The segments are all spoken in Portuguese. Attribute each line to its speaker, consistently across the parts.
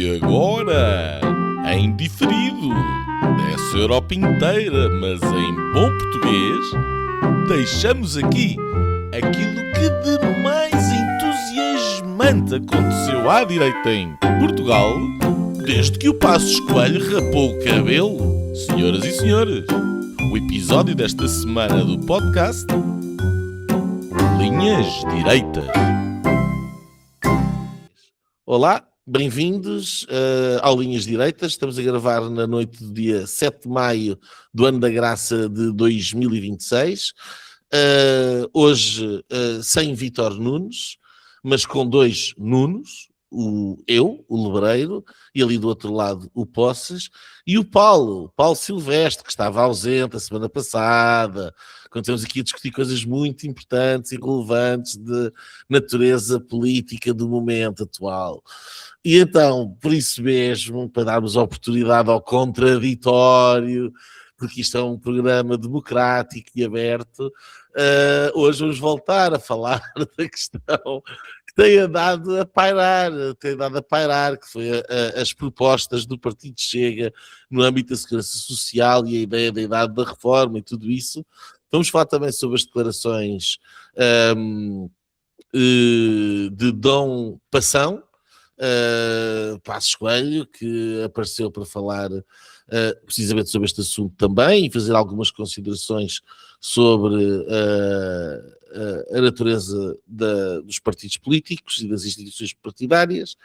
Speaker 1: E agora, em diferido, dessa Europa inteira, mas em bom português, deixamos aqui aquilo que de mais entusiasmante aconteceu à direita em Portugal, desde que o Passos Coelho rapou o cabelo. Senhoras e senhores, o episódio desta semana do podcast Linhas Direitas. Olá, bem-vindos ao Linhas Direitas. Estamos a gravar na noite do dia 7 de maio do ano da graça de 2026. Hoje sem Vítor Nunes, mas com dois Nunos, o Lebreiro, e ali do outro lado o Poças, e o Paulo Silvestre, que estava ausente a semana passada, quando estamos aqui a discutir coisas muito importantes e relevantes de natureza política do momento atual. E então, por isso mesmo, para darmos oportunidade ao contraditório, porque isto é um programa democrático e aberto, hoje vamos voltar a falar da questão que tem andado a pairar, que foi as propostas do Partido Chega no âmbito da segurança social e a ideia da idade da reforma e tudo isso. Vamos falar também sobre as declarações de Dom Passão, Passos Coelho, que apareceu para falar precisamente sobre este assunto também e fazer algumas considerações sobre a natureza dos partidos políticos e das instituições partidárias.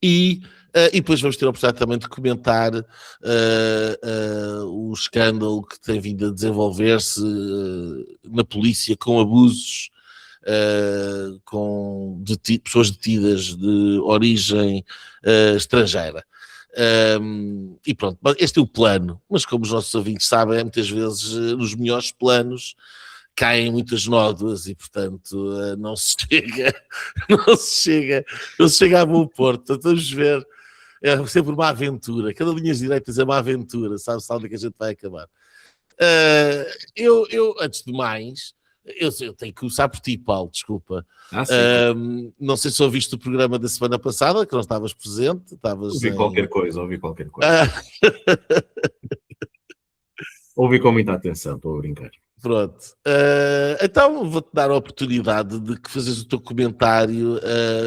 Speaker 1: E depois vamos ter a oportunidade também de comentar o escândalo que tem vindo a desenvolver-se na polícia com abusos, com pessoas detidas de origem estrangeira. E pronto, este é o plano, mas como os nossos ouvintes sabem, muitas vezes nos melhores planos caem muitas nódoas e, portanto, não se chega a bom porto. Portanto, vamos ver, é sempre uma aventura. Cada Linhas Direitas é uma aventura, sabe-se onde é que a gente vai acabar. Eu antes de mais, eu tenho que começar por ti, Paulo, desculpa. Não sei se ouviste o programa da semana passada, que não estavas presente.
Speaker 2: Ouvi qualquer coisa. Ouvi com muita atenção, estou a brincar.
Speaker 1: Pronto. Então vou-te dar a oportunidade de que fazes o teu comentário.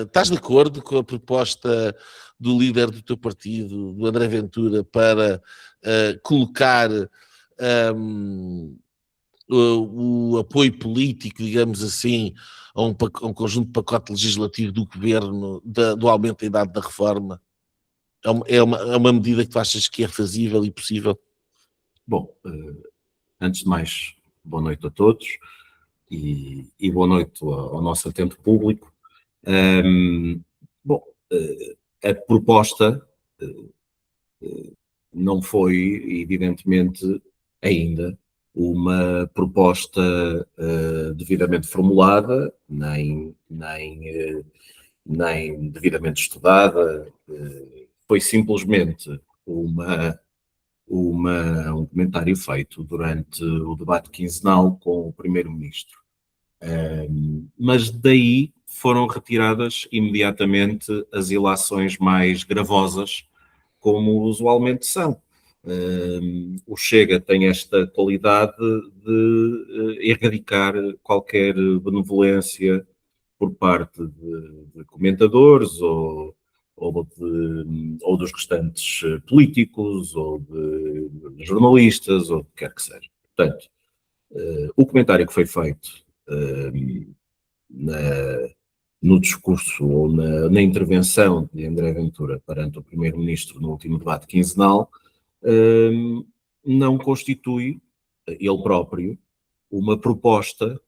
Speaker 1: Estás de acordo com a proposta do líder do teu partido, do André Ventura, para colocar o apoio político, digamos assim, a um conjunto de pacote legislativo do governo do aumento da idade da reforma? É uma medida que tu achas que é fazível e possível?
Speaker 2: Bom, antes de mais, boa noite a todos e boa noite ao nosso atento público. A proposta não foi, evidentemente, ainda uma proposta devidamente formulada, nem devidamente estudada. Foi simplesmente um comentário feito durante o debate quinzenal com o Primeiro-Ministro. Mas daí foram retiradas imediatamente as ilações mais gravosas, como usualmente são. O Chega tem esta qualidade de erradicar qualquer benevolência por parte de comentadores ou dos restantes políticos ou de jornalistas ou o que quer que seja. Portanto, o comentário que foi feito no discurso ou na intervenção de André Ventura perante o Primeiro-Ministro no último debate quinzenal não constitui, ele próprio, uma proposta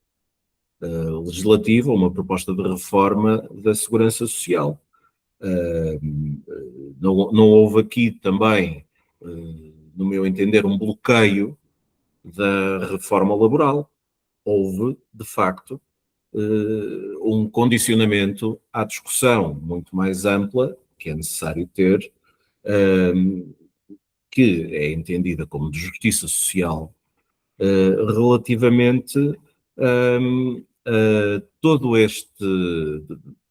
Speaker 2: legislativa, uma proposta de reforma da segurança social. Não houve aqui também, no meu entender, um bloqueio da reforma laboral. Houve, de facto, um condicionamento à discussão muito mais ampla que é necessário ter, que é entendida como de justiça social, relativamente a todo este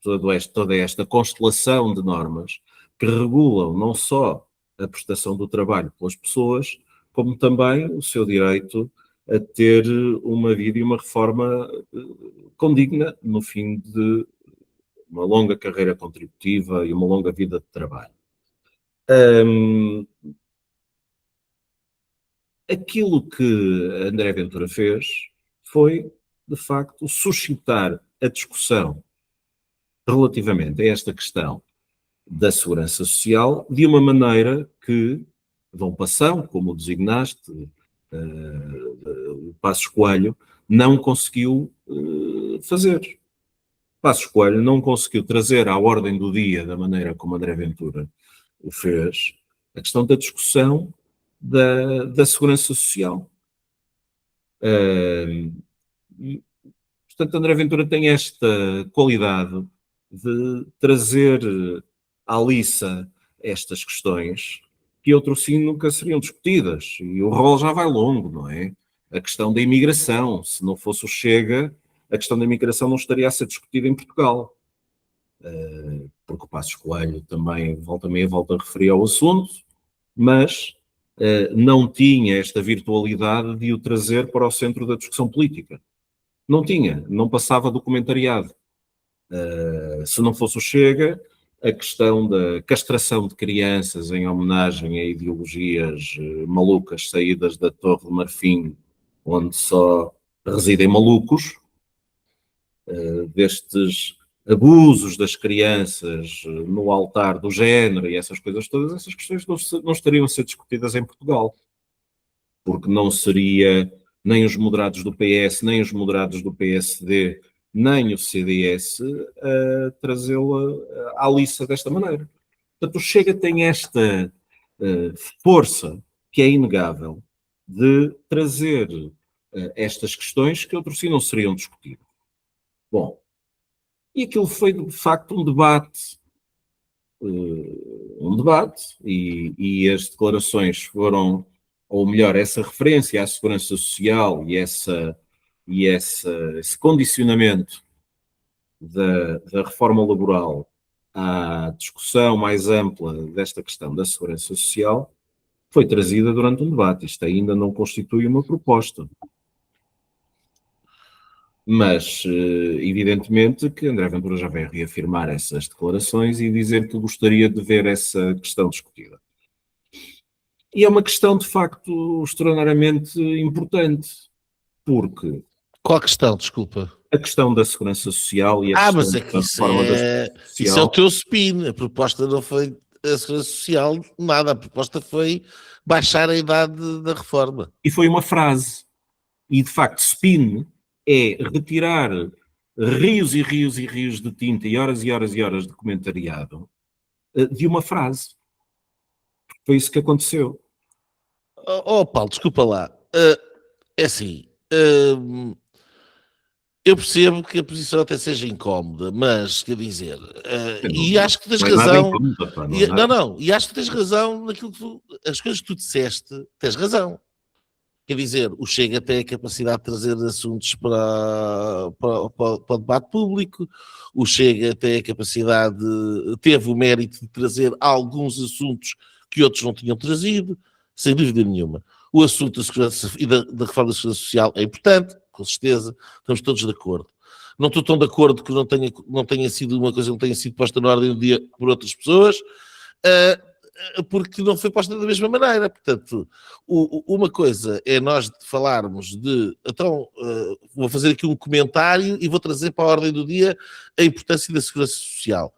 Speaker 2: toda esta constelação de normas que regulam não só a prestação do trabalho pelas pessoas, como também o seu direito a ter uma vida e uma reforma condigna no fim de uma longa carreira contributiva e uma longa vida de trabalho. Aquilo que André Ventura fez foi, de facto, suscitar a discussão relativamente a esta questão da segurança social de uma maneira que Dom Passão, como o designaste, o Passos Coelho, não conseguiu fazer. Passos Coelho não conseguiu trazer à ordem do dia, da maneira como André Ventura o fez, a questão da discussão da segurança social. Portanto, André Ventura tem esta qualidade de trazer à liça estas questões que outro sim nunca seriam discutidas. E o rol já vai longo, não é? A questão da imigração. Se não fosse o Chega, a questão da imigração não estaria a ser discutida em Portugal. Porque o Passos Coelho também volta a referir ao assunto, mas não tinha esta virtualidade de o trazer para o centro da discussão política. Não tinha, não passava do comentariado. Se não fosse o Chega, a questão da castração de crianças em homenagem a ideologias malucas saídas da Torre de Marfim, onde só residem malucos, destes abusos das crianças no altar do género e essas coisas todas, essas questões não estariam a ser discutidas em Portugal, porque não seria nem os moderados do PS, nem os moderados do PSD, nem o CDS a trazê-la à liça desta maneira. Portanto, o Chega tem esta força que é inegável de trazer estas questões que outros sim não seriam discutidas. Bom, e aquilo foi de facto um debate, e as declarações foram, ou melhor, essa referência à segurança social e esse condicionamento da reforma laboral à discussão mais ampla desta questão da segurança social foi trazida durante um debate. Isto ainda não constitui uma proposta. Mas, evidentemente, que André Ventura já veio reafirmar essas declarações e dizer que gostaria de ver essa questão discutida. E é uma questão, de facto, extraordinariamente importante, porque...
Speaker 1: Qual questão, desculpa?
Speaker 2: A questão da segurança social e a questão
Speaker 1: mas é que
Speaker 2: da reforma da segurança social...
Speaker 1: Isso é o teu spin. A proposta não foi a segurança social, nada. A proposta foi baixar a idade da reforma.
Speaker 2: E foi uma frase. E, de facto, spin é retirar rios e rios e rios de tinta e horas e horas e horas de comentariado de uma frase. Foi isso que aconteceu.
Speaker 1: Paulo, desculpa lá. É assim, eu percebo que a posição até seja incómoda, mas, quer dizer, e acho que tens razão. E acho que tens razão naquilo que as coisas que tu disseste, tens razão. Quer dizer, o Chega tem a capacidade de trazer assuntos para o debate público, o Chega tem a capacidade, teve o mérito de trazer alguns assuntos que outros não tinham trazido, sem dúvida nenhuma. O assunto da segurança e da reforma da segurança social é importante, com certeza, estamos todos de acordo. Não estou tão de acordo que não tenha sido uma coisa que não tenha sido posta na ordem do dia por outras pessoas, porque não foi posta da mesma maneira. Portanto, uma coisa é nós falarmos de... Então, vou fazer aqui um comentário e vou trazer para a ordem do dia a importância da segurança social.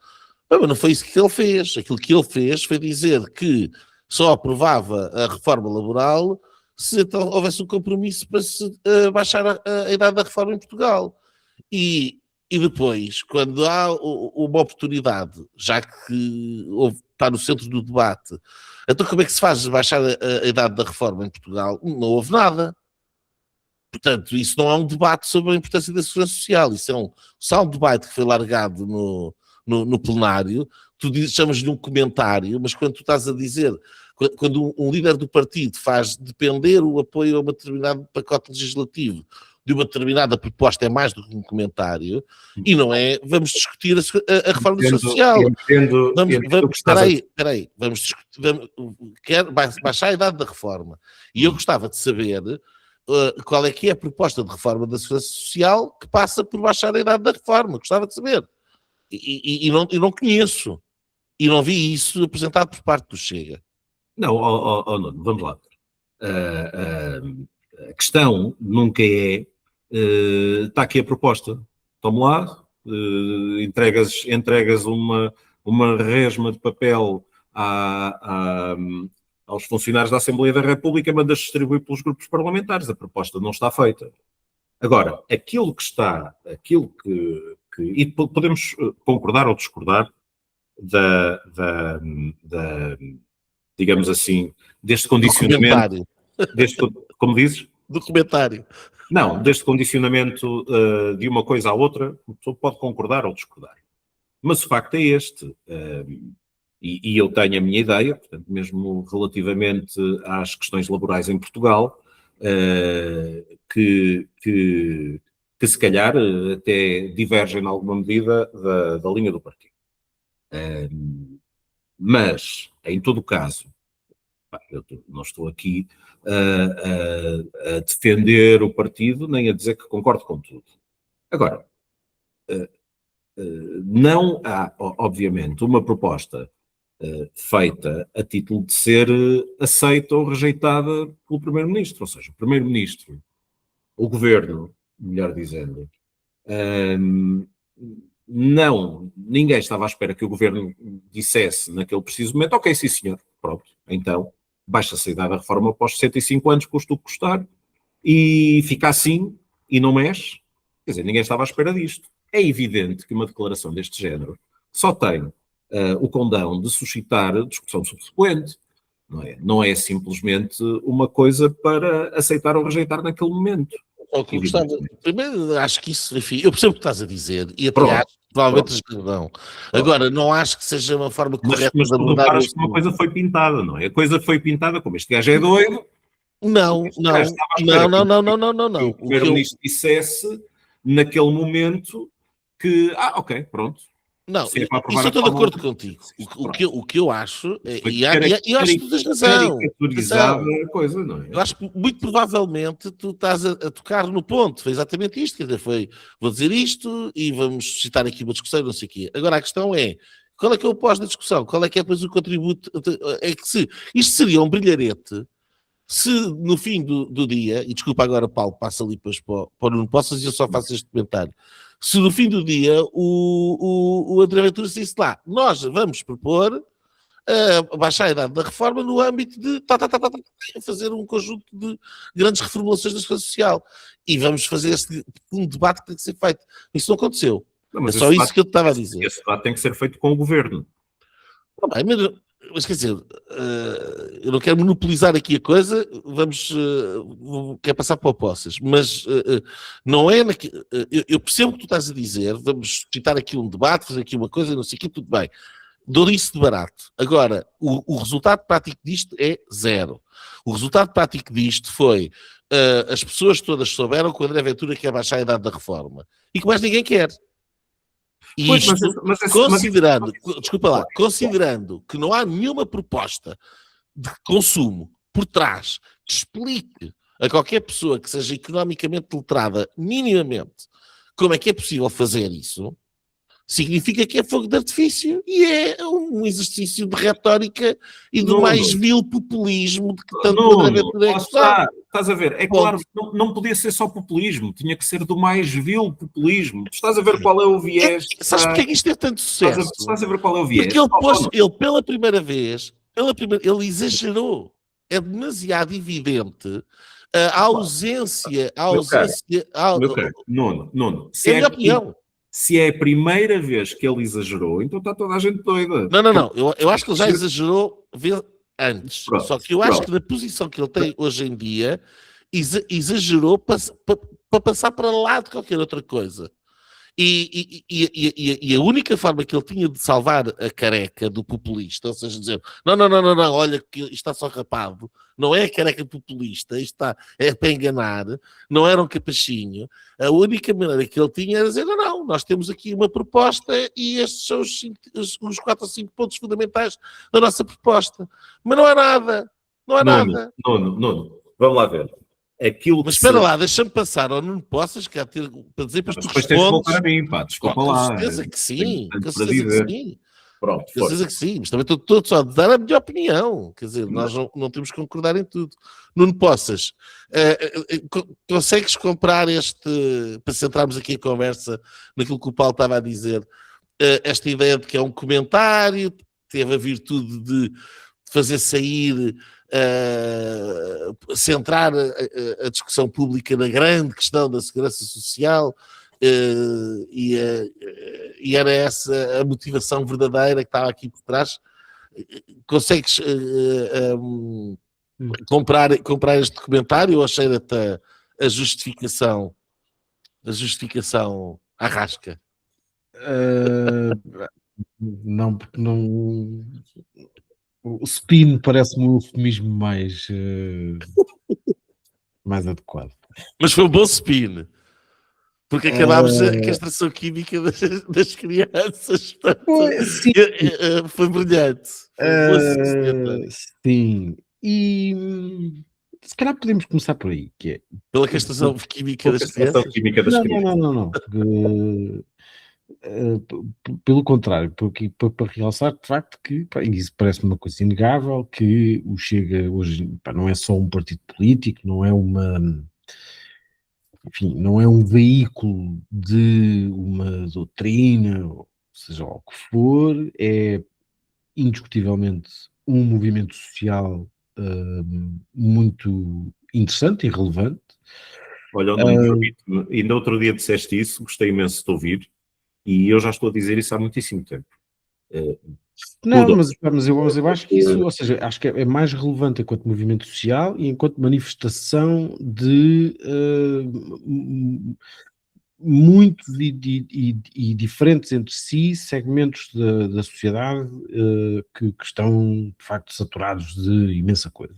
Speaker 1: Mas não foi isso que ele fez. Aquilo que ele fez foi dizer que só aprovava a reforma laboral se então houvesse um compromisso para se baixar a idade da reforma em Portugal. E depois, quando há uma oportunidade, já que está no centro do debate, então como é que se faz baixar a idade da reforma em Portugal? Não houve nada. Portanto, isso não é um debate sobre a importância da segurança social, isso é só um debate que foi largado no plenário. Tu chamas-lhe um comentário, mas quando tu estás a dizer, quando um líder do partido faz depender o apoio a um determinado pacote legislativo de uma determinada proposta é mais do que um comentário, e não é, vamos discutir a reforma da Segurança Social. Espera aí, vamos discutir, quero baixar a idade da reforma. E eu gostava de saber qual é que é a proposta de reforma da Segurança Social que passa por baixar a idade da reforma. Gostava de saber. E não conheço. E não vi isso apresentado por parte do Chega.
Speaker 2: Não, Nuno, vamos lá. A questão nunca é está aqui a proposta, tome lá, entregas uma resma de papel aos funcionários da Assembleia da República, mandas distribuir pelos grupos parlamentares, a proposta não está feita. Agora, aquilo que e podemos concordar ou discordar digamos assim, deste condicionamento, como dizes?
Speaker 1: Documentário.
Speaker 2: Não, deste condicionamento de uma coisa à outra, a pessoa pode concordar ou discordar. Mas o facto é este, e eu tenho a minha ideia, portanto, mesmo relativamente às questões laborais em Portugal, que se calhar até divergem em alguma medida da linha do partido. Mas, em todo o caso, eu não estou aqui a defender o partido, nem a dizer que concordo com tudo. Agora, não há, obviamente, uma proposta feita a título de ser aceita ou rejeitada pelo Primeiro-Ministro. Ou seja, o Primeiro-Ministro, o Governo, melhor dizendo, ninguém estava à espera que o Governo dissesse naquele preciso momento, ok, sim senhor, pronto, então baixa-se a idade da reforma após 65 anos, custa o que custar, e fica assim, e não mexe. Quer dizer, ninguém estava à espera disto. É evidente que uma declaração deste género só tem o condão de suscitar discussão subsequente, não é? Não é simplesmente uma coisa para aceitar ou rejeitar naquele momento.
Speaker 1: Primeiro, acho que isso, enfim, eu percebo o que estás a dizer, e até acho que provavelmente não. Agora, não acho que seja uma forma correta
Speaker 2: de
Speaker 1: abordar.
Speaker 2: Mas uma coisa foi pintada, não é? A coisa foi pintada como este gajo é doido.
Speaker 1: Não.
Speaker 2: O Primeiro-Ministro dissesse naquele momento que, ok, pronto.
Speaker 1: Não, isso eu estou de acordo contigo. O que eu acho, e eu acho que tu tens razão.
Speaker 2: Coisa, não é?
Speaker 1: Eu acho que muito provavelmente tu estás a tocar no ponto. Foi exatamente isto. Quer dizer, vou dizer isto e vamos citar aqui uma discussão, não sei o quê. Agora a questão é, qual é que é o pós da discussão? Qual é que é depois o contributo? É que isto seria um brilharete se no fim do dia, e desculpa agora Paulo, passa ali depois para o Nuno Poças e eu só faço este comentário. Se no fim do dia o André Ventura disse lá, nós vamos propor baixar a idade da reforma no âmbito de fazer um conjunto de grandes reformulações da Segurança Social. E vamos fazer um debate que tem que ser feito. Isso não aconteceu. Não, é só isso que eu estava a dizer.
Speaker 2: Esse debate tem que ser feito com o Governo.
Speaker 1: Mas quer dizer, eu não quero monopolizar aqui a coisa, quero passar para o Poças, mas não é, eu percebo o que tu estás a dizer, vamos citar aqui um debate, fazer aqui uma coisa, não sei o que, tudo bem, dou isso de barato. Agora, o resultado prático disto é zero. O resultado prático disto foi, as pessoas todas souberam que o André Ventura quer baixar a idade da reforma, e que mais ninguém quer. E pois, considerando que não há nenhuma proposta de consumo por trás que explique a qualquer pessoa que seja economicamente letrada minimamente como é que é possível fazer isso, significa que é fogo de artifício e é um exercício de retórica e do mais vil populismo de que tanto
Speaker 2: estás a ver, é claro que não podia ser só populismo, tinha que ser do mais vil populismo. Estás a ver qual é o viés?
Speaker 1: Sabes porque é que isto é tanto sucesso?
Speaker 2: Estás a ver qual é o viés?
Speaker 1: Porque ele pela primeira vez, ele exagerou. É demasiado evidente a ausência...
Speaker 2: Nuno,
Speaker 1: é a minha opinião.
Speaker 2: Se é a primeira vez que ele exagerou, então está toda a gente doida.
Speaker 1: Não. Eu acho que ele já exagerou antes. Pronto, só que eu acho que na posição que ele tem hoje em dia, exagerou para passar para lá de qualquer outra coisa. E a única forma que ele tinha de salvar a careca do populista, ou seja, dizer, não, olha, que isto está só rapado, não é a careca populista, isto é para enganar, não era um capachinho, a única maneira que ele tinha era dizer, não, nós temos aqui uma proposta e estes são os 4 ou 5 pontos fundamentais da nossa proposta. Mas não é nada, não é nada.
Speaker 2: Nuno, vamos lá ver. Aquilo
Speaker 1: Mas
Speaker 2: que
Speaker 1: espera lá, deixa-me passar ao Nuno Poças, que há ter para dizer, para tu
Speaker 2: depois tens de voltar
Speaker 1: respondes.
Speaker 2: a mim, pá, desculpa
Speaker 1: Com
Speaker 2: lá.
Speaker 1: certeza que sim,
Speaker 2: Tenho
Speaker 1: com
Speaker 2: para
Speaker 1: certeza que
Speaker 2: dizer.
Speaker 1: sim.
Speaker 2: Pronto,
Speaker 1: Com certeza que sim, mas também estou só a dar a minha opinião. Quer dizer, nós não temos que concordar em tudo. Nuno Poças, consegues comprar para centrarmos aqui a conversa naquilo que o Paulo estava a dizer, esta ideia de que é um comentário, teve a virtude de fazer sair, centrar a discussão pública na grande questão da segurança social, e era essa a motivação verdadeira que estava aqui por trás. Consegues comprar este documentário ou cheira-te a justificação à rasca?
Speaker 3: Não, porque não. O spin parece-me um eufemismo mais adequado.
Speaker 1: Mas foi um bom spin. Porque acabámos a castração química das crianças. Portanto,
Speaker 3: Sim.
Speaker 1: Foi brilhante.
Speaker 3: Sim. E se calhar podemos começar por aí, que é...
Speaker 1: Pela castração química das
Speaker 2: castração
Speaker 1: crianças?
Speaker 2: química das crianças.
Speaker 3: Não. Pelo contrário, para realçar de facto que isso parece-me uma coisa inegável, que o Chega hoje não é só um partido político, não é não é um veículo de uma doutrina, ou seja lá o que for, é indiscutivelmente um movimento social muito interessante e relevante.
Speaker 2: Olha, ainda outro dia disseste isso, gostei imenso de te ouvir, e eu já estou a dizer isso há muitíssimo tempo.
Speaker 3: Não, mas eu acho que isso, ou seja, acho que é mais relevante enquanto movimento social e enquanto manifestação de muitos e diferentes entre si segmentos da sociedade que estão de facto saturados de imensa coisa.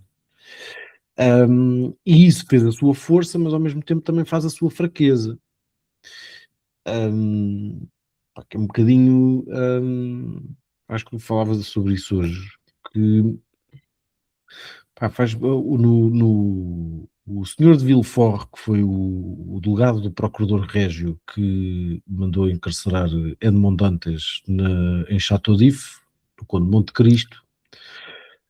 Speaker 3: E isso fez a sua força, mas ao mesmo tempo também faz a sua fraqueza. Que é um bocadinho, acho que falava sobre isso hoje, que faz o senhor de Villefort, que foi o delegado do Procurador Régio que mandou encarcerar Edmond Dantes em Château d'If, no Conde de Monte Cristo.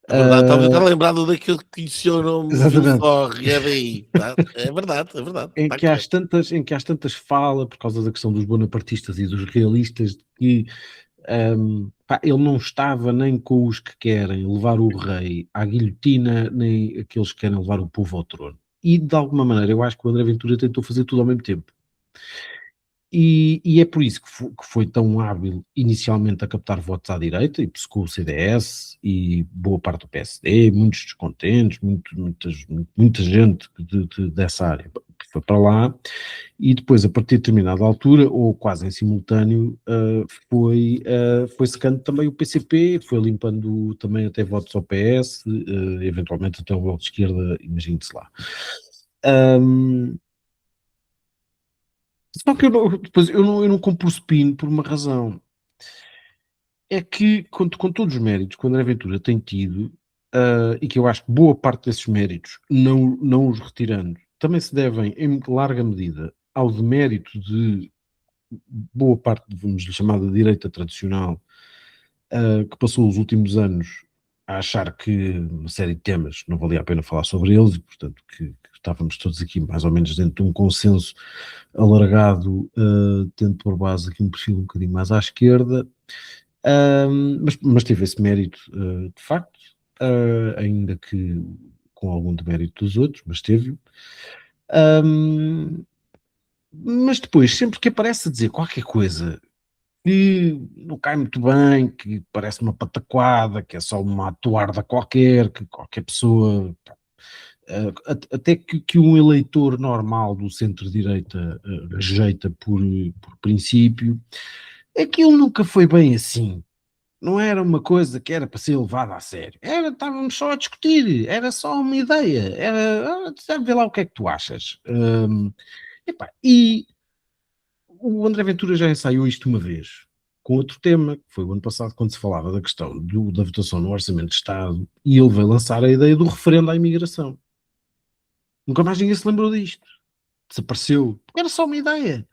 Speaker 1: É verdade, estava a estar lembrado daquilo que conheceu o nome de Villefort, e é daí. Tá? É verdade.
Speaker 3: Em que às tantas fala, por causa da questão dos bonapartistas e dos realistas, de que ele não estava nem com os que querem levar o rei à guilhotina, nem aqueles que querem levar o povo ao trono. E, de alguma maneira, eu acho que o André Ventura tentou fazer tudo ao mesmo tempo. E é por isso que foi tão hábil inicialmente a captar votos à direita, e pescou o CDS e boa parte do PSD, muitos descontentes, muita gente dessa área que foi para lá, e depois, a partir de determinada altura, ou quase em simultâneo, foi secando também o PCP, foi limpando também até votos ao PS, eventualmente até o Bloco de Esquerda, imagine-se lá. Só que eu não compro o spin por uma razão. É que, com todos os méritos que o André Ventura tem tido, e que eu acho que boa parte desses méritos, não os retirando, também se devem, em larga medida, ao demérito de boa parte, vamos lhe chamar de direita tradicional, que passou os últimos anos a achar que uma série de temas não valia a pena falar sobre eles, e portanto que estávamos todos aqui mais ou menos dentro de um consenso alargado, tendo por base aqui um perfil um bocadinho mais à esquerda, mas teve esse mérito de facto, ainda que com algum demérito dos outros, mas teve-o. Mas depois, sempre que aparece a dizer qualquer coisa que não cai muito bem, que parece uma pataquada, que é só uma atuarda qualquer, que qualquer pessoa até que um eleitor normal do centro-direita rejeita por princípio, aquilo nunca foi bem assim. Não era uma coisa que era para ser levada a sério. Estávamos só a discutir, era só uma ideia. Vê lá o que é que tu achas. E o André Ventura já ensaiou isto uma vez, com outro tema, que foi o ano passado, quando se falava da questão da votação no Orçamento de Estado, e ele veio lançar a ideia do referendo à imigração. Nunca mais ninguém se lembrou disto. Desapareceu. Era só uma ideia.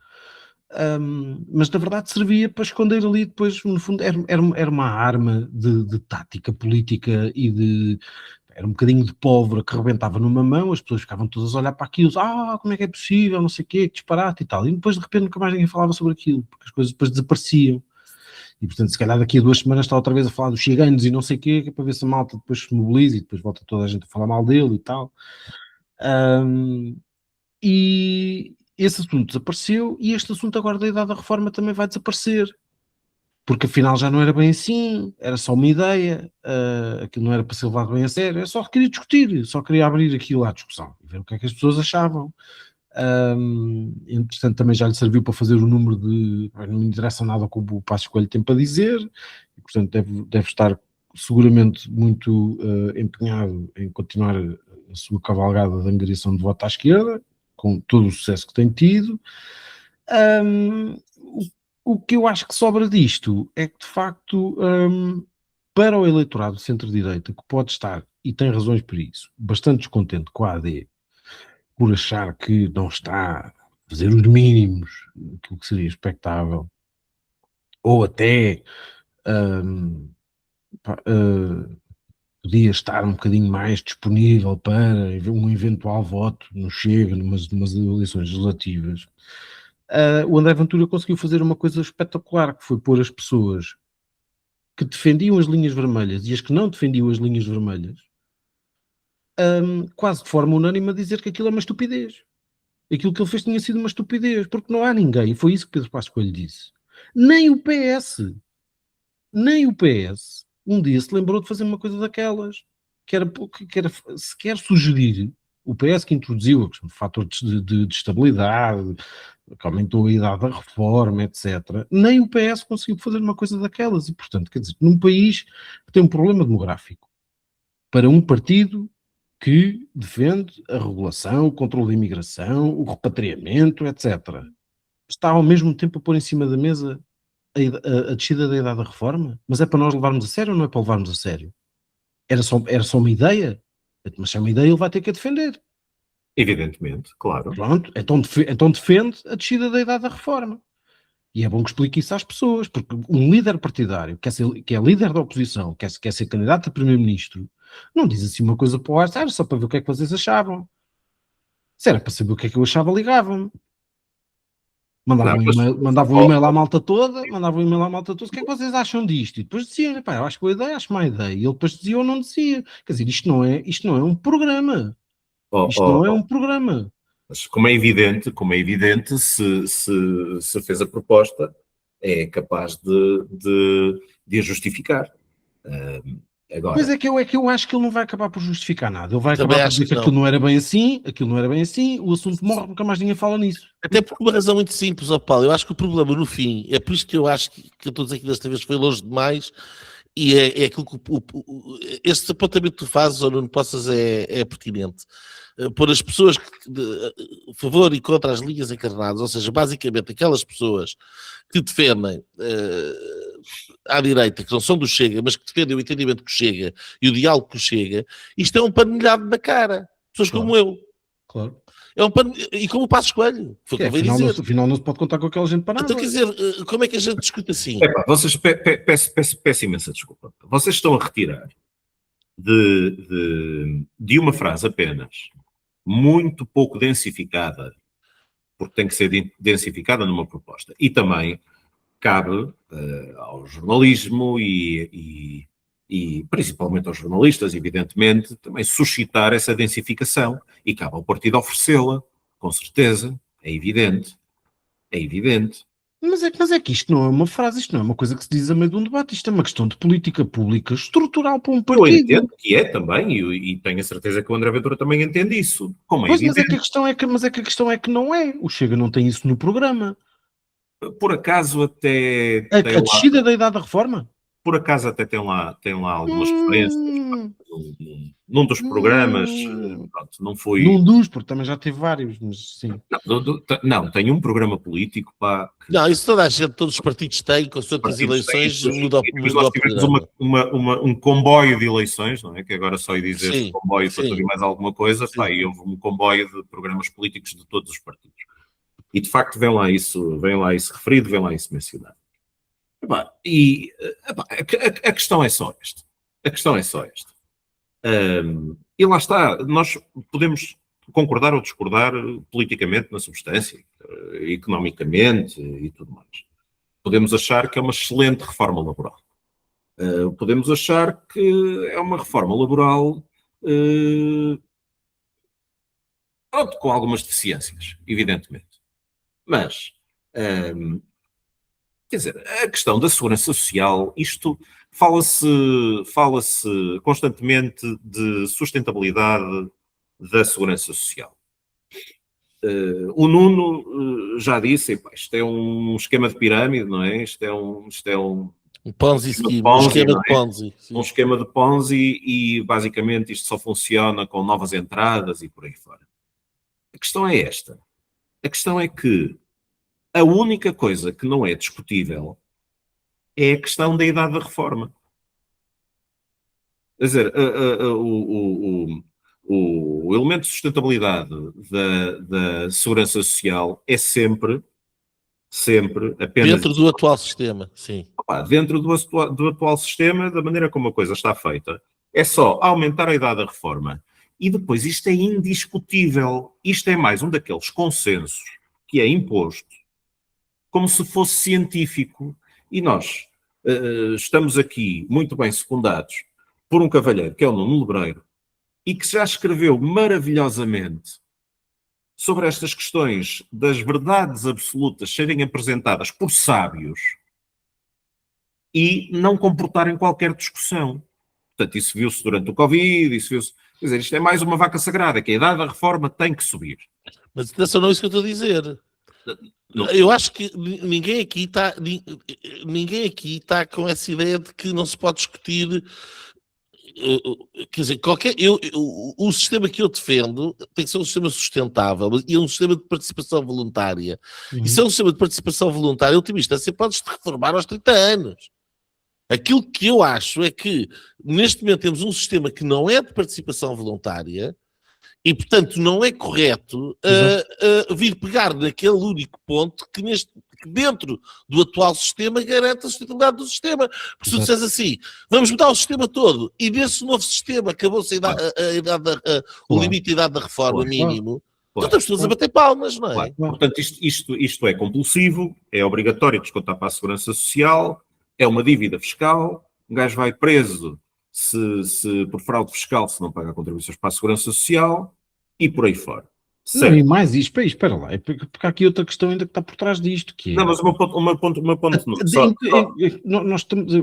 Speaker 3: Mas na verdade servia para esconder ali depois, no fundo, era uma arma de tática política e era um bocadinho de pólvora que rebentava numa mão, as pessoas ficavam todas a olhar para aquilo, como é que é possível, não sei o quê, que disparate e tal, e depois de repente nunca mais ninguém falava sobre aquilo, porque as coisas depois desapareciam, e portanto se calhar daqui a 2 semanas está outra vez a falar dos ciganos e não sei o quê, que é para ver se a malta depois se mobiliza e depois volta toda a gente a falar mal dele e tal. E esse assunto desapareceu e este assunto agora da idade da reforma também vai desaparecer, porque afinal já não era bem assim, era só uma ideia, aquilo não era para ser levado bem a sério, eu só queria discutir, só queria abrir aquilo à discussão e ver o que é que as pessoas achavam. Entretanto também já lhe serviu para fazer o número não me interessa nada com o Passos Coelho tem para dizer, e portanto deve estar seguramente muito empenhado em continuar a sua cavalgada de angariação de voto à esquerda, com todo o sucesso que tem tido. O que eu acho que sobra disto é que, de facto, para o eleitorado de centro-direita, que pode estar, e tem razões para isso, bastante descontente com a AD, por achar que não está a fazer os mínimos, aquilo que seria expectável, ou até podia estar um bocadinho mais disponível para um eventual voto no Chega, numas eleições legislativas. O André Ventura conseguiu fazer uma coisa espetacular, que foi pôr as pessoas que defendiam as linhas vermelhas e as que não defendiam as linhas vermelhas, quase de forma unânime a dizer que aquilo é uma estupidez. Aquilo que ele fez tinha sido uma estupidez, porque não há ninguém, foi isso que Pedro Passos Coelho disse. Nem o PS, um dia se lembrou de fazer uma coisa daquelas, que era sequer sugerir, o PS que introduziu o fator de estabilidade, que aumentou a idade da reforma, etc. Nem o PS conseguiu fazer uma coisa daquelas, e portanto, quer dizer, num país que tem um problema demográfico, para um partido que defende a regulação, o controle da imigração, o repatriamento, etc. Está ao mesmo tempo a pôr em cima da mesa a descida da idade da reforma? Mas é para nós levarmos a sério ou não é para levarmos a sério? Era só uma ideia? Mas se é uma ideia ele vai ter que a defender.
Speaker 2: Evidentemente, claro.
Speaker 3: Pronto, então defende a descida da idade da reforma. E é bom que explique isso às pessoas, porque um líder partidário, que é líder da oposição, quer ser candidato a primeiro-ministro, não diz assim uma coisa para o ar, era só para ver o que é que vocês achavam. Se era para saber o que é que eu achava, ligavam-me. Mandavam um e-mail à malta toda, o que é que vocês acham disto? E depois diziam, pá, eu acho boa ideia, acho má ideia. E ele depois dizia ou não dizia. Quer dizer, isto não é um programa. Isto não é um programa.
Speaker 2: Mas como é evidente, se fez a proposta, é capaz de a justificar. Agora,
Speaker 3: Pois é que eu acho que ele não vai acabar por justificar nada. Ele vai
Speaker 1: Também
Speaker 3: acabar por
Speaker 1: acho
Speaker 3: dizer que
Speaker 1: que
Speaker 3: aquilo
Speaker 1: não.
Speaker 3: não era bem assim, o assunto morre, nunca mais ninguém fala nisso.
Speaker 1: Até por uma razão muito simples, ó Paulo. Eu acho que o problema no fim, é por isso que eu acho que eu estou a dizer que desta vez foi longe demais, e é aquilo que este apontamento que tu fazes, ou não possas, é pertinente. Pôr as pessoas a favor e contra as linhas encarnadas, ou seja, basicamente aquelas pessoas que defendem à direita, que não são do Chega, mas que defendem o entendimento que Chega e o diálogo que Chega, isto é um panelhado na cara. Pessoas como eu.
Speaker 3: Claro.
Speaker 1: É um pano, e como o Passos Coelho, foi o que eu veio dizer.
Speaker 3: Afinal não se pode contar com aquela gente para nada.
Speaker 1: Então, quer dizer, como é que a gente discute assim?
Speaker 2: vocês, peço imensa desculpa. Vocês estão a retirar de uma frase apenas, muito pouco densificada, porque tem que ser densificada numa proposta. E também cabe ao jornalismo e principalmente aos jornalistas, evidentemente, também suscitar essa densificação. E cabe ao partido oferecê-la, com certeza, é evidente.
Speaker 3: Mas é que isto não é uma frase, isto não é uma coisa que se diz a meio de um debate, isto é uma questão de política pública estrutural para um
Speaker 2: Eu
Speaker 3: partido.
Speaker 2: entendo que é também, e tenho a certeza que o André Ventura também entende isso. Como é
Speaker 3: Pois, mas é que
Speaker 2: evidente.
Speaker 3: a questão é que, a questão é que não é. O Chega não tem isso no programa.
Speaker 2: Por acaso até
Speaker 3: A
Speaker 2: tem lá,
Speaker 3: descida da idade da reforma?
Speaker 2: por acaso até tem lá algumas referências
Speaker 3: Hum,
Speaker 2: num dos programas,
Speaker 3: hum.
Speaker 2: pronto, não foi.
Speaker 3: Num dos, porque também já teve vários, mas sim.
Speaker 2: Não, tem um programa político, pá, que
Speaker 1: Não, isso toda a gente, todos os partidos têm, com as
Speaker 2: os
Speaker 1: outras
Speaker 2: partidos têm,
Speaker 1: eleições,
Speaker 2: e depois
Speaker 1: muda
Speaker 2: nós
Speaker 1: o
Speaker 2: tivemos
Speaker 1: programa.
Speaker 2: um comboio de eleições, não é? Que agora só ia dizer
Speaker 1: Sim,
Speaker 2: comboio para tudo e
Speaker 1: sim,
Speaker 2: mais alguma coisa, pá,
Speaker 1: sim.
Speaker 2: e houve um comboio de programas políticos de todos os partidos. E de facto vem lá isso referido, vem lá isso mencionado. Epá, a questão é só esta. A questão é só esta. E lá está, nós podemos concordar ou discordar politicamente na substância, economicamente e tudo mais. Podemos achar que é uma excelente reforma laboral. Podemos achar que é uma reforma laboral pronto, com algumas deficiências, evidentemente. Mas, quer dizer, a questão da segurança social, isto fala-se constantemente de sustentabilidade da segurança social. O Nuno já disse, epá, isto é um esquema de pirâmide, não é? Isto é um
Speaker 1: Um Ponzi
Speaker 2: esquema de
Speaker 1: scheme, um
Speaker 2: Ponzi,
Speaker 1: esquema
Speaker 2: não
Speaker 1: de
Speaker 2: é?
Speaker 1: Ponzi.
Speaker 2: Um
Speaker 1: Sim.
Speaker 2: esquema de Ponzi e basicamente isto só funciona com novas entradas e por aí fora. A questão é esta. A questão é que a única coisa que não é discutível é a questão da idade da reforma. Quer dizer, o elemento de sustentabilidade da segurança social é sempre apenas
Speaker 1: Dentro do atual sistema, sim.
Speaker 2: dentro do atual sistema, da maneira como a coisa está feita. É só aumentar a idade da reforma. E depois, isto é indiscutível. Isto é mais um daqueles consensos que é imposto como se fosse científico. E nós estamos aqui muito bem secundados por um cavalheiro, que é o Nuno Lebreiro, e que já escreveu maravilhosamente sobre estas questões das verdades absolutas serem apresentadas por sábios e não comportarem qualquer discussão. Portanto, isso viu-se durante o Covid, isso viu-se... Quer dizer, isto é mais uma vaca sagrada, que a idade da reforma tem que subir.
Speaker 1: Mas atenção, não é isso que eu estou a dizer.
Speaker 2: Não.
Speaker 1: Eu acho que ninguém aqui está com essa ideia de que não se pode discutir. Quer dizer, o sistema que eu defendo tem que ser um sistema sustentável e um sistema de participação voluntária. E se é um sistema de participação voluntária, em última instância, podes-te reformar aos 30 anos. Aquilo que eu acho é que, neste momento, temos um sistema que não é de participação voluntária e, portanto, não é correto vir pegar naquele único ponto que, dentro do atual sistema, garante a sustentabilidade do sistema. Porque se tu disseres assim, vamos mudar o sistema todo e nesse novo sistema acabou-se o limite de idade da reforma mínimo, então estamos todos a bater palmas, não é?
Speaker 2: Claro. Portanto, isto é compulsivo, é obrigatório descontar para a segurança social, é uma dívida fiscal, um gajo vai preso se por fraude fiscal se não paga contribuições para a segurança social e por aí fora.
Speaker 3: Não, e mais isto, espera lá, porque há aqui outra questão ainda que está por trás disto, que é...
Speaker 2: Não, mas o meu ponto
Speaker 3: Nós estamos,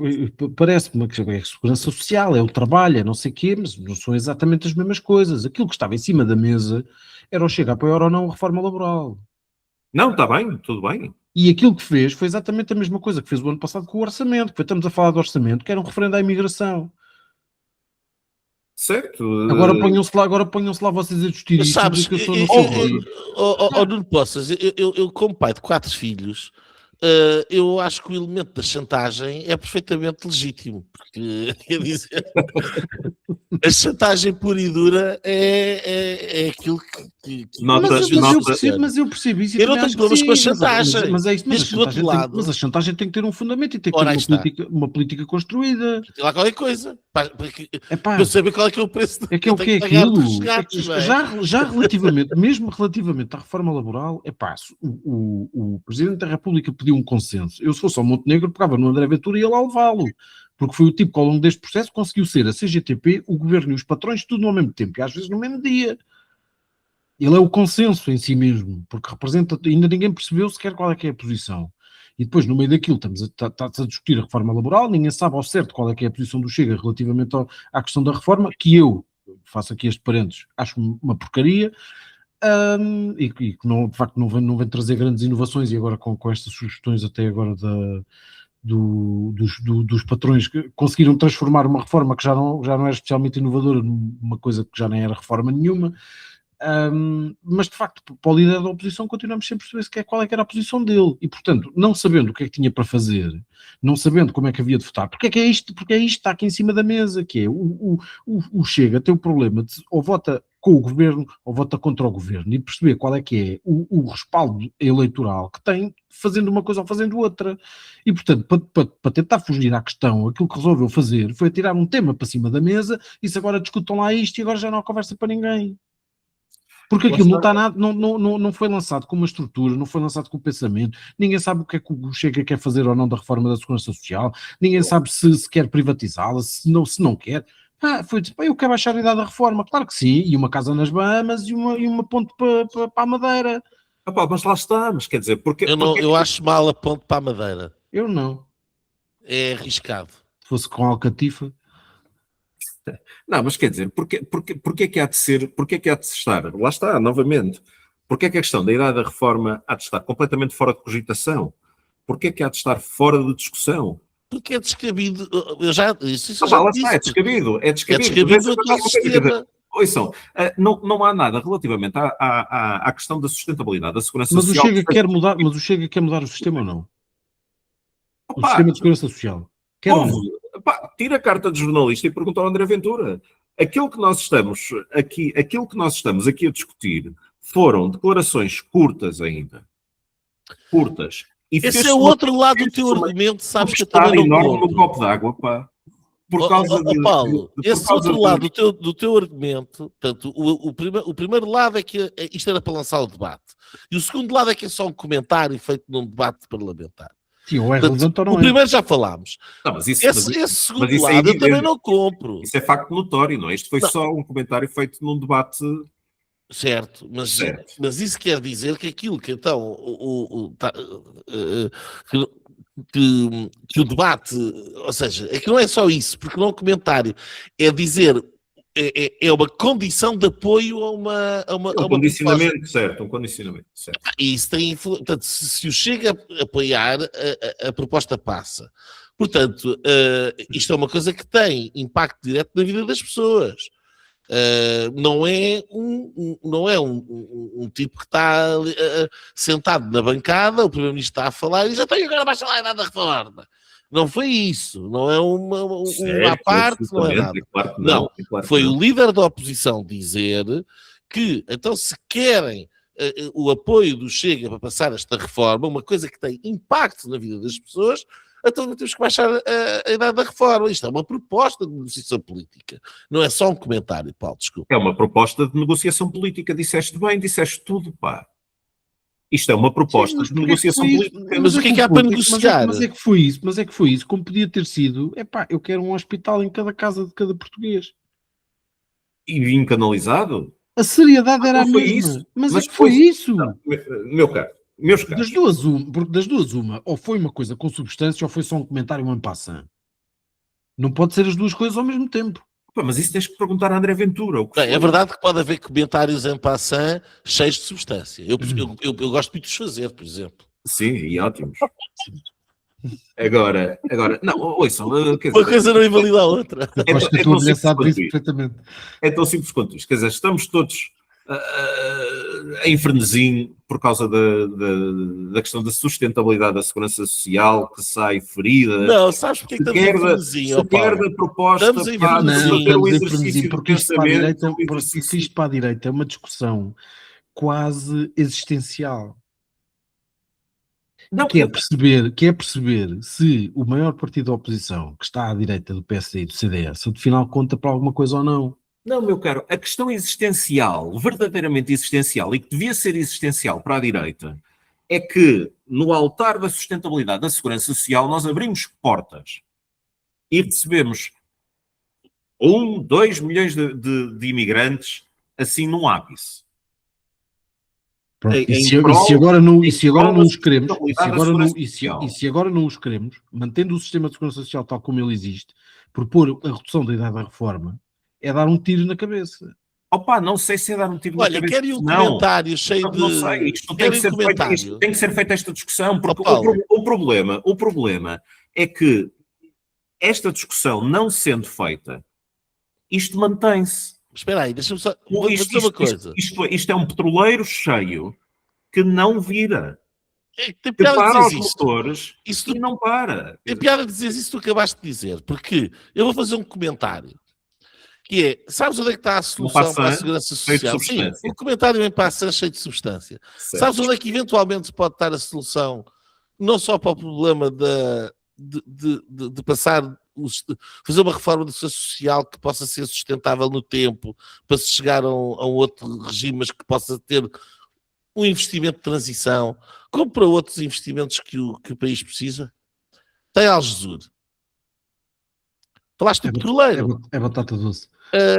Speaker 3: parece-me que é a segurança social, é o trabalho, é não sei o quê, mas não são exatamente as mesmas coisas. Aquilo que estava em cima da mesa era o Chega a apoiar ou não a reforma laboral.
Speaker 2: Não, está bem, tudo bem.
Speaker 3: E aquilo que fez foi exatamente a mesma coisa que fez o ano passado com o orçamento, que foi, estamos a falar do orçamento, que era um referendo à imigração.
Speaker 2: Certo.
Speaker 3: Agora ponham-se lá vocês a discutir
Speaker 1: Mas
Speaker 3: isto e
Speaker 1: sabes,
Speaker 3: dizer que eu sou não sei o quê.
Speaker 1: Nuno Poças, eu como pai de 4 filhos, eu acho que o elemento da chantagem é perfeitamente legítimo, porque, quer dizer, a chantagem pura e dura é aquilo que
Speaker 3: Mas eu percebo isso.
Speaker 1: Eu não tenho problemas com a chantagem.
Speaker 3: Mas é isso,
Speaker 1: Desde que do outro lado.
Speaker 3: Mas a chantagem tem que ter um fundamento e tem que
Speaker 1: Ora,
Speaker 3: ter uma política construída.
Speaker 1: Tem lá qualquer coisa. Para
Speaker 3: Epá,
Speaker 1: eu saber qual é que é o preço
Speaker 3: é que é o que é
Speaker 1: pagar
Speaker 3: aquilo.
Speaker 1: dos gatos, não é?
Speaker 3: Já relativamente, mesmo relativamente à reforma laboral, o Presidente da República pediu um consenso. Eu, se fosse ao Montenegro, pegava no André Ventura e ia lá levá-lo. Porque foi o tipo que, ao longo deste processo, conseguiu ser a CGTP, o governo e os patrões, tudo ao mesmo tempo, e às vezes no mesmo dia. Ele é o consenso em si mesmo, porque representa, ainda ninguém percebeu sequer qual é que é a posição. e depois no meio daquilo está-se a discutir a reforma laboral, ninguém sabe ao certo qual é que é a posição do Chega relativamente à questão da reforma, que eu, faço aqui este parênteses, acho uma porcaria, e que não, de facto não vem trazer grandes inovações, e agora com estas sugestões até agora dos patrões que conseguiram transformar uma reforma que já não era especialmente inovadora numa coisa que já nem era reforma nenhuma. Mas de facto, para o líder da oposição continuamos sempre a saber qual é que era a posição dele, e portanto, não sabendo o que é que tinha para fazer, não sabendo como é que havia de votar, porque é isto que está aqui em cima da mesa, que é o Chega tem o problema de ou vota com o governo ou vota contra o governo, e perceber qual é que é o respaldo eleitoral que tem fazendo uma coisa ou fazendo outra, e portanto, para tentar fugir à questão, aquilo que resolveu fazer foi tirar um tema para cima da mesa, e se agora discutam lá isto e agora já não há conversa para ninguém. Porque aquilo não está nada, não foi lançado com uma estrutura, não foi lançado com pensamento, ninguém sabe o que é que o Chega quer fazer ou não da reforma da Segurança Social, ninguém sabe se quer privatizá-la, se não quer. Foi tipo, eu quero baixar a idade da reforma, claro que sim, e uma casa nas Bahamas e uma ponte para a Madeira.
Speaker 2: Mas lá estamos, quer dizer, porque
Speaker 1: Eu acho mal a ponte para a Madeira.
Speaker 3: Eu não.
Speaker 1: É arriscado.
Speaker 3: Se fosse com Alcatifa.
Speaker 2: Não, mas quer dizer, porque é que há de ser, porque é que há de estar? Lá está, novamente. Porque é que a questão da idade da reforma há de estar completamente fora de cogitação? Porque é que há de estar fora de discussão?
Speaker 1: Porque é descabido. Eu já disse.
Speaker 2: Lá está, é descabido. É descabido.
Speaker 1: O atual sistema.
Speaker 2: Ouçam, não há nada relativamente à questão da sustentabilidade da segurança social.
Speaker 3: Mas o Chega quer mudar o sistema ou não? O sistema de segurança social.
Speaker 2: Tira a carta de jornalista e pergunta ao André Ventura. Aquilo que nós estamos aqui a discutir foram declarações curtas ainda. Curtas. E
Speaker 1: esse é o outro lado do teu argumento, sabes que eu também não compro.
Speaker 2: no copo d'água, pá. Por causa
Speaker 1: Paulo, esse outro lado do teu argumento, portanto, o primeiro lado é que isto era para lançar o debate. E o segundo lado é que é só um comentário feito num debate parlamentar.
Speaker 3: Sim, ou é relevante ou não é.
Speaker 1: O primeiro já falámos.
Speaker 2: Não, mas
Speaker 1: esse segundo lado eu também não compro.
Speaker 2: Isso é facto notório, não é? Isto foi só um comentário feito num debate...
Speaker 1: Certo, mas isso quer dizer que aquilo que então que o debate, ou seja, é que não é só isso, porque não é um comentário, é dizer, é uma condição de apoio a uma
Speaker 2: condicionamento, certo, um condicionamento, certo.
Speaker 1: E isso tem influência, portanto, se o Chega a apoiar, a proposta passa. Portanto, isto é uma coisa que tem impacto direto na vida das pessoas. Não é um tipo que está sentado na bancada, o Primeiro-Ministro está a falar e já tem agora baixa lá a idade da reforma. Não foi isso, não é uma parte, não é nada.
Speaker 2: Claro que
Speaker 1: não,
Speaker 2: claro
Speaker 1: foi
Speaker 2: que não.
Speaker 1: O líder da oposição dizer que, então, se querem o apoio do Chega para passar esta reforma, uma coisa que tem impacto na vida das pessoas, então não temos que baixar a idade da reforma. Isto é uma proposta de negociação política. Não é só um comentário, Paulo, desculpa.
Speaker 2: É uma proposta de negociação política. Disseste bem, disseste tudo, pá. Isto é uma proposta de negociação política.
Speaker 1: Mas o que é que há para negociar?
Speaker 3: Mas é que foi isso. Como podia ter sido, eu quero um hospital em cada casa de cada português.
Speaker 2: E bem canalizado?
Speaker 3: A seriedade era a mesma.
Speaker 2: Isso.
Speaker 3: Mas é que foi isso.
Speaker 2: Não, meu caro. Meus caros.
Speaker 3: Porque das duas, ou foi uma coisa com substância ou foi só um comentário en passant. Não pode ser as duas coisas ao mesmo tempo.
Speaker 2: Mas isso tens que perguntar a André Ventura.
Speaker 1: É verdade que pode haver comentários en passant cheios de substância. Eu gosto muito de os fazer, por exemplo.
Speaker 2: Sim, e ótimos. Agora, não, ouçam.
Speaker 1: Uma coisa não invalida a outra.
Speaker 3: Acho que a tua mulher sabe isso perfeitamente.
Speaker 2: É tão simples quanto isto. Quer dizer, estamos todos em frenesim por causa da questão da sustentabilidade da segurança social que sai ferida.
Speaker 1: Não, sabes porque é que estamos em frenesim?
Speaker 2: Se quer da proposta
Speaker 1: estamos em frenesim.
Speaker 2: fazer o exercício
Speaker 3: porque
Speaker 2: de pensamento.
Speaker 3: Isto para a direita é uma discussão quase existencial.
Speaker 2: Não,
Speaker 3: que é perceber se o maior partido da oposição, que está à direita do PSD e do CDS, de final conta para alguma coisa ou não.
Speaker 2: Não, meu caro, a questão existencial, verdadeiramente existencial, e que devia ser existencial para a direita, é que no altar da sustentabilidade da segurança social nós abrimos portas e recebemos 2 milhões de imigrantes assim num ápice.
Speaker 3: Pronto,
Speaker 2: em
Speaker 3: e se
Speaker 2: prol-
Speaker 3: agora não
Speaker 2: da
Speaker 3: os queremos,
Speaker 2: sustentabilidade da segurança social.
Speaker 3: se agora não os queremos, mantendo o sistema de segurança social tal como ele existe, propor a redução da idade da reforma, é dar um tiro na cabeça.
Speaker 2: Opa, não sei se é dar um tiro na
Speaker 1: Olha,
Speaker 2: cabeça.
Speaker 1: querem um
Speaker 2: não.
Speaker 1: comentário cheio de...
Speaker 2: Não sei, isto tem que ser feito, isto tem que ser feita esta discussão, porque o problema é que esta discussão não sendo feita, isto mantém-se.
Speaker 1: Espera aí, deixa-me só... Vou dizer uma coisa.
Speaker 2: Isto é um petroleiro cheio que não vira.
Speaker 1: É, tem
Speaker 2: Que
Speaker 1: piada
Speaker 2: para
Speaker 1: dizer
Speaker 2: os
Speaker 1: isto.
Speaker 2: motores e não para.
Speaker 1: Tem piada dizer isso que tu acabaste de dizer, porque eu vou fazer um comentário, que é, sabes onde é que está a solução para a segurança social? Sim, o comentário em passant cheio de substância. Certo. Sabes onde é que eventualmente pode estar a solução, não só para o problema de passar, fazer uma reforma da segurança social que possa ser sustentável no tempo, para se chegar a um outro regime, mas que possa ter um investimento de transição, como para outros investimentos que o país precisa? Tem Algesur. Falaste do petroleiro.
Speaker 3: É batata doce.
Speaker 1: É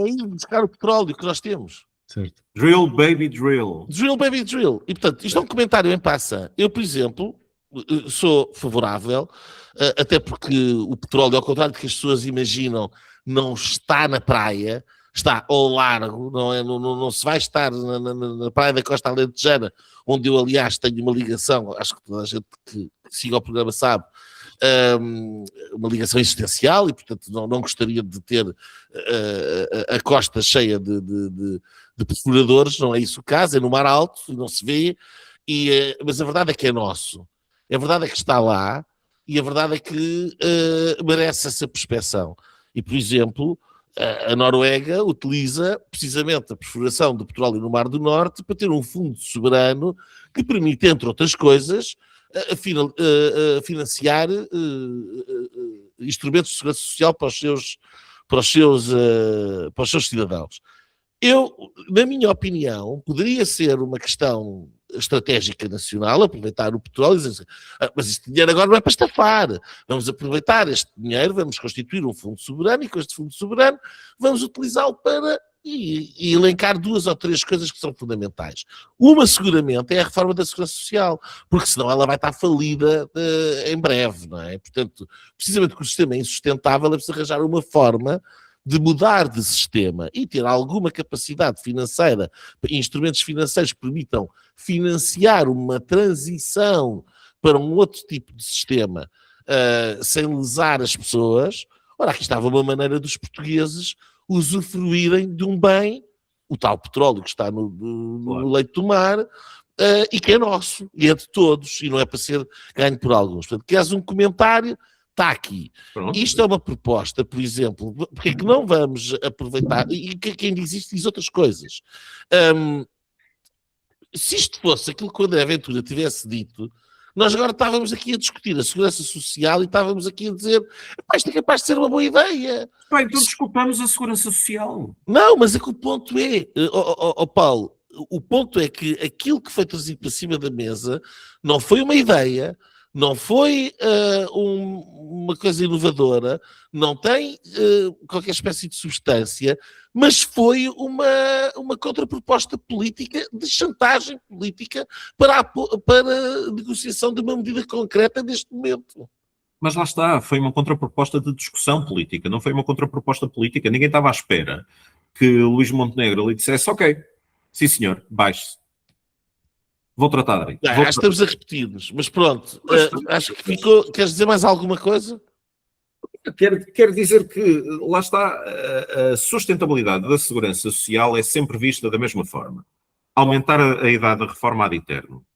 Speaker 1: ir buscar o petróleo que nós temos.
Speaker 3: Certo.
Speaker 2: Drill, baby, drill.
Speaker 1: Drill, baby, drill. E, portanto, isto é um comentário em passant. Eu, por exemplo, sou favorável, até porque o petróleo, ao contrário do que as pessoas imaginam, não está na praia, está ao largo, não se vai estar na praia da Costa Alentejana, onde eu, aliás, tenho uma ligação, acho que toda a gente que siga o programa sabe, uma ligação existencial, e portanto não gostaria de ter a costa cheia de perfuradores, não é isso o caso, é no mar alto e não se vê, mas a verdade é que é nosso, a verdade é que está lá, e a verdade é que merece essa prospeção. E, por exemplo, a Noruega utiliza precisamente a perfuração do petróleo no Mar do Norte para ter um fundo soberano que permite, entre outras coisas, financiar instrumentos de segurança social para os seus cidadãos. Na minha opinião, poderia ser uma questão estratégica nacional, aproveitar o petróleo e dizer, mas este dinheiro agora não é para estafar, vamos aproveitar este dinheiro, vamos constituir um fundo soberano e com este fundo soberano vamos utilizá-lo para e elencar 2 ou 3 coisas que são fundamentais. Uma, seguramente, é a reforma da segurança social, porque senão ela vai estar falida em breve, não é? Portanto, precisamente porque o sistema é insustentável, é preciso arranjar uma forma de mudar de sistema e ter alguma capacidade financeira, instrumentos financeiros que permitam financiar uma transição para um outro tipo de sistema sem lesar as pessoas. Ora, aqui estava uma maneira dos portugueses usufruírem de um bem, o tal petróleo que está no leito do mar, e que é nosso, e é de todos, e não é para ser ganho por alguns. Portanto, queres um comentário? Está aqui. Pronto. Isto é uma proposta, por exemplo, porque é que não vamos aproveitar, e quem diz isto diz outras coisas. Se isto fosse aquilo que o André Ventura tivesse dito, nós agora estávamos aqui a discutir a segurança social e estávamos aqui a dizer, isto é capaz de ser uma boa ideia.
Speaker 2: Então desculpamos a segurança social.
Speaker 1: Não, mas é que o ponto é, Paulo, o ponto é que aquilo que foi trazido para cima da mesa não foi uma ideia, não foi uma coisa inovadora, não tem qualquer espécie de substância, mas foi uma contraproposta política, de chantagem política para a negociação de uma medida concreta neste momento.
Speaker 2: Mas lá está, foi uma contraproposta de discussão política, não foi uma contraproposta política. Ninguém estava à espera que Luís Montenegro lhe dissesse, ok, sim senhor, baixe-se. Vou tratar daí.
Speaker 1: Acho que estamos a repetir-nos, mas pronto, acho que ficou. Queres dizer mais alguma coisa?
Speaker 2: Quero dizer que, lá está, a sustentabilidade da segurança social é sempre vista da mesma forma. Aumentar a idade da reforma ad eterno.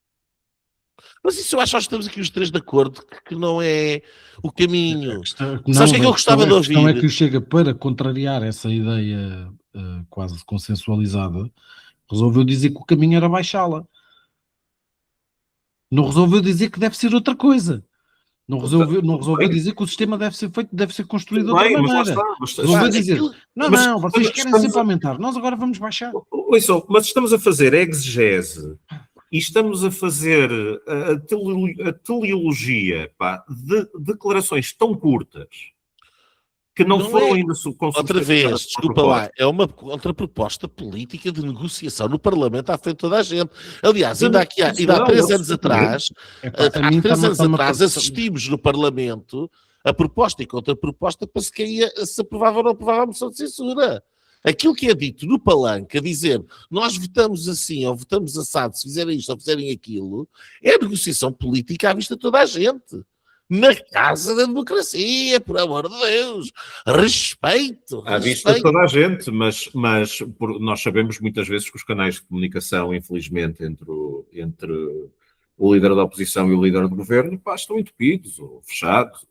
Speaker 1: Mas isso eu acho que estamos aqui os 3 de acordo que não é o caminho.
Speaker 3: Sabes
Speaker 1: o que é que eu gostava de ouvir?
Speaker 3: A questão é que chega para contrariar essa ideia quase consensualizada, resolveu dizer que o caminho era baixá-la. Não resolveu dizer que deve ser outra coisa. Não resolveu dizer que o sistema deve ser feito, deve ser construído de outra maneira. Resolveu dizer, vocês querem sempre aumentar, nós agora vamos baixar.
Speaker 2: Mas estamos a fazer exegese e estamos a fazer a teleologia de declarações tão curtas que não
Speaker 1: Não
Speaker 2: foram
Speaker 1: é.
Speaker 2: ainda
Speaker 1: Outra vez, desculpa lá, é uma contraproposta política de negociação no Parlamento à frente de toda a gente. Aliás, ainda há 3 anos atrás,
Speaker 3: Epá, a
Speaker 1: há
Speaker 3: mim
Speaker 1: 3 anos
Speaker 3: está-me a
Speaker 1: atrás,
Speaker 3: passar-
Speaker 1: assistimos no Parlamento a proposta e contraproposta para se aprovava ou não aprovava a moção de censura. Aquilo que é dito no palanque, a dizer nós votamos assim ou votamos assado, se fizerem isto ou fizerem aquilo, é negociação política à vista de toda a gente. Na casa da democracia, por amor de Deus. Respeito.
Speaker 2: À vista de toda a gente, mas nós sabemos muitas vezes que os canais de comunicação, infelizmente, entre o líder da oposição e o líder do governo, pá, estão entupidos ou fechados.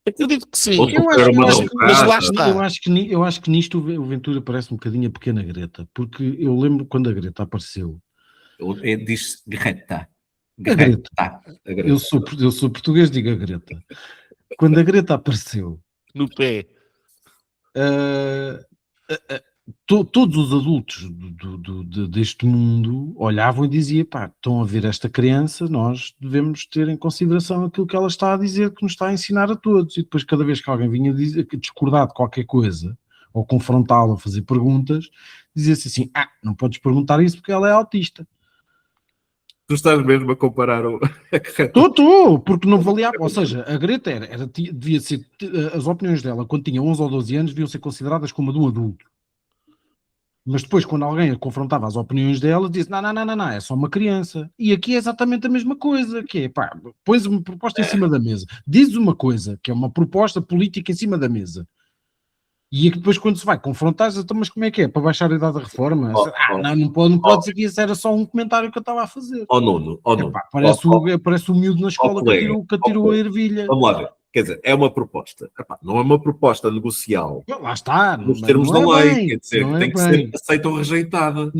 Speaker 1: Acredito que sim.
Speaker 2: Ou
Speaker 3: Eu
Speaker 2: sofrer
Speaker 3: acho,
Speaker 2: uma
Speaker 3: eu acho,
Speaker 1: Mas lá
Speaker 2: derrocada.
Speaker 1: está.
Speaker 3: eu acho que nisto o Ventura parece um bocadinho a pequena Greta, porque eu lembro quando a Greta apareceu.
Speaker 2: Diz Greta.
Speaker 3: A Greta.
Speaker 2: A Greta.
Speaker 3: Eu sou português, digo a Greta. Quando a Greta apareceu,
Speaker 1: No pé.
Speaker 3: ah, todos os adultos deste mundo olhavam e diziam, pá, estão a ver esta criança, nós devemos ter em consideração aquilo que ela está a dizer, que nos está a ensinar a todos. E depois cada vez que alguém vinha discordar de qualquer coisa, ou confrontá-la, fazer perguntas, dizia-se assim, não podes perguntar isso porque ela é autista.
Speaker 2: Tu estás mesmo a comparar a Greta.
Speaker 3: Estou, porque não valia, ou seja, a Greta devia ser, as opiniões dela quando tinha 11 ou 12 anos deviam ser consideradas como a de um adulto. Mas depois, quando alguém a confrontava as opiniões dela, disse: não, é só uma criança. E aqui é exatamente a mesma coisa: que é, pá, pões uma proposta em cima da mesa, dizes uma coisa, que é uma proposta política em cima da mesa, e depois, quando se vai confrontar, então, mas como é que é? Para baixar a idade da reforma? Não pode dizer que isso era só um comentário que eu estava a fazer.
Speaker 2: Nuno.
Speaker 3: Epá, parece o miúdo na escola que atirou a ervilha.
Speaker 2: Vamos lá ver. Quer dizer, é uma proposta. Epá, não é uma proposta negocial.
Speaker 3: Lá está.
Speaker 2: Nos termos da lei. Quer dizer, que tem que ser aceita ou rejeitada.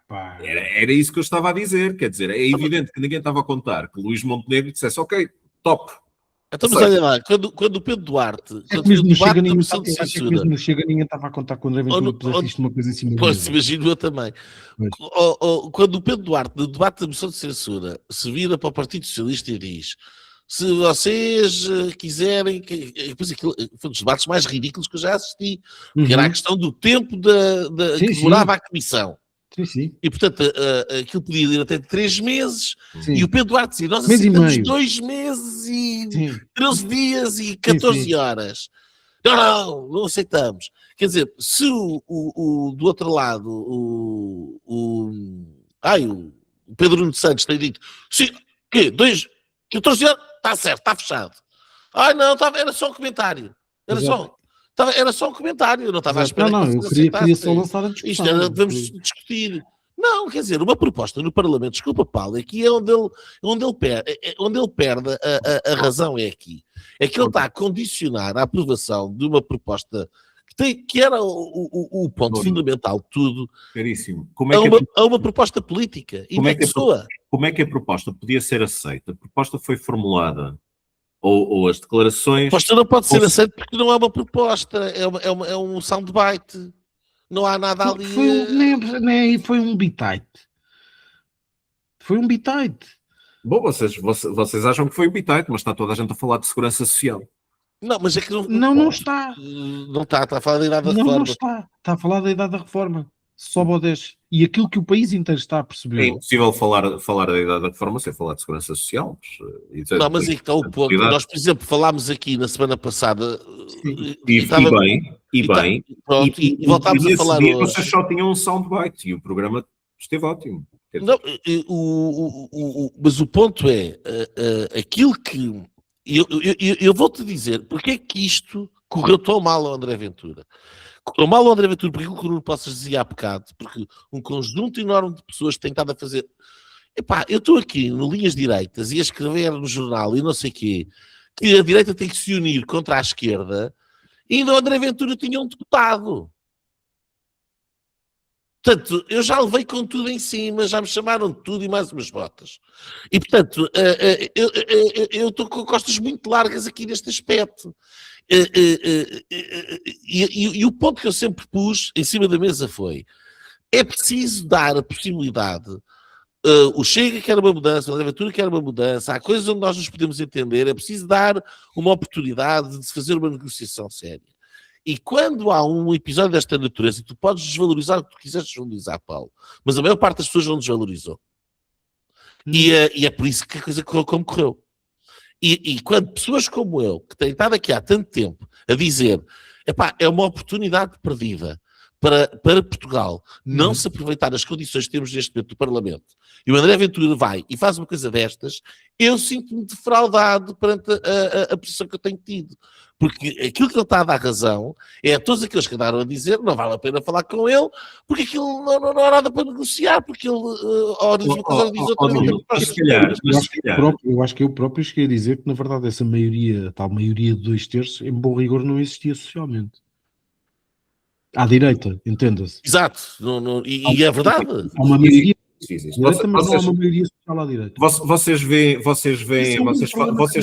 Speaker 3: Pá.
Speaker 2: Era isso que eu estava a dizer. Quer dizer, é evidente que ninguém estava a contar que Luís Montenegro dissesse, ok, top.
Speaker 1: Então, mas olha lá, quando o Pedro Duarte...
Speaker 3: É que mesmo no Chega ninguém estava a contar quando Ventura pusesse isto uma coisa em cima da mesa.
Speaker 1: Pois, imagino eu também. Quando o Pedro Duarte, no debate da moção de censura, se vira para o Partido Socialista e diz: se vocês quiserem... Depois aquilo foi um dos debates mais ridículos que eu já assisti, que era a questão do tempo que demorava a comissão.
Speaker 3: Sim.
Speaker 1: E, portanto, aquilo podia ir até 3 meses.
Speaker 3: Sim.
Speaker 1: E o Pedro Duarte dizia: nós
Speaker 3: Mês e
Speaker 1: aceitamos
Speaker 3: meio.
Speaker 1: 2 meses e
Speaker 3: Sim.
Speaker 1: 13 dias e 14 horas. Não aceitamos. Quer dizer, se do outro lado o Pedro Nuno Santos tem dito: sim, 14 horas? Está certo, está fechado. Não, era só um comentário. Era só um comentário, eu não estava à espera que
Speaker 3: eu queria só lançar a discussão.
Speaker 1: Isto devemos discutir. Não, quer dizer, uma proposta no Parlamento, desculpa, Paulo, aqui é onde ele perde a razão, é aqui. É que ele está a condicionar a aprovação de uma proposta que era o ponto fundamental de tudo,
Speaker 2: Caríssimo.
Speaker 1: A uma proposta política e da pessoa.
Speaker 2: Como é que a proposta podia ser aceita? A proposta foi formulada ou as declarações...
Speaker 1: A proposta não pode ser aceita porque não é uma proposta, é um soundbite. Não há nada ali...
Speaker 3: Foi um bitite. Foi um bitite.
Speaker 2: Bom, vocês acham que foi um bitite, mas está toda a gente a falar de segurança social.
Speaker 1: Não, mas é que
Speaker 3: não está.
Speaker 1: Não está a falar da idade da reforma.
Speaker 3: Não está a falar da idade da reforma. Sobe ao 10. E aquilo que o país inteiro está a perceber.
Speaker 2: É impossível falar da idade da reforma sem falar de segurança social.
Speaker 1: Mas aí está o ponto. Nós, por exemplo, falámos aqui na semana passada...
Speaker 2: E
Speaker 1: voltámos a falar hoje.
Speaker 2: Vocês só tinham um soundbite e o programa esteve ótimo.
Speaker 1: Não, mas o ponto é aquilo que... Eu vou-te dizer porque é que isto correu tão mal ao André Ventura. Correu mal ao André Ventura porque aquilo que o Nuno Poças dizia há bocado, porque um conjunto enorme de pessoas tem estado a fazer... eu estou aqui no Linhas Direitas e a escrever no jornal e não sei o quê, que a direita tem que se unir contra a esquerda, e ainda o André Ventura tinha um deputado. Portanto, eu já levei com tudo em cima, já me chamaram de tudo e mais umas botas. E, portanto, eu estou com costas muito largas aqui neste aspecto. E o ponto que eu sempre pus em cima da mesa foi: é preciso dar a possibilidade O Chega quer uma mudança, o André Ventura quer uma mudança, há coisas onde nós nos podemos entender, é preciso dar uma oportunidade de fazer uma negociação séria. E quando há um episódio desta natureza, tu podes desvalorizar o que tu quiseres desvalorizar, Paulo, mas a maior parte das pessoas não desvalorizou. E é por isso que a coisa correu como correu. E quando pessoas como eu, que têm estado aqui há tanto tempo a dizer, epá, é uma oportunidade perdida para Portugal não se aproveitar das condições que temos neste momento do Parlamento, e o André Ventura vai e faz uma coisa destas, eu sinto-me defraudado perante a posição que eu tenho tido. Porque aquilo que ele está a dar razão é a todos aqueles que andaram a dizer não vale a pena falar com ele, porque aquilo não há nada para negociar, porque ele ora diz uma coisa, ora diz outra.
Speaker 3: Eu acho que eu próprio cheguei a dizer que, na verdade, essa maioria, a tal maioria de 2/3, em bom rigor, não existia socialmente. À direita, entenda-se.
Speaker 1: Exato, e é verdade.
Speaker 3: Há uma maioria
Speaker 2: direita,
Speaker 3: mas não há uma maioria social à direita.
Speaker 2: Vocês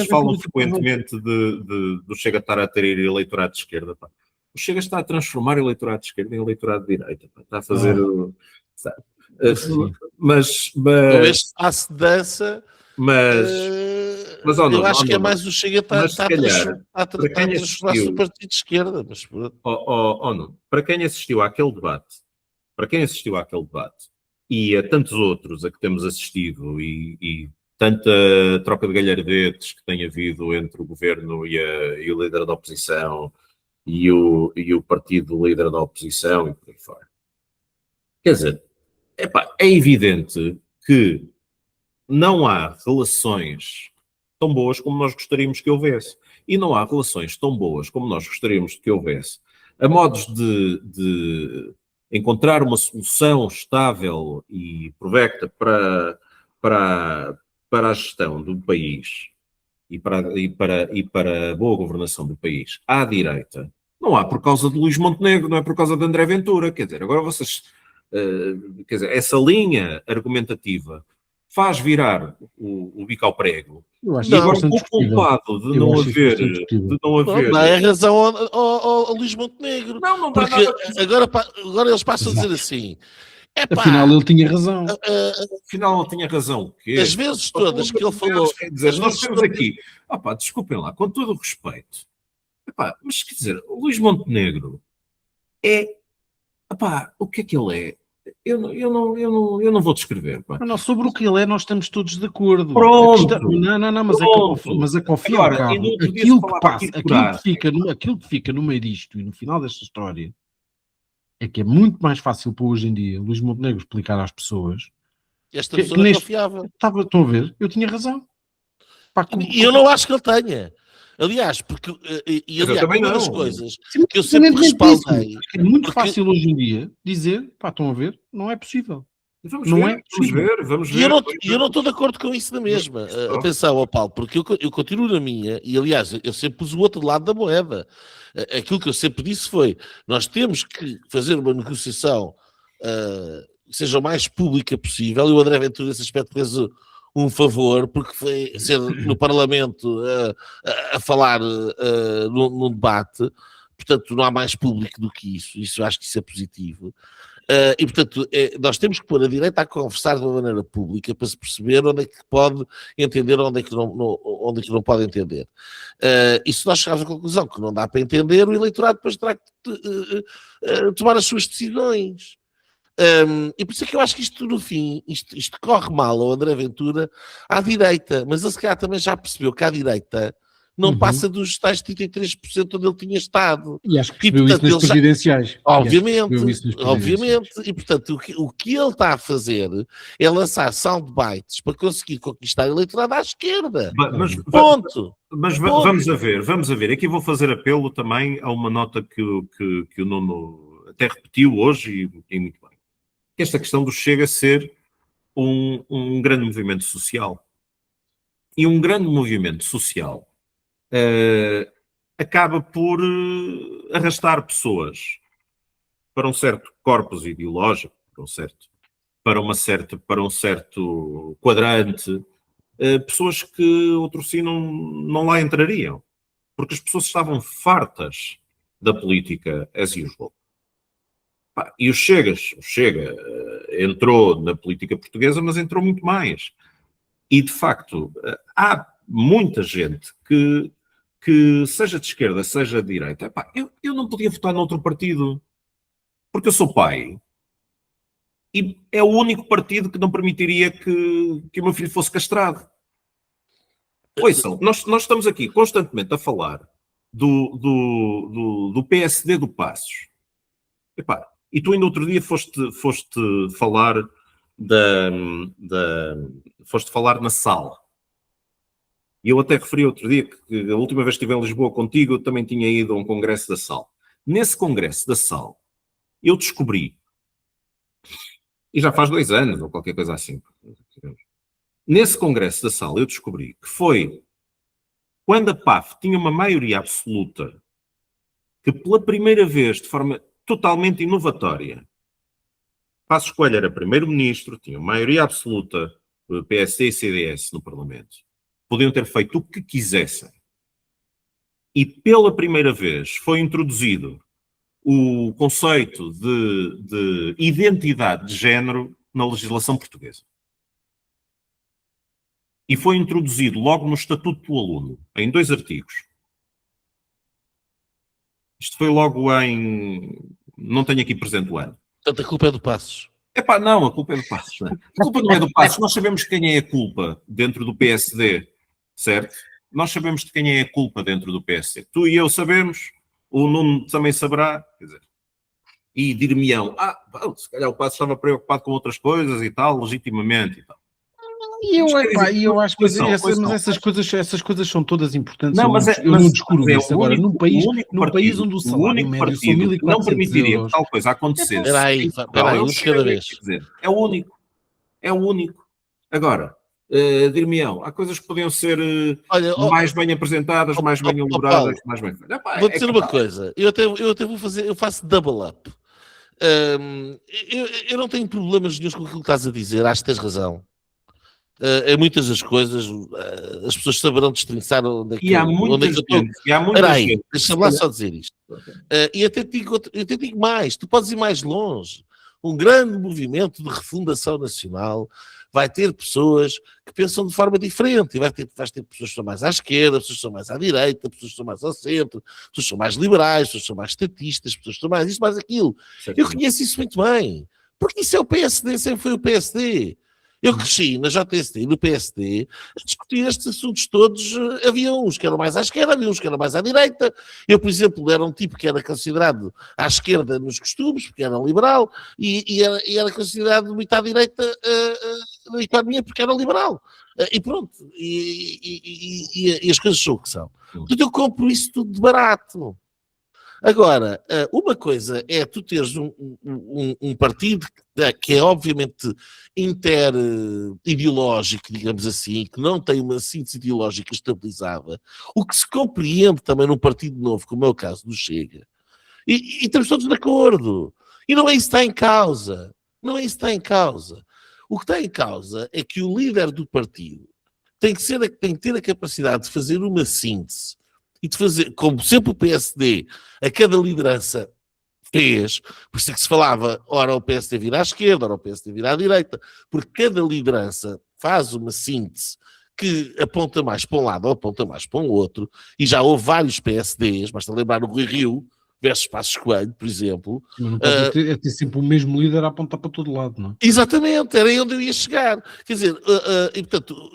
Speaker 2: falam frequentemente do Chega estar a ter eleitorado de esquerda. Pá. O Chega está a transformar o eleitorado de esquerda em eleitorado de direita. Pá. Está a fazer... Mas
Speaker 1: talvez faça dança... Mas eu acho que é mais o Chega a transformar-se no partido de esquerda. Mas...
Speaker 2: para quem assistiu àquele debate, e a tantos outros a que temos assistido, e tanta troca de galhardetes que tem havido entre o governo e o líder da oposição, e o partido líder da oposição, e por aí fora. Quer dizer, é evidente que não há relações tão boas como nós gostaríamos que houvesse. E não há relações tão boas como nós gostaríamos que houvesse. A modos de encontrar uma solução estável e provecta para a gestão do país e para a boa governação do país à direita, não há por causa de Luís Montenegro, não é por causa de André Ventura. Quer dizer, agora vocês... quer dizer, essa linha argumentativa faz virar o bico ao prego. E agora o culpado de não haver...
Speaker 1: Não é razão ao Luís Montenegro.
Speaker 2: Não
Speaker 1: porque agora eles passam a dizer assim...
Speaker 3: Afinal ele tinha razão.
Speaker 2: Afinal ele tinha razão. O quê?
Speaker 1: As vezes todas que ele falou...
Speaker 2: Quer dizer, nós temos aqui... desculpem lá, com todo o respeito. Mas quer dizer, o Luís Montenegro é... o que é que ele é? Eu não vou descrever.
Speaker 3: Não, sobre o que ele é, nós estamos todos de acordo.
Speaker 2: Pronto.
Speaker 3: Mas a confia ao cabo. Aquilo que fica no meio disto e no final desta história é que é muito mais fácil para hoje em dia o Luís Montenegro explicar às pessoas.
Speaker 1: Esta pessoa não confiava.
Speaker 3: Estão a ver? Eu tinha razão.
Speaker 1: E eu não acho que ele tenha. Aliás, porque uma das coisas que eu sempre respaldei...
Speaker 3: É muito fácil hoje em dia dizer, estão a ver, não é possível.
Speaker 2: Vamos ver.
Speaker 1: E eu não estou de acordo com isso na mesma. Atenção, Paulo, porque eu continuo na minha, e aliás, eu sempre pus o outro lado da moeda. Aquilo que eu sempre disse foi, nós temos que fazer uma negociação que seja o mais pública possível, e o André Ventura nesse aspecto fez um favor, porque foi ser no Parlamento a falar num debate, portanto não há mais público do que isso eu acho que isso é positivo. E portanto nós temos que pôr a direita a conversar de uma maneira pública para se perceber onde é que pode entender, onde é que não pode entender. E se nós chegarmos à conclusão que não dá para entender, o eleitorado depois terá que tomar as suas decisões. E por isso é que eu acho que isto no fim, isto corre mal ao André Ventura à direita, mas ele se calhar também já percebeu que à direita não passa dos tais 33% onde ele tinha estado.
Speaker 3: E acho que percebeu isso nas presidenciais.
Speaker 1: Obviamente. E portanto o que ele está a fazer é lançar soundbites para conseguir conquistar eleitorado à esquerda. Ponto.
Speaker 2: Mas vamos a ver. Aqui vou fazer apelo também a uma nota que o Nuno até repetiu hoje e muito bem. Esta questão do Chega a ser um grande movimento social. E um grande movimento social acaba por arrastar pessoas para um certo corpus ideológico, para um certo quadrante, pessoas que outro sim não lá entrariam. Porque as pessoas estavam fartas da política as usual. E o Chega entrou na política portuguesa, mas entrou muito mais. E, de facto, há muita gente que seja de esquerda, seja de direita, eu não podia votar noutro partido, porque eu sou pai. E é o único partido que não permitiria que o meu filho fosse castrado. Ouçam, nós estamos aqui constantemente a falar do PSD do Passos. E tu ainda outro dia foste falar foste falar na SAL. E eu até referi outro dia que a última vez que estive em Lisboa contigo, eu também tinha ido a um congresso da SAL. Nesse congresso da SAL, eu descobri, e já faz 2 anos, ou qualquer coisa assim, nesse congresso da SAL eu descobri que foi quando a PAF tinha uma maioria absoluta, que pela primeira vez, de forma totalmente inovatória, Passos Coelho era primeiro-ministro, tinha maioria absoluta, PSD e CDS no Parlamento, podiam ter feito o que quisessem. E pela primeira vez foi introduzido o conceito de identidade de género na legislação portuguesa. E foi introduzido logo no Estatuto do Aluno, em 2 artigos. Isto foi logo em... Não tenho aqui presente o ano.
Speaker 1: Portanto, a culpa é do Passos.
Speaker 2: Não, a culpa é do Passos. Não é? A culpa não é do Passos. Nós sabemos quem é a culpa dentro do PSD, certo? Nós sabemos de quem é a culpa dentro do PSD. Tu e eu sabemos, o Nuno também saberá, quer dizer, e dir-me-ão, se calhar o Passos estava preocupado com outras coisas e tal, legitimamente e tal.
Speaker 3: E eu acho que essas coisas são todas importantes. Eu não discordo isso. Agora, num país onde o salário médio são 1.400
Speaker 2: não permitiria
Speaker 3: euros...
Speaker 2: que tal coisa acontecesse.
Speaker 1: Espera aí, um de cada vez.
Speaker 2: É o único. Agora, dir-me-ão, há coisas que podiam ser mais bem apresentadas, mais bem elaboradas, mais bem feitas.
Speaker 1: Vou dizer uma coisa, eu até vou fazer, eu faço double up. Eu não tenho problemas nenhum com aquilo que estás a dizer, acho que tens razão. Em muitas das coisas, as pessoas saberão destrinçar onde é que
Speaker 2: há muita gente.
Speaker 1: Espera aí, deixa-me lá só dizer isto. E até digo mais, tu podes ir mais longe. Um grande movimento de refundação nacional vai ter pessoas que pensam de forma diferente. E vais ter pessoas que estão mais à esquerda, pessoas que estão mais à direita, pessoas que estão mais ao centro, pessoas que são mais liberais, pessoas que são mais estatistas, pessoas que estão mais isto, mais aquilo. Eu conheço isso muito bem. Porque isso é o PSD, sempre foi o PSD. Eu cresci na JST e no PSD a discutir estes assuntos todos. Havia uns que eram mais à esquerda, havia uns que eram mais à direita. Eu, por exemplo, era um tipo que era considerado à esquerda nos costumes, porque era liberal, e era considerado muito à direita na economia, porque era liberal. E pronto. E as coisas são o que são. Portanto, eu compro isso tudo de barato. Agora, uma coisa é tu teres um partido que é obviamente inter-ideológico, digamos assim, que não tem uma síntese ideológica estabilizada, o que se compreende também num partido novo, como é o caso do Chega. E estamos todos de acordo. E não é isso que está em causa. Não é isso que está em causa. O que está em causa é que o líder do partido tem que ter a capacidade de fazer uma síntese e de fazer, como sempre o PSD, a cada liderança fez, por isso é que se falava, ora o PSD vira à esquerda, ora o PSD vira à direita, porque cada liderança faz uma síntese que aponta mais para um lado ou aponta mais para um outro, e já houve vários PSDs, basta lembrar o Rui Rio versus Passos Coelho, por exemplo.
Speaker 3: Mas não pode ter sempre o mesmo líder a apontar para todo lado, não é?
Speaker 1: Exatamente, era aí onde eu ia chegar. Quer dizer, e portanto,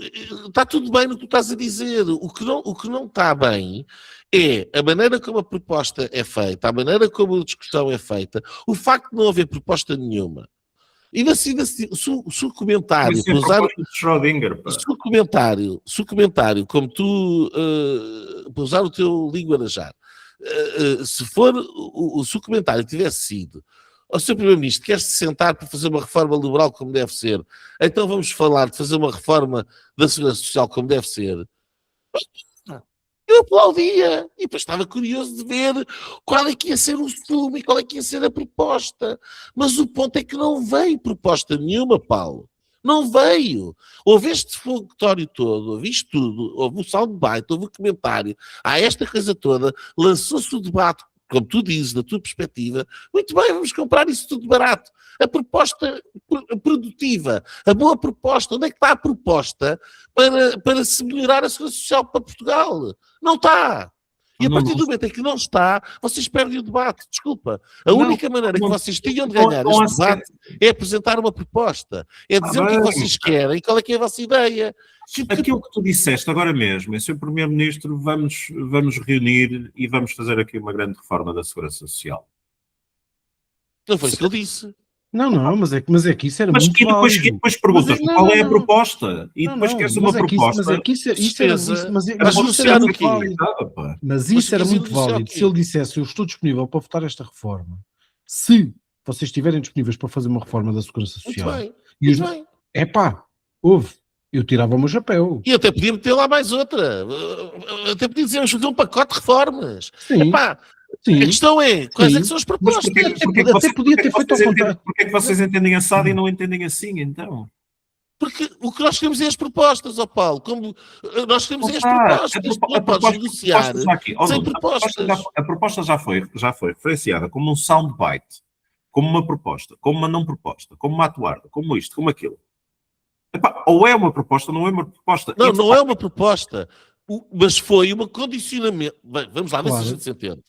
Speaker 1: está tudo bem no que tu estás a dizer. O que não está bem é a maneira como a proposta é feita, a maneira como a discussão é feita, o facto de não haver proposta nenhuma. E se o comentário, para usar se o comentário, como tu, para usar o teu linguajar, se o comentário tivesse sido: o Sr. Primeiro-Ministro quer-se sentar para fazer uma reforma liberal como deve ser, então vamos falar de fazer uma reforma da Segurança Social como deve ser, eu aplaudia, e depois estava curioso de ver qual é que ia ser o sumo e qual é que ia ser a proposta. Mas o ponto é que não veio proposta nenhuma, Paulo. Não veio. Houve este fogatório todo, houve isto tudo, houve o soundbite, houve o comentário, há esta coisa toda, lançou-se o debate como tu dizes, da tua perspectiva, muito bem, vamos comprar isso tudo barato. A proposta produtiva, a boa proposta, onde é que está a proposta para se melhorar a segurança social para Portugal? Não está. E a partir do momento em que não está, vocês perdem o debate. Desculpa. A única maneira que vocês tinham de ganhar este debate é apresentar uma proposta. É dizer o que vocês querem e qual é que é a vossa ideia.
Speaker 2: Aquilo que tu disseste agora mesmo, Sr. Primeiro-Ministro, vamos reunir e vamos fazer aqui uma grande reforma da Segurança Social.
Speaker 1: Não foi isso que eu disse.
Speaker 3: Não, mas é que isso era muito
Speaker 2: depois,
Speaker 3: válido.
Speaker 2: E depois perguntas qual é a proposta. E depois queres uma proposta.
Speaker 3: Mas isso era muito válido. Se ele dissesse, eu estou disponível para votar esta reforma, se vocês estiverem disponíveis para fazer uma reforma da Segurança Social.
Speaker 1: Muito bem.
Speaker 3: Eu tirava o meu chapéu.
Speaker 1: E até podia meter lá mais outra. Até podia dizer, vamos fazer um pacote de reformas.
Speaker 3: Sim. Sim.
Speaker 1: A questão é, quais é que são as propostas?
Speaker 3: Até podia ter feito ao contrário.
Speaker 2: Porquê é que vocês entendem assado e não entendem assim, então?
Speaker 1: Porque o que nós queremos é as propostas, ó Paulo. Como nós queremos é as propostas. Não podes negociar sem propostas.
Speaker 2: A proposta já foi referenciada como um soundbite, como uma proposta, como uma não proposta, como uma atuarda, como isto, como aquilo. Ou é uma proposta ou não é uma proposta.
Speaker 1: Não é uma proposta. Mas foi um condicionamento. Bem, vamos lá, ver se a gente se entende.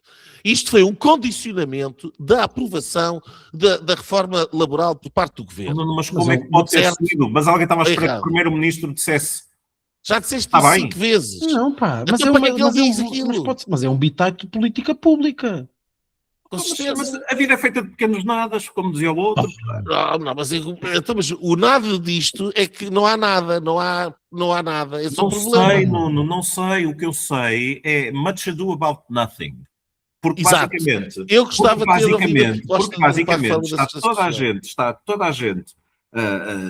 Speaker 1: Isto foi um condicionamento da aprovação da reforma laboral por parte do governo.
Speaker 2: Mas como é que pode ter sido? Mas alguém estava a esperar que o primeiro-ministro dissesse.
Speaker 1: Já disseste isso 5 vezes.
Speaker 3: Não, pá, mas é um bitite de política pública.
Speaker 2: Mas a vida é feita de pequenos nadas, como dizia o outro.
Speaker 1: Mas o nada disto é que não há nada, não há nada. Esse é o problema.
Speaker 2: Sei, Nuno, não sei. O que eu sei é much ado about nothing. Porque basicamente,
Speaker 1: eu gostava de ter ouvido
Speaker 2: porque basicamente está toda a gente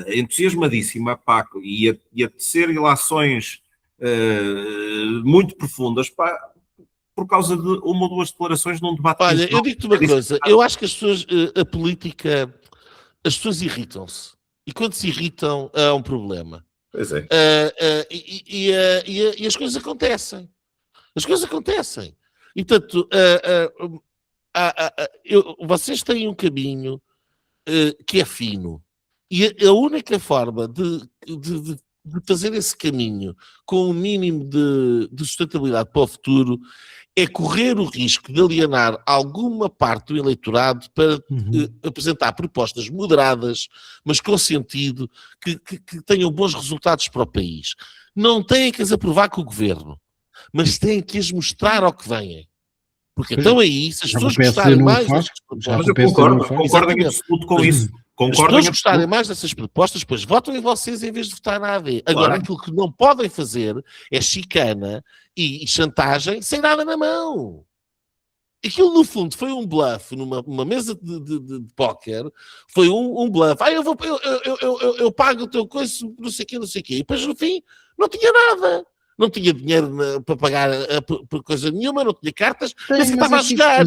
Speaker 2: entusiasmadíssima e a tecer ilações muito profundas por causa de uma ou duas declarações num debate.
Speaker 1: Olha, eu digo-te uma coisa, eu acho que as pessoas, a política, as pessoas irritam-se. E quando se irritam, há um problema.
Speaker 2: Pois é.
Speaker 1: E as coisas acontecem. As coisas acontecem. E, portanto, vocês têm um caminho que é fino. E a única forma de fazer esse caminho com um mínimo de sustentabilidade para o futuro é correr o risco de alienar alguma parte do eleitorado para apresentar propostas moderadas, mas com sentido, que tenham bons resultados para o país. Não têm que as aprovar com o governo, mas têm que as mostrar ao que vêm. Porque então aí, se as pessoas gostarem mais dessas propostas...
Speaker 2: Eu concordo em absoluto com isso.
Speaker 1: Se as pessoas gostarem mais dessas propostas, depois votam em vocês em vez de votar na AD. Agora, aquilo que não podem fazer é chicana e chantagem sem nada na mão. Aquilo, no fundo, foi um bluff numa mesa de póquer. Foi um bluff. Eu pago o teu coisa, não sei o quê. E depois, no fim, não tinha nada. Não tinha dinheiro para pagar por coisa nenhuma, não tinha cartas, mas que estava a jogar.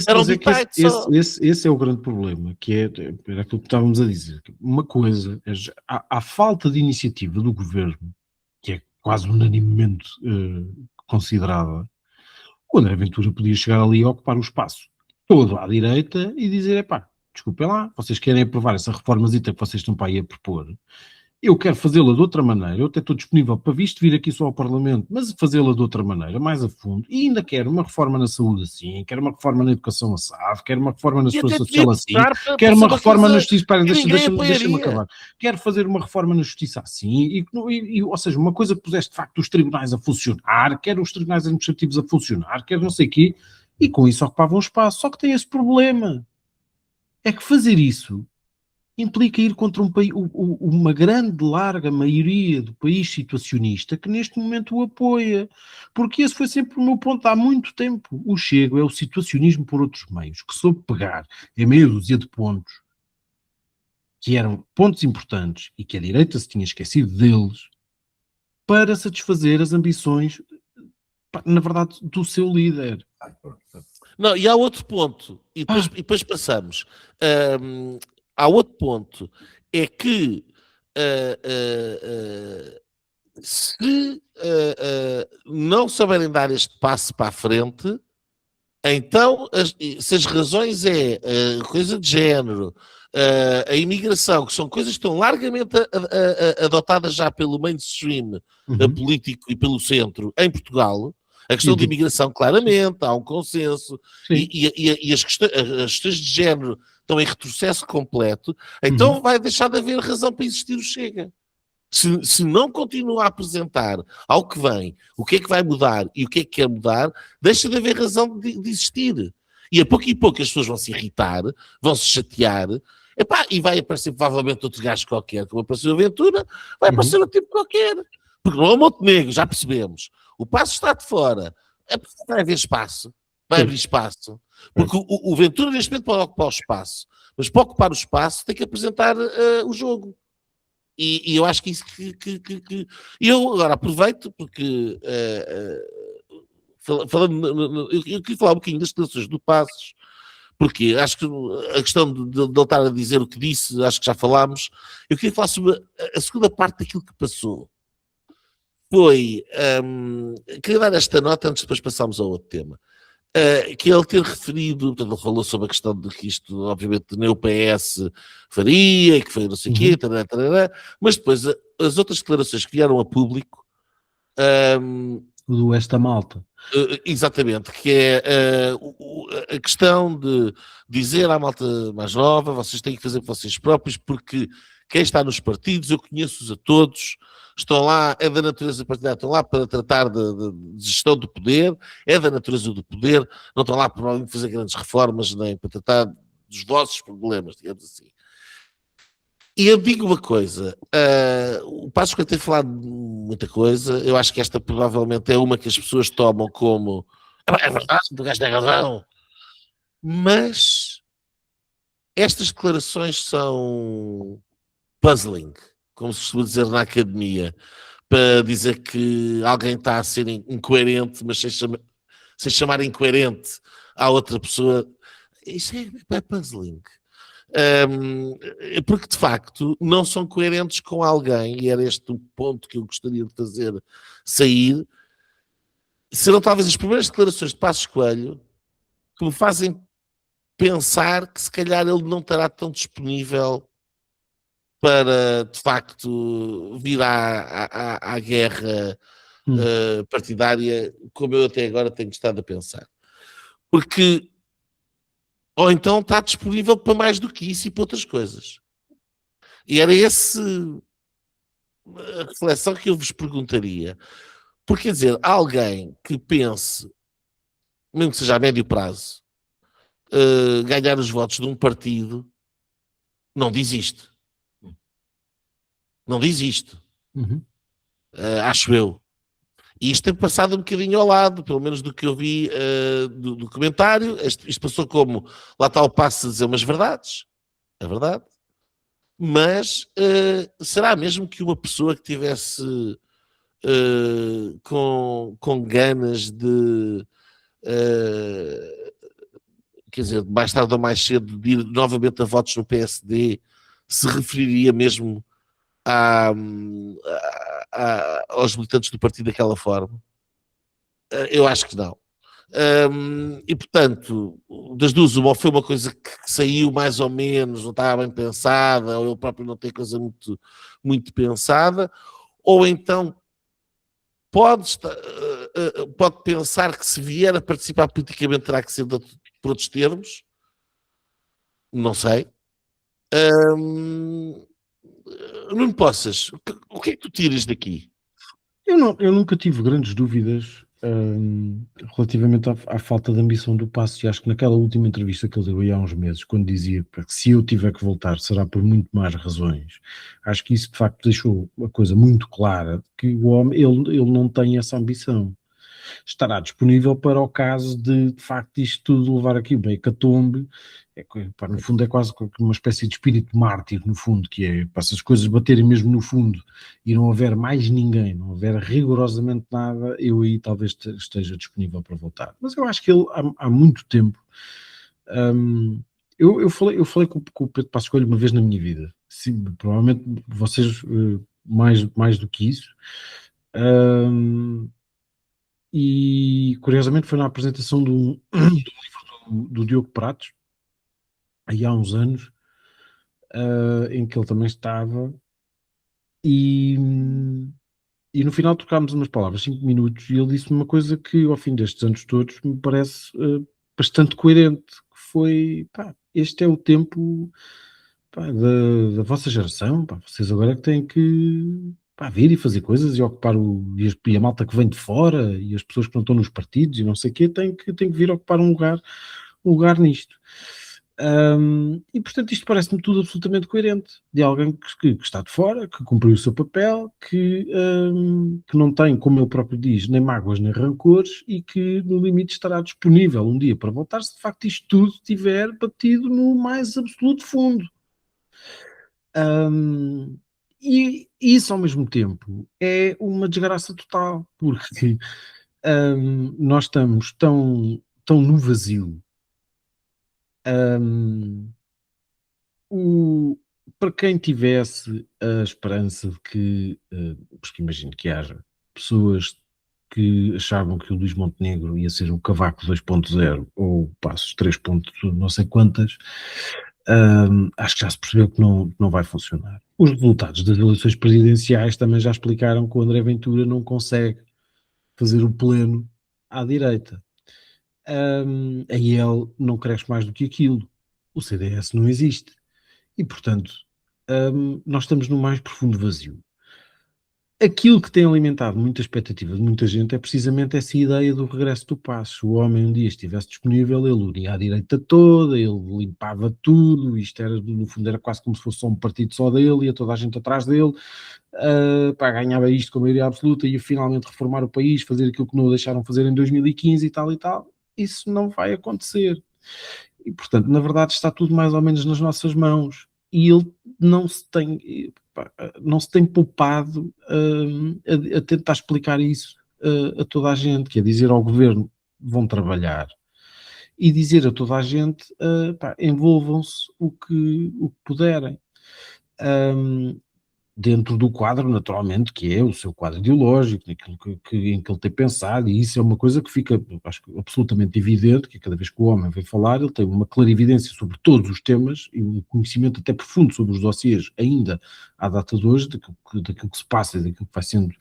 Speaker 1: Era um bitite só.
Speaker 3: Esse é o grande problema, era aquilo que estávamos a dizer. Uma coisa, há falta de iniciativa do governo, que é quase unanimemente considerada. O André Ventura podia chegar ali e ocupar o espaço todo à direita e dizer, desculpem lá, vocês querem aprovar essa reformazita que vocês estão para aí a propor, eu quero fazê-la de outra maneira, eu até estou disponível para vir aqui só ao Parlamento, mas fazê-la de outra maneira, mais a fundo, e ainda quero uma reforma na saúde assim, quero uma reforma na educação assado, quero uma reforma na segurança social assim, quero uma reforma na justiça, deixa-me acabar, quero fazer uma reforma na justiça assim, ou seja, uma coisa que puseste de facto os tribunais a funcionar, quero os tribunais administrativos a funcionar, quero não sei o quê, e com isso ocupavam espaço, só que tem esse problema, é que fazer isso implica ir contra uma grande, larga maioria do país situacionista que neste momento o apoia. Porque esse foi sempre o meu ponto há muito tempo. O Chego é o situacionismo por outros meios, que soube pegar em meia dúzia de pontos, que eram pontos importantes e que a direita se tinha esquecido deles, para satisfazer as ambições, na verdade, do seu líder.
Speaker 1: Não, e há outro ponto, e depois passamos... Há outro ponto, é que se não souberem dar este passo para a frente, Então, se as razões é coisa de género, a imigração, que são coisas que estão largamente adotadas já pelo mainstream político e pelo centro em Portugal, a questão de imigração, claramente, há um consenso, e as questões de género estão em retrocesso completo, então vai deixar de haver razão para existir o Chega. Se não continua a apresentar ao que vem, o que é que vai mudar e o que é que quer mudar, deixa de haver razão de existir. E a pouco as pessoas vão se irritar, vão se chatear, e vai aparecer provavelmente outro gajo qualquer, como apareceu a Ventura, vai aparecer outro tipo qualquer. Porque não é o Montenegro, já percebemos. O Passo está de fora. Vai haver espaço. Vai abrir espaço. Porque o Ventura neste momento pode ocupar o espaço. Mas para ocupar o espaço tem que apresentar o jogo. E eu acho que isso que eu agora aproveito porque eu queria falar um bocadinho das declarações do Passos, porque acho que a questão de ele estar a dizer o que disse, acho que já falámos. Eu queria falar sobre a segunda parte daquilo que passou. Foi, queria dar esta nota antes de depois passarmos ao outro tema. Que ele ter referido, portanto, ele falou sobre a questão de que isto, obviamente, nem o PS faria, e que foi não sei o quê, tarará, mas depois as outras declarações que vieram a público.
Speaker 3: O do esta malta.
Speaker 1: Exatamente, que é a questão de dizer à malta mais nova, vocês têm que fazer por vocês próprios, porque quem está nos partidos, eu conheço-os a todos, estão lá, é da natureza partidária, estão lá para tratar de gestão do poder, é da natureza do poder, não estão lá para fazer grandes reformas, nem para tratar dos vossos problemas, digamos assim. E eu digo uma coisa, o Passos Coelho tem falado de muita coisa, eu acho que esta provavelmente é uma que as pessoas tomam como é verdade, o gajo tem razão, mas estas declarações são puzzling, como se costuma dizer na academia, para dizer que alguém está a ser incoerente, mas sem chamar incoerente à outra pessoa. Isso é puzzling. Porque de facto não são coerentes com alguém, e era este o ponto que eu gostaria de fazer sair. Serão talvez as primeiras declarações de Passos Coelho que me fazem pensar que se calhar ele não estará tão disponível para de facto vir à guerra partidária, como eu até agora tenho estado a pensar. Porque ou então está disponível para mais do que isso e para outras coisas. E era essa a reflexão que eu vos perguntaria. Porque, quer dizer, alguém que pense, mesmo que seja a médio prazo, ganhar os votos de um partido, não diz isto. Não diz isto. Acho eu. E isto tem passado um bocadinho ao lado, pelo menos do que eu vi do documentário. Isto passou como, lá está o Passo a dizer umas verdades, é verdade, mas será mesmo que uma pessoa que tivesse com ganas de, quer dizer, mais tarde ou mais cedo, de ir novamente a votos no PSD, se referiria mesmo aos militantes do partido daquela forma? Eu acho que não. E portanto, das duas, uma foi uma coisa que saiu mais ou menos, não estava bem pensada, ou ele próprio não tem coisa muito, muito pensada, ou então pode pensar que se vier a participar politicamente terá que ser por outros termos, não sei. Não possas. O que é que tu tiras daqui?
Speaker 3: Eu nunca tive grandes dúvidas relativamente à falta de ambição do Passo, e acho que naquela última entrevista que ele deu aí há uns meses, quando dizia que se eu tiver que voltar será por muito mais razões, acho que isso de facto deixou a coisa muito clara, que o homem, ele não tem essa ambição. Estará disponível para o caso de facto isto tudo levar aqui uma hecatombe. No fundo é quase uma espécie de espírito mártir, no fundo, que é, para se as coisas baterem mesmo no fundo e não houver mais ninguém, não houver rigorosamente nada, eu aí talvez esteja disponível para voltar. Mas eu acho que ele há muito tempo, eu falei com o Pedro Passos Coelho uma vez na minha vida, sim, provavelmente vocês mais do que isso, e curiosamente foi na apresentação do livro do Diogo Pratos, aí há uns anos, em que ele também estava, e, e no final trocámos umas palavras, 5 minutos, e ele disse-me uma coisa que ao fim destes anos todos me parece bastante coerente, que foi, pá, este é o tempo, pá, da vossa geração, pá, vocês agora é que têm que, pá, vir e fazer coisas e ocupar e a malta que vem de fora e as pessoas que não estão nos partidos e não sei o quê, têm que vir ocupar um lugar nisto. E portanto isto parece-me tudo absolutamente coerente, de alguém que está de fora, que cumpriu o seu papel, que não tem, como ele próprio diz, nem mágoas nem rancores e que no limite estará disponível um dia para voltar se de facto isto tudo tiver batido no mais absoluto fundo. Hum, e isso ao mesmo tempo é uma desgraça total, porque nós estamos tão no vazio. hum, o- para quem tivesse a esperança de que, porque imagino que haja pessoas que achavam que o Luís Montenegro ia ser o Cavaco 2.0 ou o Passos 3. Não sei quantas, acho que já se percebeu que não vai funcionar. Os resultados das eleições presidenciais também já explicaram que o André Ventura não consegue fazer o pleno à direita. A IEL não cresce mais do que aquilo. O CDS não existe. E, portanto, nós estamos no mais profundo vazio. Aquilo que tem alimentado muita expectativa de muita gente é precisamente essa ideia do regresso do Passos. O homem um dia estivesse disponível, ele unia a direita toda, ele limpava tudo, isto era, no fundo, era quase como se fosse só um partido só dele, ia toda a gente atrás dele, pá, ganhava isto com a maioria absoluta, ia finalmente reformar o país, fazer aquilo que não o deixaram fazer em 2015 e tal e tal. Isso não vai acontecer. E, portanto, na verdade está tudo mais ou menos nas nossas mãos. E ele não se tem, pá, não se tem poupado a tentar explicar isso a toda a gente, que é dizer ao governo vão trabalhar e dizer a toda a gente pá, envolvam-se o que puderem. Um, Dentro do quadro, naturalmente, que é o seu quadro ideológico, naquilo em que ele tem pensado, e isso é uma coisa que fica, acho que absolutamente evidente, que cada vez que o homem vem falar, ele tem uma clarividência sobre todos os temas e um conhecimento até profundo sobre os dossiês, ainda à data de hoje, daquilo que se passa e daquilo que vai sendo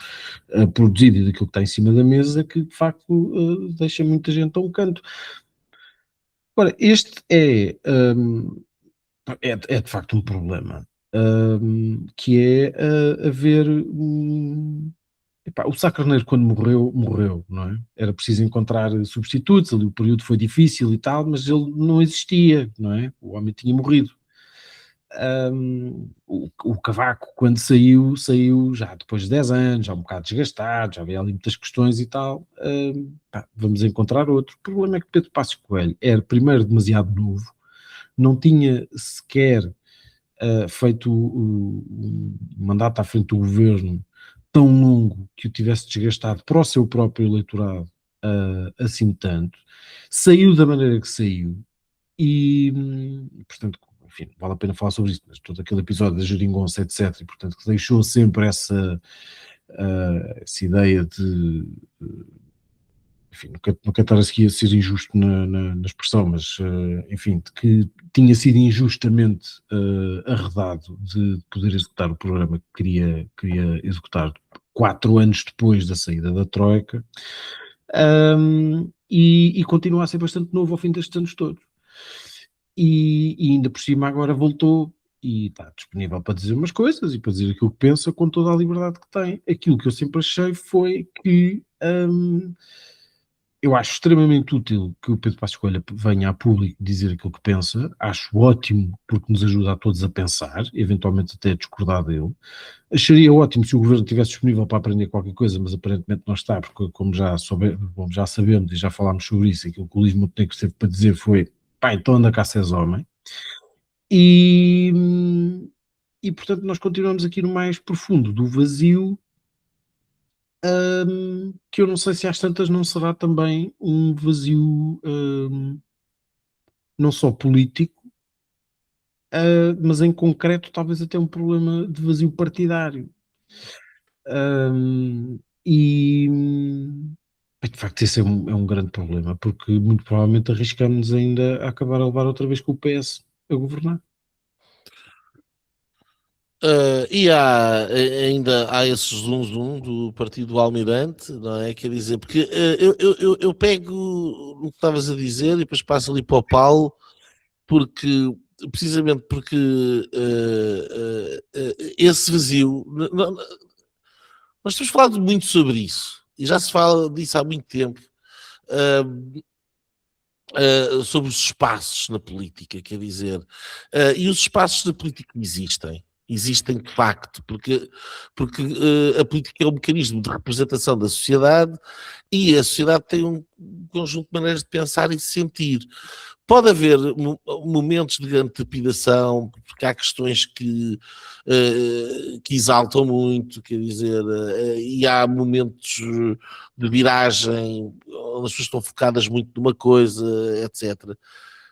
Speaker 3: produzido e daquilo que está em cima da mesa, que de facto deixa muita gente a um canto. Ora, este é de facto um problema, que é haver epá, o Sá Carneiro quando morreu, morreu, não é? Era preciso encontrar substitutos, ali o período foi difícil e tal, mas ele não existia, não é? O homem tinha morrido. O Cavaco, quando saiu já depois de 10 anos, já um bocado desgastado, já havia ali muitas questões e tal. Pá, vamos encontrar outro. O problema é que Pedro Passos Coelho era, primeiro, demasiado novo, não tinha sequer feito o mandato à frente do governo tão longo que o tivesse desgastado para o seu próprio eleitorado assim tanto, saiu da maneira que saiu e, portanto, enfim, vale a pena falar sobre isso, mas todo aquele episódio da Geringonça, etc., e, portanto, que deixou sempre essa ideia de enfim, não quero estar aqui a ser injusto na expressão, mas enfim, de que tinha sido injustamente arredado de poder executar o programa que queria executar 4 anos depois da saída da Troika, e continua a ser bastante novo ao fim destes anos todos. E ainda por cima agora voltou e está disponível para dizer umas coisas e para dizer aquilo que pensa com toda a liberdade que tem. Aquilo que eu sempre achei foi que eu acho extremamente útil que o Pedro Passos Coelho venha a público dizer aquilo que pensa, acho ótimo porque nos ajuda a todos a pensar, eventualmente até a discordar dele. Acharia ótimo se o governo estivesse disponível para aprender qualquer coisa, mas aparentemente não está, porque como já sabemos e já falámos sobre isso, aquilo que o Luís Montenegro teve para dizer foi, pá, então anda cá se és homem. E, e portanto nós continuamos aqui no mais profundo do vazio, que eu não sei se às tantas não será também um vazio não só político, mas em concreto talvez até um problema de vazio partidário. E de facto esse é um grande problema, porque muito provavelmente arriscamos ainda a acabar a levar outra vez com o PS a governar.
Speaker 1: E ainda há esse zoom do Partido do Almirante, não é? Quer dizer, porque eu pego o que estavas a dizer e depois passo ali para o Paulo, precisamente porque esse vazio. Nós temos falado muito sobre isso, e já se fala disso há muito tempo, sobre os espaços na política, quer dizer, e os espaços na política existem de facto, porque a política é um mecanismo de representação da sociedade e a sociedade tem um conjunto de maneiras de pensar e de sentir. Pode haver momentos de grande trepidação, porque há questões que exaltam muito, quer dizer, e há momentos de viragem onde as pessoas estão focadas muito numa coisa, etc.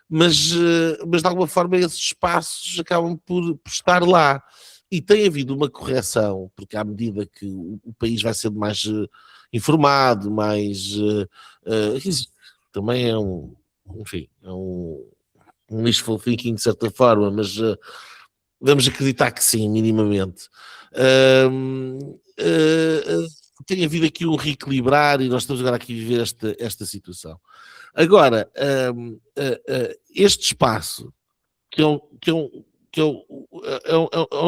Speaker 1: Mas de alguma forma esses espaços acabam por estar lá. E tem havido uma correção, porque à medida que o país vai sendo mais informado, mais... também é enfim, é um wishful thinking de certa forma, mas vamos acreditar que sim, minimamente. Tem havido aqui um reequilibrar e nós estamos agora aqui a viver esta situação. Agora, este espaço, que é um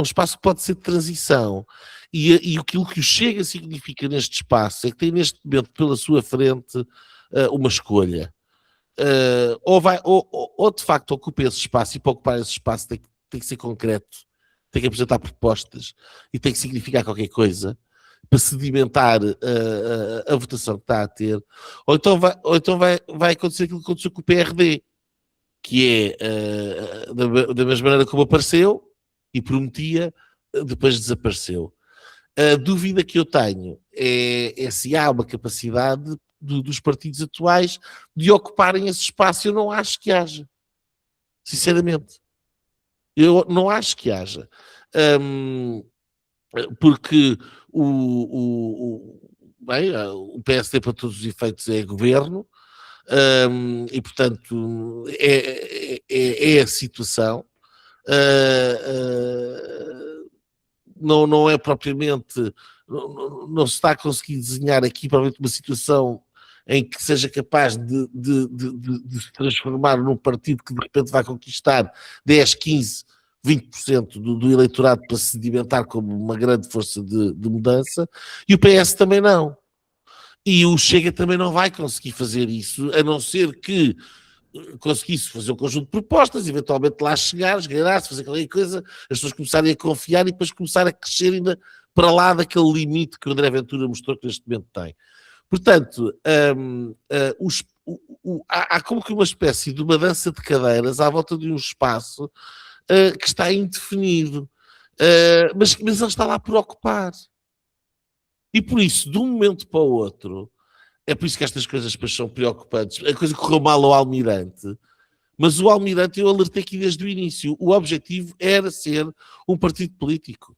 Speaker 1: espaço que pode ser de transição, e aquilo que o Chega significa neste espaço é que tem neste momento pela sua frente uma escolha. Ou de facto ocupa esse espaço, e para ocupar esse espaço tem que ser concreto, tem que apresentar propostas e tem que significar qualquer coisa para sedimentar a votação que está a ter, ou então vai acontecer aquilo que aconteceu com o PRD, que é da mesma maneira como apareceu e prometia, depois desapareceu. A dúvida que eu tenho é se há uma capacidade dos partidos atuais de ocuparem esse espaço. Eu não acho que haja, sinceramente. Eu não acho que haja. Porque bem, o PSD para todos os efeitos é governo, e portanto é a situação. Não é propriamente, não se está a conseguir desenhar aqui provavelmente uma situação em que seja capaz de se transformar num partido que de repente vai conquistar 10, 15, 20% do eleitorado para se sedimentar como uma grande força de mudança, e o PS também não. E o Chega também não vai conseguir fazer isso, a não ser que conseguisse fazer um conjunto de propostas, eventualmente lá chegar, esgalhar-se, fazer qualquer coisa, as pessoas começarem a confiar e depois começar a crescer ainda para lá daquele limite que o André Ventura mostrou que neste momento tem. Portanto, há como que uma espécie de uma dança de cadeiras à volta de um espaço que está indefinido, mas ele está lá por ocupar. E por isso, de um momento para o outro, é por isso que estas coisas depois são preocupantes. A coisa correu mal ao Almirante, mas o Almirante, eu alertei aqui desde o início, o objetivo era ser um partido político.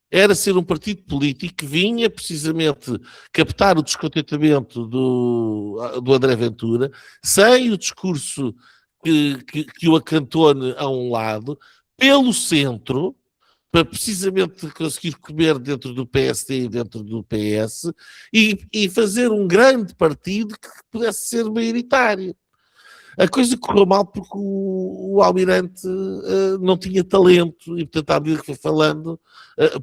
Speaker 1: Era ser um partido político que vinha precisamente captar o descontentamento do André Ventura, sem o discurso que o acantone a um lado, pelo centro, para precisamente conseguir comer dentro do PSD e dentro do PS e fazer um grande partido que pudesse ser maioritário. A coisa correu mal porque o Almirante não tinha talento e, portanto, à medida que foi falando,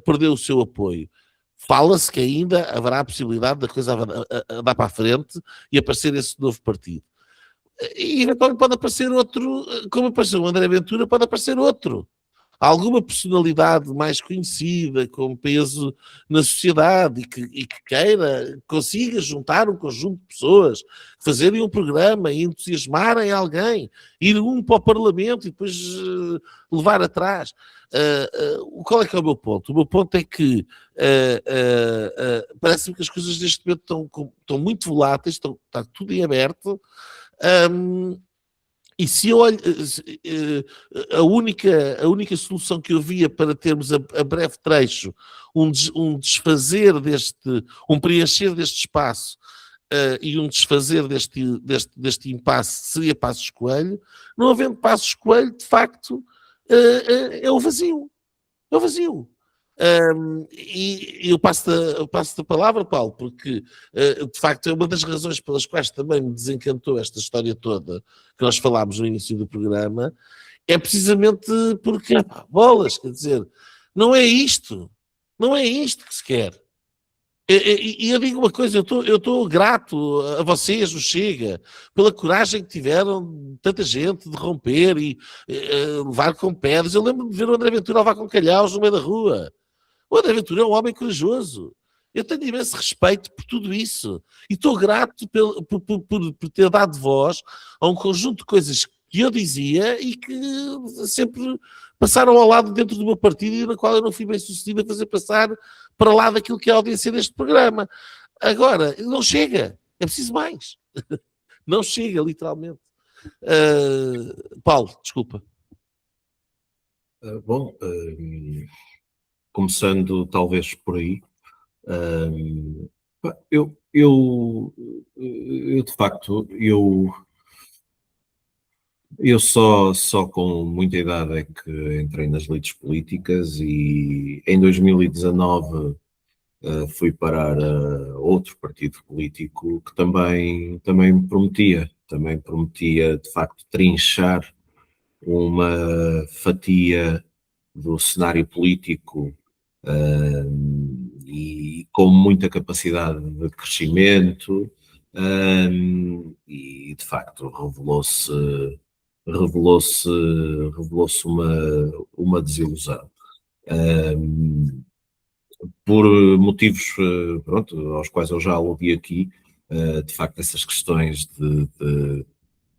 Speaker 1: perdeu o seu apoio. Fala-se que ainda haverá a possibilidade da coisa andar para a frente e aparecer esse novo partido. E eventualmente pode aparecer outro, como apareceu o André Ventura, pode aparecer outro. Alguma personalidade mais conhecida, com peso na sociedade e que queira, consiga juntar um conjunto de pessoas, fazerem um programa e entusiasmarem alguém, ir um para o Parlamento e depois levar atrás. Qual é que é o meu ponto? O meu ponto é que parece-me que as coisas neste momento estão muito voláteis, está tudo em aberto. E se eu olho, a única solução que eu via para termos a breve trecho um desfazer um preencher deste espaço e um desfazer deste impasse seria Passos Coelho. Não havendo Passos Coelho, de facto, é o vazio. É o vazio. E eu passo a palavra, Paulo, porque de facto é uma das razões pelas quais também me desencantou esta história toda que nós falámos no início do programa, é precisamente porque, bolas, quer dizer, não é isto que se quer. E eu digo uma coisa, eu estou grato a vocês, o Chega, pela coragem que tiveram tanta gente de romper e levar com pedras. Eu lembro-me de ver o André Ventura levar com calhaus no meio da rua. O André Ventura é um homem corajoso. Eu tenho imenso respeito por tudo isso. E estou grato por ter dado voz a um conjunto de coisas que eu dizia e que sempre passaram ao lado dentro do meu partido e na qual eu não fui bem sucedido a fazer passar para lá daquilo que é a audiência deste programa. Agora, não chega. É preciso mais. Não chega, literalmente. Paulo, desculpa.
Speaker 2: Bom, começando talvez por aí, eu de facto, eu só com muita idade é que entrei nas lides políticas e em 2019 fui parar a outro partido político que também me prometia de facto trinchar uma fatia do cenário político e com muita capacidade de crescimento e de facto revelou-se uma desilusão. Por motivos, pronto, aos quais eu já aludi aqui, de facto essas questões de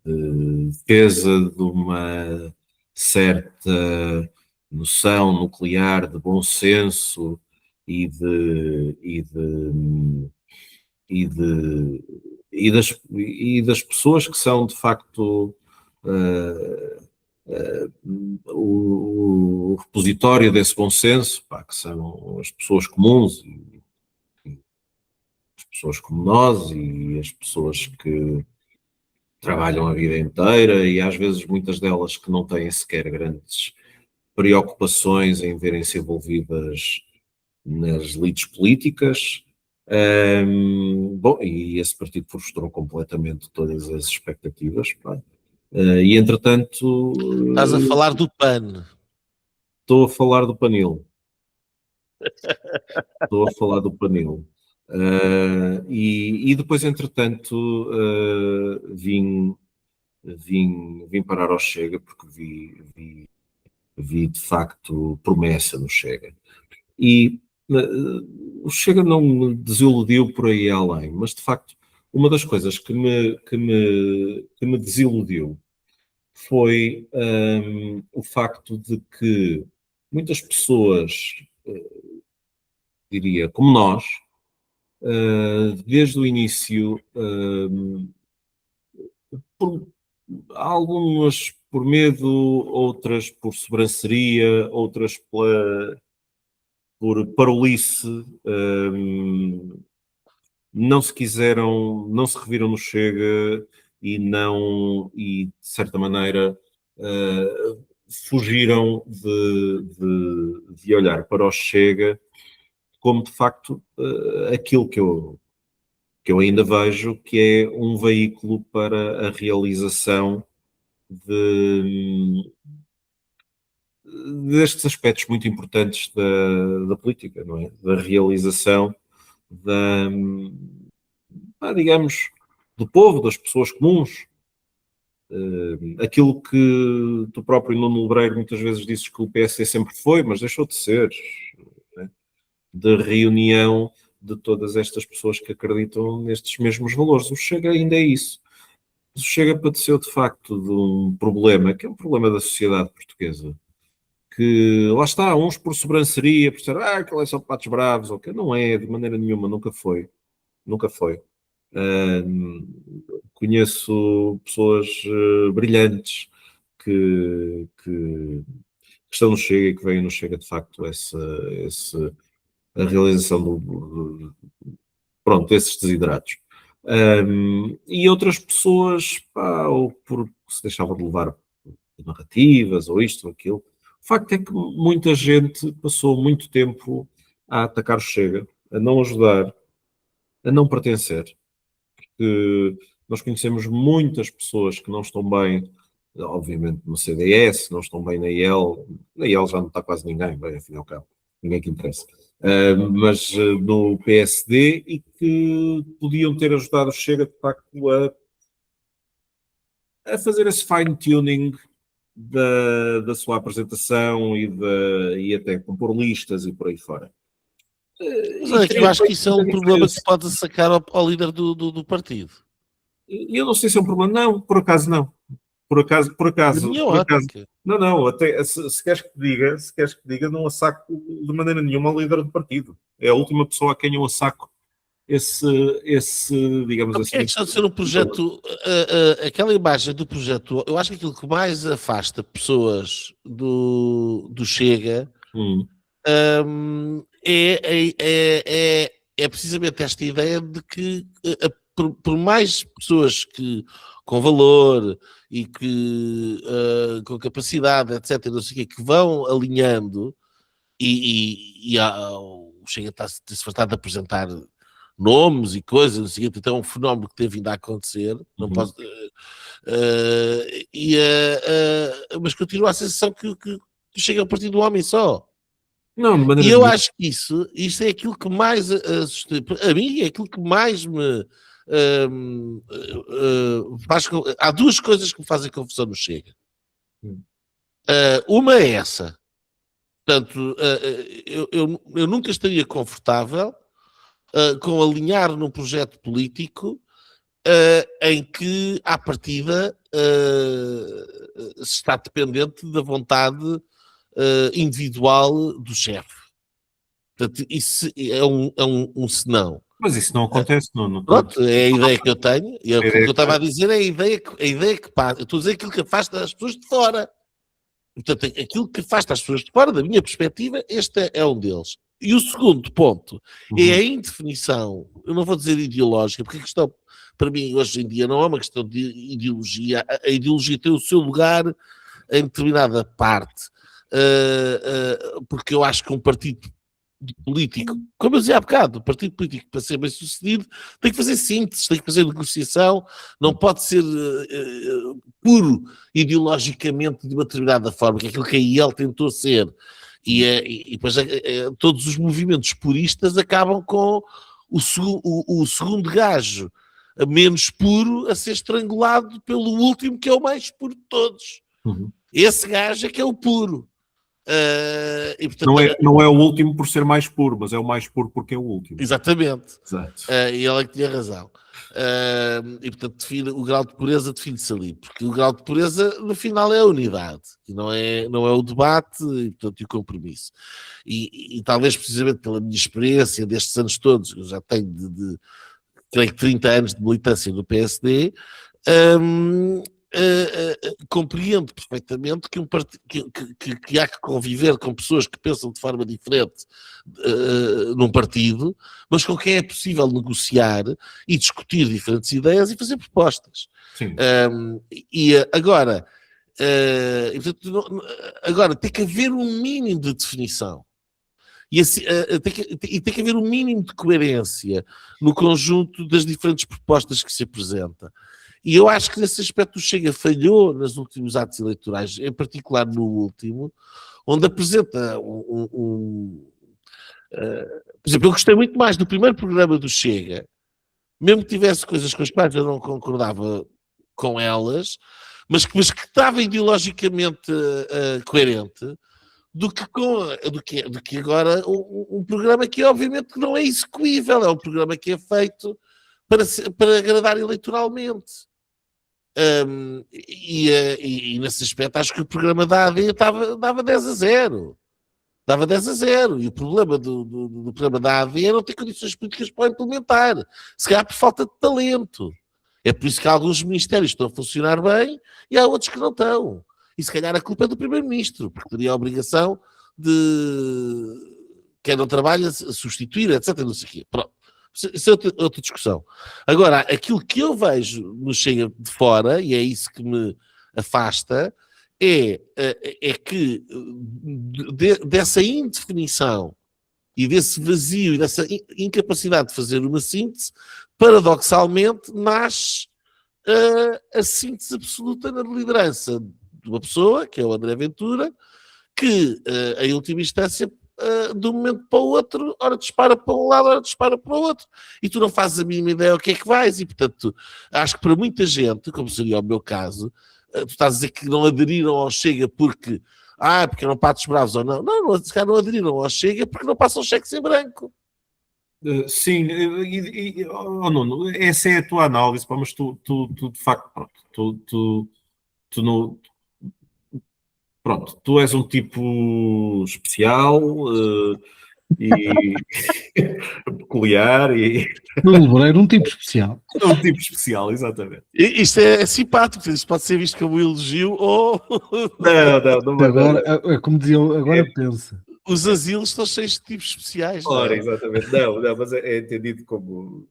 Speaker 2: defesa de uma certa noção nuclear de bom senso e das pessoas que são de facto o repositório desse bom senso, que são as pessoas comuns, as pessoas como nós e as pessoas que trabalham a vida inteira e às vezes muitas delas que não têm sequer grandes preocupações em verem-se envolvidas nas lides políticas. Bom, e esse partido frustrou completamente todas as expectativas. E entretanto...
Speaker 1: Estás a falar do PAN.
Speaker 2: Estou a falar do Panil. Estou a falar do Panil. E depois, entretanto, vim parar ao Chega porque vi de facto promessa no Chega. E o Chega não me desiludiu por aí além, mas de facto uma das coisas que me desiludiu foi o facto de que muitas pessoas, diria, como nós, desde o início, algumas por medo, outras por sobranceria, outras por parolice, não se reviram no Chega e de certa maneira, fugiram de olhar para o Chega como de facto aquilo que eu ainda vejo que é um veículo para a realização destes aspectos muito importantes da política, não é? Da realização digamos, do povo, das pessoas comuns. Aquilo que tu próprio, Nuno Lebreiro, muitas vezes dizes que o PSD sempre foi, mas deixou de ser, né? De reunião de todas estas pessoas que acreditam nestes mesmos valores. O Chega ainda é isso. O Chega padeceu de facto de um problema, que é um problema da sociedade portuguesa, que lá está, uns por sobranceria, por dizer, aquilo é só patos bravos, ok? Não é, de maneira nenhuma, nunca foi. Nunca foi. Conheço pessoas brilhantes que estão no Chega e que veem no Chega de facto a realização pronto, esses desideratos. E outras pessoas, pá, ou porque se deixavam de levar por narrativas, ou isto ou aquilo. O facto é que muita gente passou muito tempo a atacar o Chega, a não ajudar, a não pertencer. Que nós conhecemos muitas pessoas que não estão bem, obviamente no CDS, não estão bem na IEL já não está quase ninguém, bem, afinal, cabo, ninguém que interessa. Mas no PSD e que podiam ter ajudado o Chega de facto a fazer esse fine-tuning da sua apresentação e até compor listas e por aí fora.
Speaker 1: Mas olha, que eu acho que isso é um problema que se pode sacar ao líder do partido.
Speaker 2: E eu não sei se é um problema. Não, por acaso não. Por acaso. Não, até se queres que diga, não a saco de maneira nenhuma ao líder do partido. É a última pessoa a quem eu a saco esse digamos assim.
Speaker 1: É questão de ser um projeto, aquela imagem do projeto, eu acho que aquilo que mais afasta pessoas do Chega é precisamente esta ideia de que por mais pessoas que com valor e que com capacidade, etc., não sei o quê, que vão alinhando o Chega está-se fartado de apresentar nomes e coisas, não sei o quê, então é um fenómeno que tem vindo a acontecer, não posso... mas continua a sensação que Chega a partir de um homem só.
Speaker 2: Não, de maneira
Speaker 1: e eu acho que isto é aquilo que mais a mim é aquilo que mais me faz. Há duas coisas que me fazem confusão no Chega. Uma é essa. Portanto, eu nunca estaria confortável com alinhar num projeto político em que, à partida, se está dependente da vontade individual do chefe. Portanto, isso é um senão.
Speaker 2: Mas isso não acontece, não.
Speaker 1: Pronto, é a ideia que eu tenho. E o que eu estava a dizer é a ideia que passa. Eu estou a dizer aquilo que afasta as pessoas de fora. Portanto, aquilo que afasta as pessoas de fora, da minha perspectiva, este é um deles. E o segundo ponto é a indefinição, eu não vou dizer ideológica, porque a questão, para mim, hoje em dia, não é uma questão de ideologia. A ideologia tem o seu lugar em determinada parte. Porque eu acho que um partido político, como eu dizia há bocado, o partido político, para ser bem sucedido, tem que fazer síntese, tem que fazer negociação, não pode ser puro ideologicamente de uma determinada forma, que é aquilo que a IEL tentou ser. E depois todos os movimentos puristas acabam com o segundo gajo menos puro a ser estrangulado pelo último, que é o mais puro de todos. Esse gajo é que é o puro. E, portanto,
Speaker 2: não é o último por ser mais puro, mas é o mais puro porque é o último.
Speaker 1: Exatamente.
Speaker 2: Exato.
Speaker 1: E ele é que tinha razão. E portanto o grau de pureza define-se ali, porque o grau de pureza no final é a unidade, e não é o debate e portanto o compromisso. E talvez precisamente pela minha experiência destes anos todos, eu já tenho creio que 30 anos de militância no PSD, compreendo perfeitamente que há que conviver com pessoas que pensam de forma diferente num partido, mas com quem é possível negociar e discutir diferentes ideias e fazer propostas. Agora tem que haver um mínimo de definição. E tem que haver um mínimo de coerência no conjunto das diferentes propostas que se apresenta. E eu acho que nesse aspecto o Chega falhou nos últimos atos eleitorais, em particular no último, onde apresenta por exemplo, eu gostei muito mais do primeiro programa do Chega, mesmo que tivesse coisas com as quais eu não concordava com elas, mas que estava ideologicamente coerente, do que agora um programa que obviamente não é execuível, é um programa que é feito para agradar eleitoralmente. E nesse aspecto acho que o programa da AD dava 10-0. Dava 10-0. E o problema do programa da AD é não ter condições políticas para o implementar. Se calhar por falta de talento. É por isso que alguns ministérios estão a funcionar bem e há outros que não estão. E se calhar a culpa é do primeiro-ministro, porque teria a obrigação de quem não trabalha substituir, etc. Não sei o quê. Pronto. Isso é outra discussão. Agora, aquilo que eu vejo no Chega de fora, e é isso que me afasta, é que dessa indefinição e desse vazio e dessa incapacidade de fazer uma síntese, paradoxalmente nasce a síntese absoluta na liderança de uma pessoa, que é o André Ventura, que em última instância, de um momento para o outro, ora dispara para um lado, ora dispara para o outro, e tu não fazes a mínima ideia o que é que vais, e portanto acho que para muita gente, como seria o meu caso, tu estás a dizer que não aderiram ao Chega porque eram patos bravos ou não. Não aderiram ao Chega porque não passam cheques em branco.
Speaker 2: Sim, Nuno, essa é a tua análise, mas tu de facto, pronto, tu não... Pronto, tu és um tipo especial e peculiar e...
Speaker 3: Nuno Loureiro, um tipo especial.
Speaker 2: Um tipo especial, exatamente.
Speaker 1: Isto é simpático, isto pode ser visto como um elogio ou...
Speaker 2: Não
Speaker 3: agora, é como diziam, agora pensa.
Speaker 1: Os asilos estão cheios de tipos especiais.
Speaker 2: Ora, exatamente. Não, mas é entendido como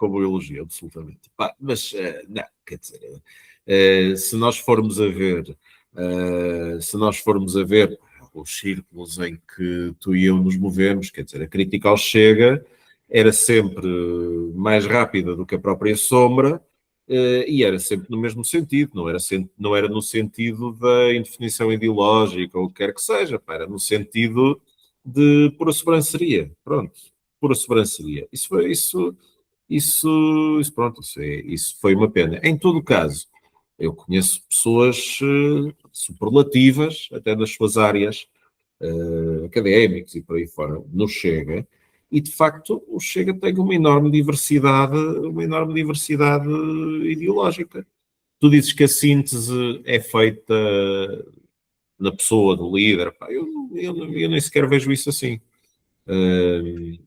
Speaker 2: um elogio, absolutamente. Mas, não, quer dizer, se nós formos a ver os círculos em que tu e eu nos movemos, quer dizer, a crítica ao Chega era sempre mais rápida do que a própria sombra e era sempre no mesmo sentido, não era no sentido da indefinição ideológica ou o que quer que seja, era no sentido de pura sobranceria, pronto, pura sobranceria. Isso foi uma pena. Em todo caso, eu conheço pessoas superlativas, até das suas áreas académicas e por aí fora, no Chega, e de facto o Chega tem uma enorme diversidade ideológica. Tu dizes que a síntese é feita na pessoa do líder, eu nem sequer vejo isso assim.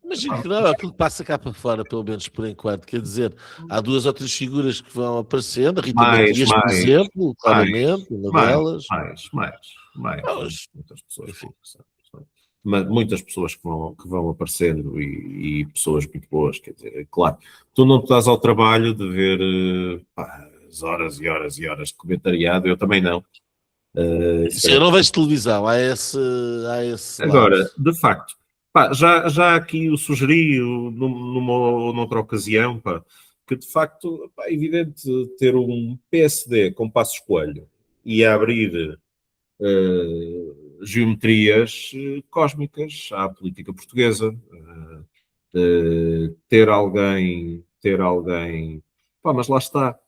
Speaker 1: Imagino que não, aquilo que passa cá para fora, pelo menos por enquanto, quer dizer, há duas ou três figuras que vão aparecendo, a Rita Matias, por exemplo, claramente, uma delas.
Speaker 2: Muitas pessoas, enfim, mas muitas pessoas que vão aparecendo e pessoas muito boas, quer dizer, claro, tu não te dás ao trabalho de ver as horas e horas e horas de comentariado, eu também não.
Speaker 1: Eu não vejo televisão, há esse
Speaker 2: agora,
Speaker 1: lado.
Speaker 2: de facto, já aqui o sugeri numa ou noutra ocasião, que de facto é evidente ter um PSD com Passos Coelho e a abrir geometrias cósmicas à política portuguesa, ter alguém, mas lá está,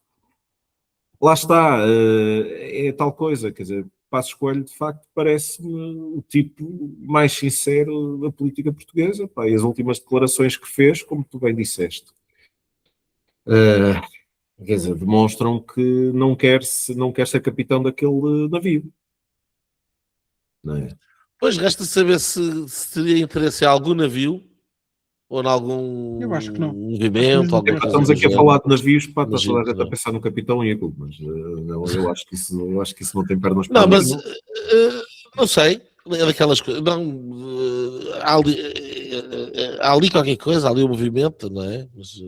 Speaker 2: é tal coisa, quer dizer, Passos Coelho de facto parece-me o tipo mais sincero da política portuguesa, e as últimas declarações que fez, como tu bem disseste, quer dizer, demonstram que não quer ser capitão daquele navio. Não é?
Speaker 1: Pois resta saber se teria interesse em algum navio ou em algum
Speaker 3: Eu acho que não.
Speaker 1: movimento.
Speaker 2: Estamos aqui a falar de navios, está toda a pensar no Capitão Iglo, mas não, eu acho que isso não tem pernas para
Speaker 1: não, mas não sei, é daquelas coisas. Há ali qualquer coisa, há ali um movimento, não é? Mas,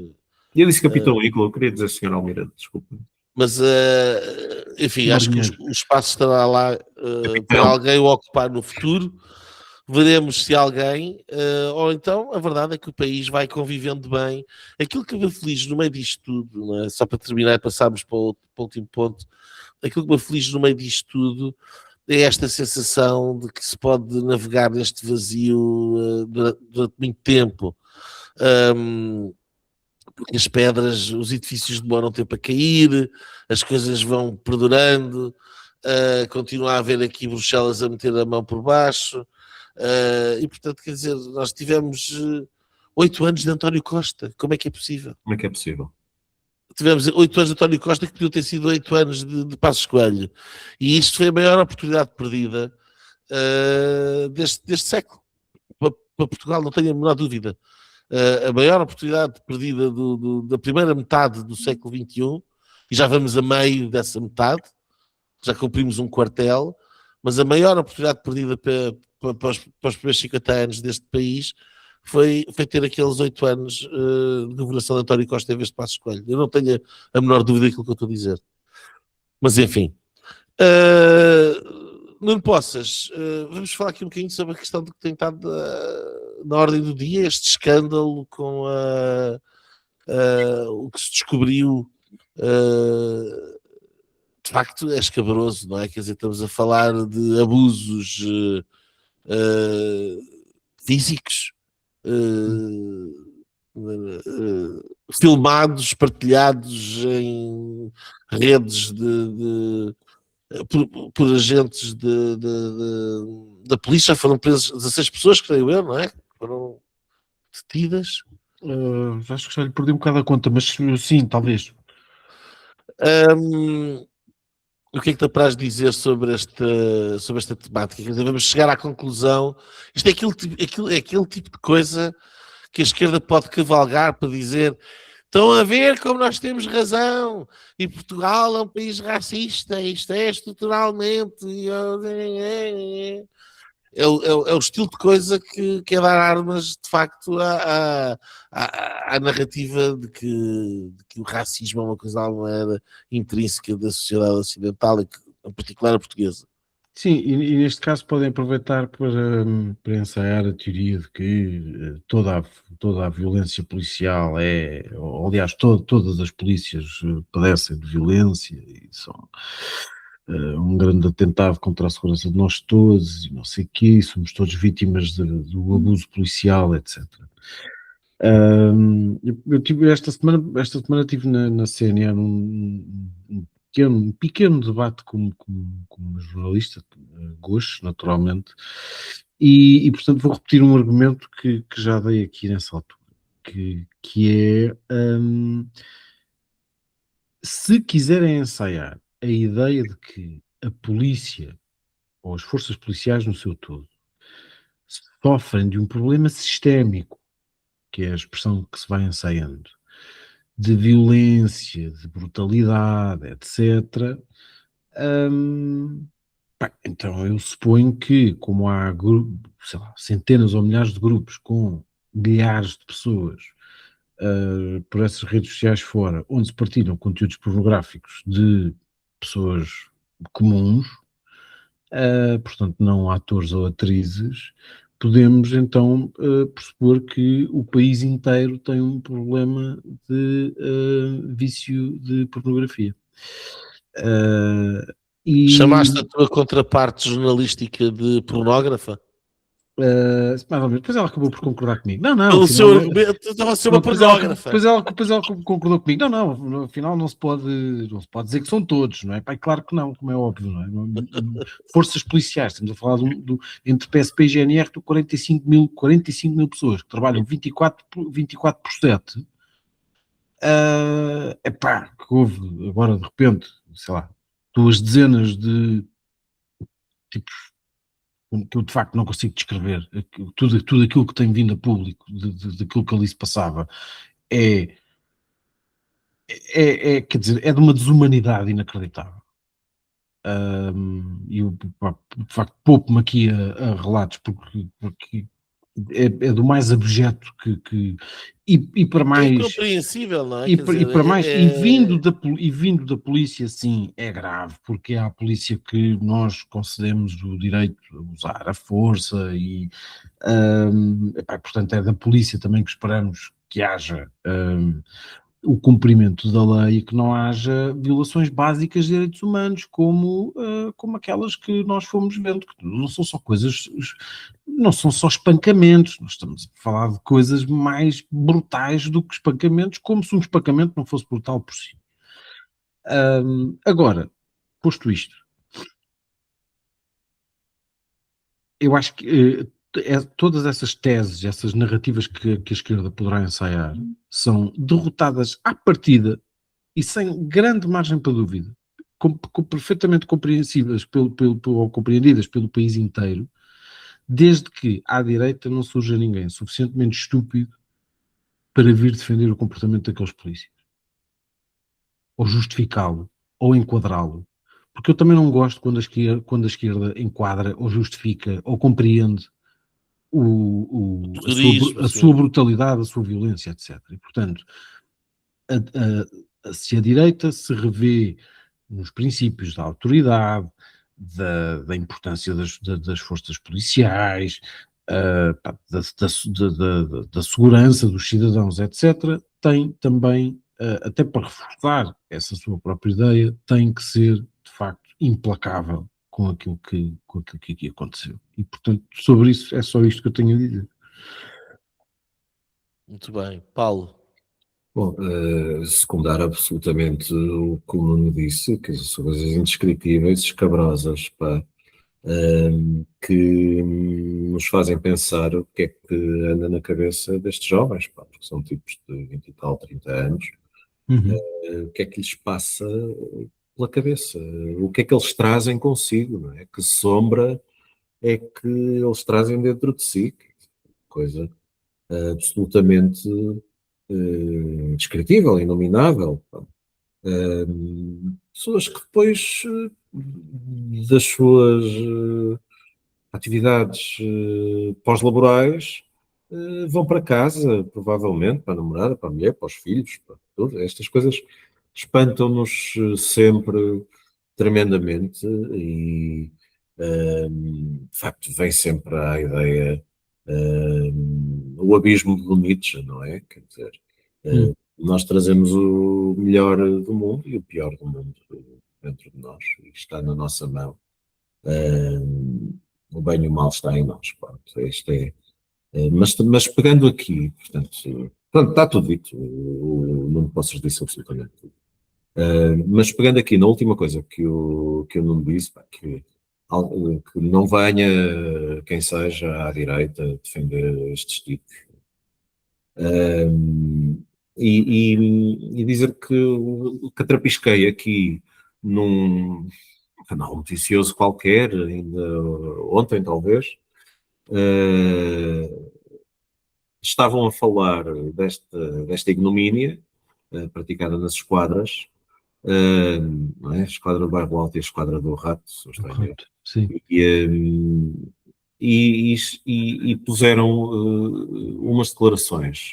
Speaker 2: eu disse Capitão Iglo, eu queria dizer Sr. Almirante, desculpa.
Speaker 1: Mas, enfim, acho que o espaço estará lá para alguém o ocupar no futuro. Veremos se alguém, ou então a verdade é que o país vai convivendo bem. Aquilo que me feliz no meio disto tudo, não é? Só para terminar e passarmos para o último ponto, aquilo que me feliz no meio disto tudo é esta sensação de que se pode navegar neste vazio durante muito tempo. Porque as pedras, os edifícios demoram tempo a cair, as coisas vão perdurando, continua a haver aqui Bruxelas a meter a mão por baixo, e portanto, quer dizer, nós tivemos 8 anos de António Costa, como é que é possível?
Speaker 2: Como é que é possível?
Speaker 1: Tivemos 8 anos de António Costa que podiam ter sido 8 anos de Passos Coelho, e isto foi a maior oportunidade perdida deste século, para Portugal, não tenho a menor dúvida. A maior oportunidade perdida da primeira metade do século XXI, e já vamos a meio dessa metade, já cumprimos um quartel, mas a maior oportunidade perdida para os primeiros 50 anos deste país foi ter aqueles 8 anos de governação de António Costa em vez de Passos Coelho. Eu não tenho a menor dúvida daquilo que eu estou a dizer. Mas enfim. Nuno Poças, vamos falar aqui um bocadinho sobre a questão do que tem estado na ordem do dia, este escândalo com o que se descobriu. De facto é escabroso, não é? Quer dizer, estamos a falar de abusos físicos, filmados, partilhados em redes por agentes da polícia. Foram presas 16 pessoas, creio eu, não é? Foram detidas.
Speaker 3: Acho que já lhe perdi um bocado a conta, mas sim, talvez.
Speaker 1: O que é que te apraz dizer sobre esta temática? Quer dizer, vamos chegar à conclusão. Isto é aquele tipo de coisa que a esquerda pode cavalgar para dizer: estão a ver como nós temos razão, e Portugal é um país racista, isto é estruturalmente. É o estilo de coisa que é dar armas, de facto, à narrativa de que o racismo é uma coisa, alguma maneira, intrínseca da sociedade ocidental, e em particular a portuguesa.
Speaker 3: Sim, e neste caso podem aproveitar para ensaiar a teoria de que toda a violência policial ou, aliás, todas as polícias padecem de violência e são um grande atentado contra a segurança de nós todos e não sei o quê, somos todos vítimas do abuso policial, etc. Eu tive esta semana tive na CNN um pequeno debate com uma jornalista, Gosh, naturalmente, e portanto vou repetir um argumento que já dei aqui nessa altura, que é se quiserem ensaiar a ideia de que a polícia ou as forças policiais no seu todo sofrem de um problema sistémico, que é a expressão que se vai ensaiando, de violência, de brutalidade, etc. Então eu suponho que, como há sei lá, centenas ou milhares de grupos com milhares de pessoas por essas redes sociais fora, onde se partilham conteúdos pornográficos de pessoas comuns, portanto não atores ou atrizes, podemos então pressupor que o país inteiro tem um problema de vício de pornografia.
Speaker 1: Chamaste a tua contraparte jornalística de pornógrafa?
Speaker 3: Mais ou menos. Depois ela acabou por concordar comigo. Não,
Speaker 1: Pelo seu argumento, estava a ser uma pornógrafa.
Speaker 3: Depois ela concordou comigo. Não, no final não se pode dizer que são todos, não é? Pai, claro que não, como é óbvio, não é? Forças policiais, estamos a falar entre PSP e GNR de 45 mil pessoas que trabalham 24 por 7. Que houve agora de repente, sei lá, 2 dezenas de tipos que eu de facto não consigo descrever. Tudo aquilo que tem vindo a público daquilo que ali se passava quer dizer, é de uma desumanidade inacreditável. E eu, de facto, poupo-me aqui a relatos porque é do mais abjeto e para mais...
Speaker 1: É incompreensível, não é?
Speaker 3: E para mais, vindo da polícia, sim, é grave, porque é à polícia que nós concedemos o direito a usar a força portanto é da polícia também que esperamos que haja o cumprimento da lei e que não haja violações básicas de direitos humanos, como aquelas que nós fomos vendo, que não são só coisas, não são só espancamentos, nós estamos a falar de coisas mais brutais do que espancamentos, como se um espancamento não fosse brutal por si. Agora, posto isto, eu acho que todas essas teses, essas narrativas que a esquerda poderá ensaiar, são derrotadas à partida e sem grande margem para dúvida, perfeitamente compreensíveis ou compreendidas pelo país inteiro, desde que à direita não surja ninguém suficientemente estúpido para vir defender o comportamento daqueles polícias, ou justificá-lo, ou enquadrá-lo. Porque eu também não gosto quando a esquerda enquadra, ou justifica, ou compreende
Speaker 1: Turismo,
Speaker 3: a
Speaker 1: sim.
Speaker 3: sua brutalidade, a sua violência, etc. E, portanto, se a direita se revê nos princípios da autoridade, da importância das forças policiais, da segurança dos cidadãos, etc., tem também, até para reforçar essa sua própria ideia, tem que ser, de facto, implacável com aquilo que aqui aconteceu. E, portanto, sobre isso, é só isto que eu tenho a dizer.
Speaker 1: Muito bem. Paulo,
Speaker 2: Bom, secundar absolutamente o que o Nuno disse, que são coisas indescritíveis, escabrosas, pá, que nos fazem pensar o que é que anda na cabeça destes jovens, pá, porque são tipos de 20 e tal, 30 anos,
Speaker 3: Uhum.
Speaker 2: o que é que lhes passa pela cabeça, o que é que eles trazem consigo, não é? Que sombra é que eles trazem dentro de si, coisa absolutamente indescritível, inominável. Pá. Pessoas que depois das suas atividades pós-laborais vão para casa, provavelmente, para a namorada, para a mulher, para os filhos, para tudo. Estas coisas espantam-nos sempre tremendamente e, de facto, vem sempre à ideia o abismo do Nietzsche, não é? Quer dizer,
Speaker 3: Hum.
Speaker 2: nós trazemos o melhor do mundo e o pior do mundo dentro de nós, e está na nossa mão. O bem e o mal está em nós. Pronto, isto é, mas pegando aqui, portanto, pronto, está tudo dito, não posso dizer absolutamente tudo. Mas pegando aqui na última coisa que o Nuno disse, pá, que não venha quem seja à direita defender estes tipos. E dizer que o que atrapisquei aqui num canal noticioso qualquer, ainda ontem talvez, estavam a falar desta ignomínia praticada nas esquadras, não é? A esquadra do Bairro Alto e a esquadra do Rato, se não estou em erro.
Speaker 3: Correto. Sim.
Speaker 2: E puseram umas declarações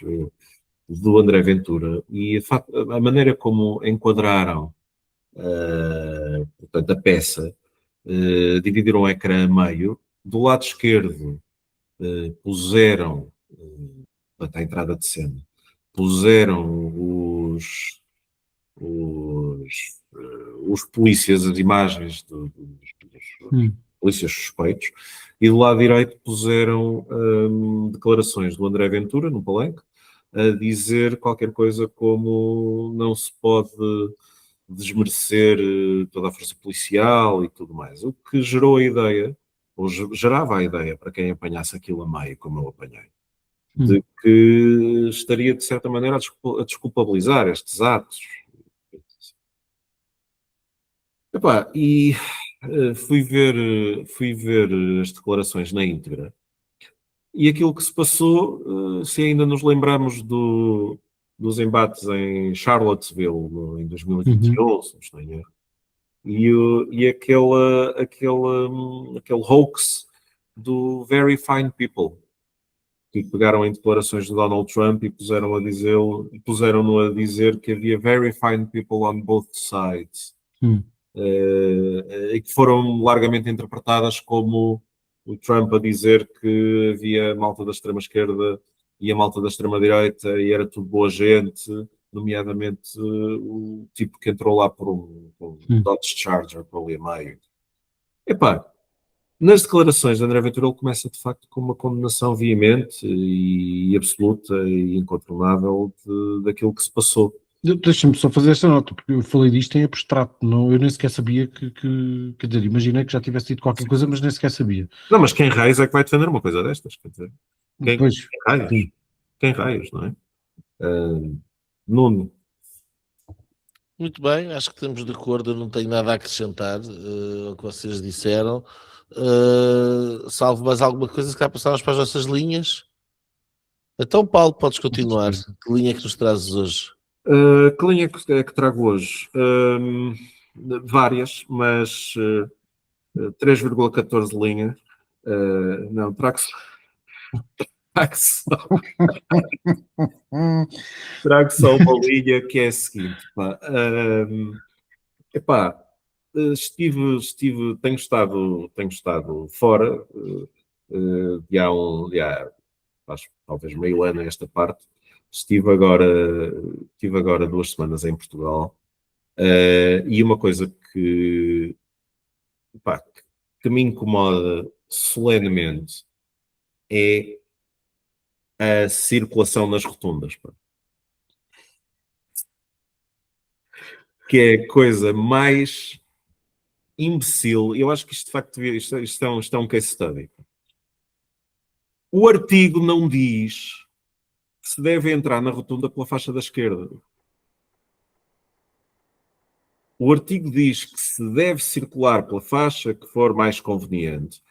Speaker 2: do André Ventura e a maneira como enquadraram portanto, a peça, dividiram o ecrã a meio. Do lado esquerdo puseram, portanto, a entrada de cena, puseram os, os polícias, as imagens dos
Speaker 3: Hum.
Speaker 2: polícias suspeitos, e do lado direito puseram declarações do André Ventura, no palenque, a dizer qualquer coisa como não se pode desmerecer toda a força policial e tudo mais. O que gerou a ideia, ou gerava a ideia para quem apanhasse aquilo a meio, como eu apanhei,
Speaker 3: Hum.
Speaker 2: de que estaria, de certa maneira, a desculpabilizar estes atos. Epá, e fui ver as declarações na íntegra. E aquilo que se passou, se ainda nos lembramos dos embates em Charlottesville em
Speaker 3: Uhum.
Speaker 2: 2021, se não estou em erro, e aquele hoax do Very Fine People, que pegaram em declarações de Donald Trump e puseram-no a dizer que havia very fine people on both sides.
Speaker 3: Hum.
Speaker 2: E que foram largamente interpretadas como o Trump a dizer que havia malta da extrema-esquerda e a malta da extrema-direita e era tudo boa gente, nomeadamente o tipo que entrou lá por um
Speaker 3: Hum.
Speaker 2: Dodge Charger por ali a meio. Epá, nas declarações de André Ventura ele começa de facto com uma condenação veemente e absoluta e incontornável daquilo que se passou.
Speaker 3: Deixa-me só fazer esta nota, porque eu falei disto em abstrato, não, eu nem sequer sabia quer dizer, imaginei que já tivesse dito qualquer coisa, mas nem sequer sabia.
Speaker 2: Não, mas quem raios é que vai defender uma coisa destas? Quer dizer, quem
Speaker 3: Pois,
Speaker 2: raios?
Speaker 3: sim.
Speaker 2: Quem raios, não é? Uh, Nuno,
Speaker 1: muito bem, acho que estamos de acordo, eu não tenho nada a acrescentar ao que vocês disseram. Salvo mais alguma coisa, se calhar passarmos para as nossas linhas. Então, Paulo, podes continuar. Que linha é que nos trazes hoje?
Speaker 2: que linha é que trago hoje? Várias, mas 3,14 linhas. Não, trago Trago só uma linha que é a seguinte, pá. Epá, tenho estado fora acho, talvez meio ano a esta parte. Estive agora 2 semanas em Portugal, e uma coisa pá, que me incomoda solenemente é a circulação nas rotundas, pá. Que é a coisa mais imbecil. Eu acho que isto de facto isto é um case study. O artigo não diz que se deve entrar na rotunda pela faixa da esquerda. O artigo diz que se deve circular pela faixa que for mais conveniente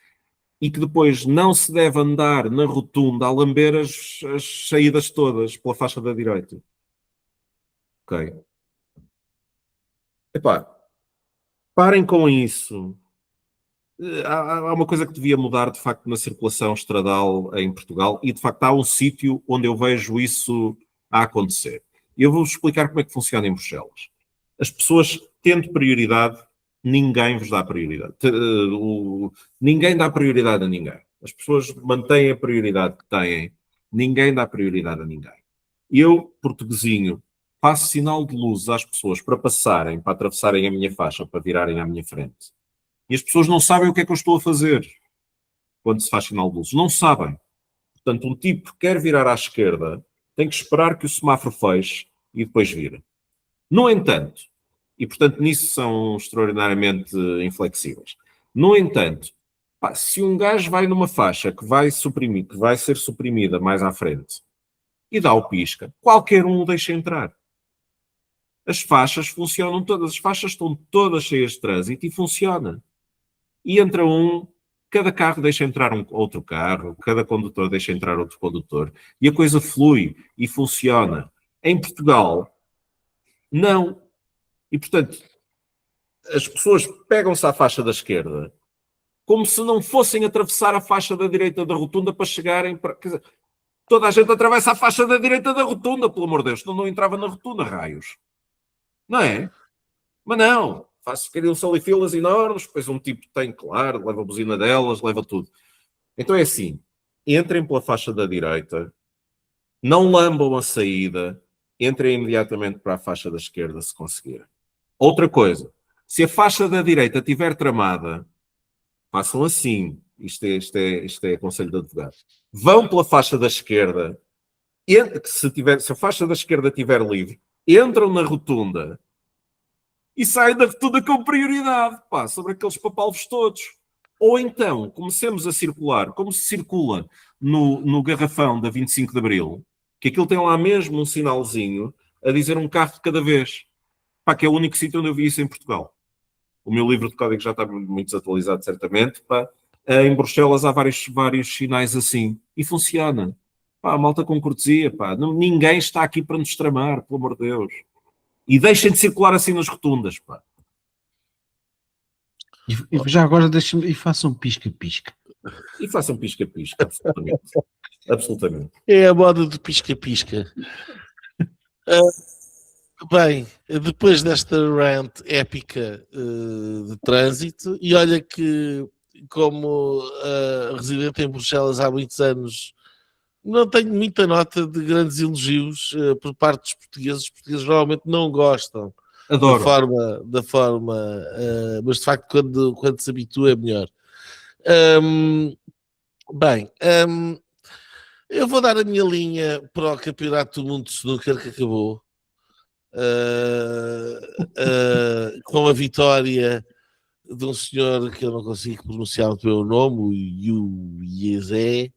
Speaker 2: e que depois não se deve andar na rotunda a lamber as saídas todas pela faixa da direita. Ok? Epá, parem com isso. Há uma coisa que devia mudar, de facto, na circulação estradal em Portugal e, de facto, há um sítio onde eu vejo isso a acontecer. E eu vou-vos explicar como é que funciona em Bruxelas. As pessoas, tendo prioridade, ninguém vos dá prioridade. Ninguém dá prioridade a ninguém. As pessoas mantêm a prioridade que têm. Ninguém dá prioridade a ninguém. Eu, portuguesinho, faço sinal de luz às pessoas para passarem, para atravessarem a minha faixa, para virarem à minha frente. E as pessoas não sabem o que é que eu estou a fazer quando se faz sinal de luz. Não sabem. Portanto, um tipo que quer virar à esquerda tem que esperar que o semáforo feche e depois vira. No entanto, e portanto nisso são extraordinariamente inflexíveis. No entanto, pá, se um gajo vai numa faixa que vai ser suprimida mais à frente e dá o pisca, qualquer um o deixa entrar. As faixas funcionam todas, as faixas estão todas cheias de trânsito e funciona. E entra cada carro deixa entrar outro carro, cada condutor deixa entrar outro condutor, e a coisa flui e funciona. Em Portugal, não. E, portanto, as pessoas pegam-se à faixa da esquerda como se não fossem atravessar a faixa da direita da rotunda para chegarem para... Quer dizer, toda a gente atravessa a faixa da direita da rotunda, pelo amor de Deus, senão não entrava na rotunda, raios. Não é? Mas não. Criam-se ali filas enormes, depois um tipo tem, claro, leva a buzina delas, leva tudo. Então é assim, entrem pela faixa da direita, não lambam a saída, entrem imediatamente para a faixa da esquerda se conseguirem. Outra coisa, se a faixa da direita estiver tramada, façam assim, isto é conselho de advogado, vão pela faixa da esquerda, se a faixa da esquerda estiver livre, entram na rotunda e saem da rotunda com prioridade, pá, sobre aqueles papalvos todos. Ou então, comecemos a circular, como se circula no garrafão da 25 de Abril, que aquilo tem lá mesmo um sinalzinho a dizer um carro de cada vez. Pá, que é o único sítio onde eu vi isso em Portugal. O meu livro de código já está muito desatualizado, certamente. Pá. Em Bruxelas há vários sinais assim. E funciona. Pá, malta com cortesia. Pá. Ninguém está aqui para nos tramar, pelo amor de Deus. E deixem de circular assim nas rotundas. Pá.
Speaker 3: E já agora deixem-me e façam pisca-pisca.
Speaker 2: E façam pisca-pisca, absolutamente. Absolutamente.
Speaker 1: É a moda do pisca-pisca. Bem, depois desta rant épica de trânsito, e olha que, como residente em Bruxelas há muitos anos, não tenho muita nota de grandes elogios por parte dos portugueses. Os portugueses normalmente não gostam
Speaker 2: Adoro.
Speaker 1: da forma mas de facto quando se habitua é melhor. Bem, eu vou dar a minha linha para o Campeonato do Mundo de Snooker que acabou. Com a vitória de um senhor que eu não consigo pronunciar muito bem o nome, o Yu Yezé,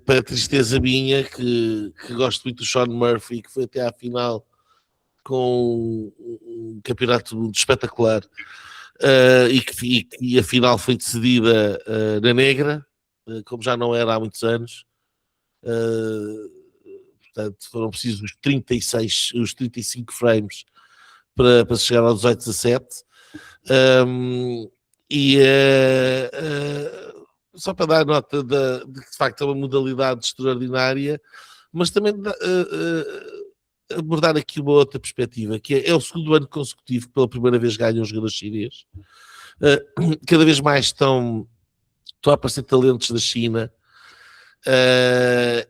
Speaker 1: para a tristeza minha, que gosto muito do Sean Murphy, que foi até à final com um campeonato muito espetacular, e a final foi decidida na negra, como já não era há muitos anos. Portanto, foram precisos os 35 frames para chegar ao 18-17. só para dar nota de que de facto é uma modalidade extraordinária, mas também abordar aqui uma outra perspectiva, que é o segundo ano consecutivo que pela primeira vez ganha um jogador chinês. Cada vez mais estão a aparecer talentos da China,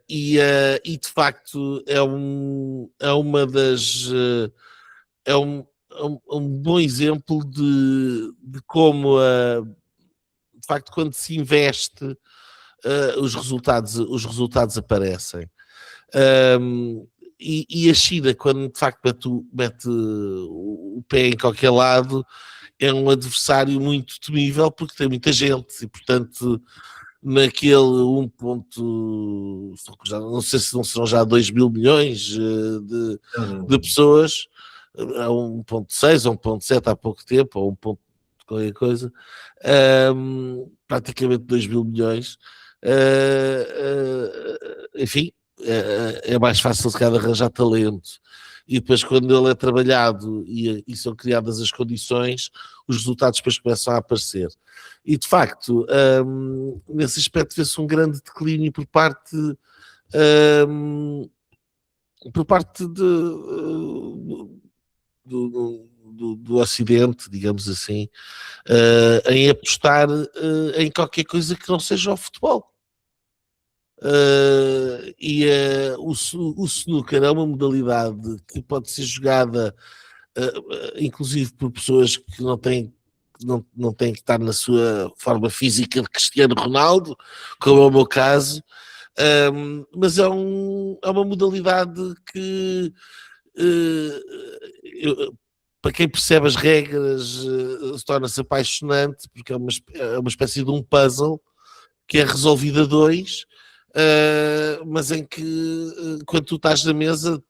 Speaker 1: e de facto é uma das é um bom exemplo de como de facto quando se investe os resultados aparecem. E a China, quando de facto mete o pé em qualquer lado, é um adversário muito temível porque tem muita gente e, portanto, naquele não sei se não serão já 2 mil milhões de pessoas, a 1,6 ou 1,7 há pouco tempo, ou 1, qualquer coisa, praticamente 2 mil milhões, enfim, é mais fácil se calhar arranjar talento. E depois quando ele é trabalhado e são criadas as condições, os resultados depois começam a aparecer. E de facto, nesse aspecto vê-se um grande declínio por parte do Ocidente, digamos assim, em apostar em qualquer coisa que não seja o futebol. O snooker é uma modalidade que pode ser jogada inclusive por pessoas que não têm que estar na sua forma física de Cristiano Ronaldo, como é o meu caso, mas é uma modalidade que para quem percebe as regras torna-se apaixonante, porque é uma espécie de um puzzle que é resolvido a dois, mas em que quando tu estás na mesa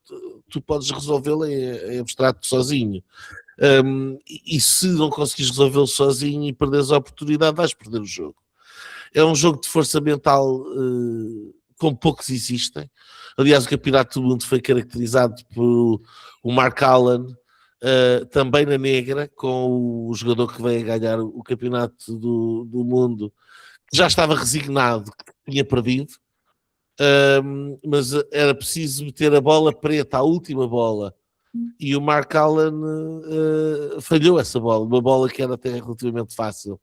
Speaker 1: tu podes resolvê-lo em abstrato sozinho, e se não conseguires resolvê-lo sozinho e perderes a oportunidade, vais perder o jogo. É um jogo de força mental como poucos existem. Aliás, o Campeonato do Mundo foi caracterizado por o Mark Allen, também na negra, com o jogador que veio a ganhar o Campeonato do Mundo, que já estava resignado, que tinha perdido, mas era preciso meter a bola preta, a última bola, e o Mark Allen falhou essa bola, uma bola que era até relativamente fácil,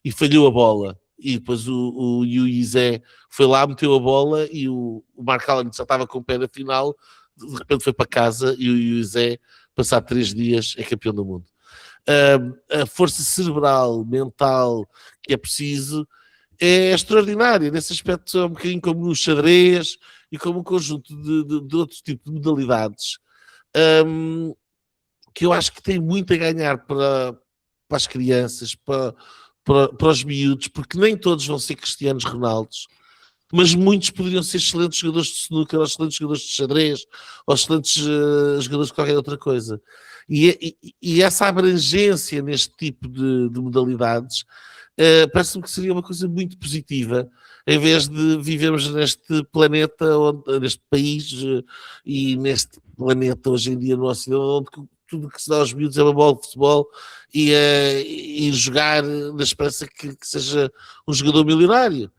Speaker 1: e falhou a bola. E depois o Yu Zé foi lá, meteu a bola, e o Mark Allen já estava com o pé na final, de repente foi para casa, e o Yu Zé, passado 3 dias, é campeão do mundo. A força cerebral, mental que é preciso é extraordinária. Nesse aspecto é um bocadinho como no xadrez e como um conjunto de outros tipos de modalidades, que eu acho que tem muito a ganhar para as crianças, para os miúdos, porque nem todos vão ser Cristianos Ronaldos, mas muitos poderiam ser excelentes jogadores de snooker, ou excelentes jogadores de xadrez, ou excelentes jogadores de qualquer outra coisa. E essa abrangência neste tipo de modalidades parece-me que seria uma coisa muito positiva, em vez de vivermos neste planeta, neste país e neste planeta hoje em dia no Ocidente, onde tudo que se dá aos miúdos é uma bola de futebol e jogar na esperança que seja um jogador milionário.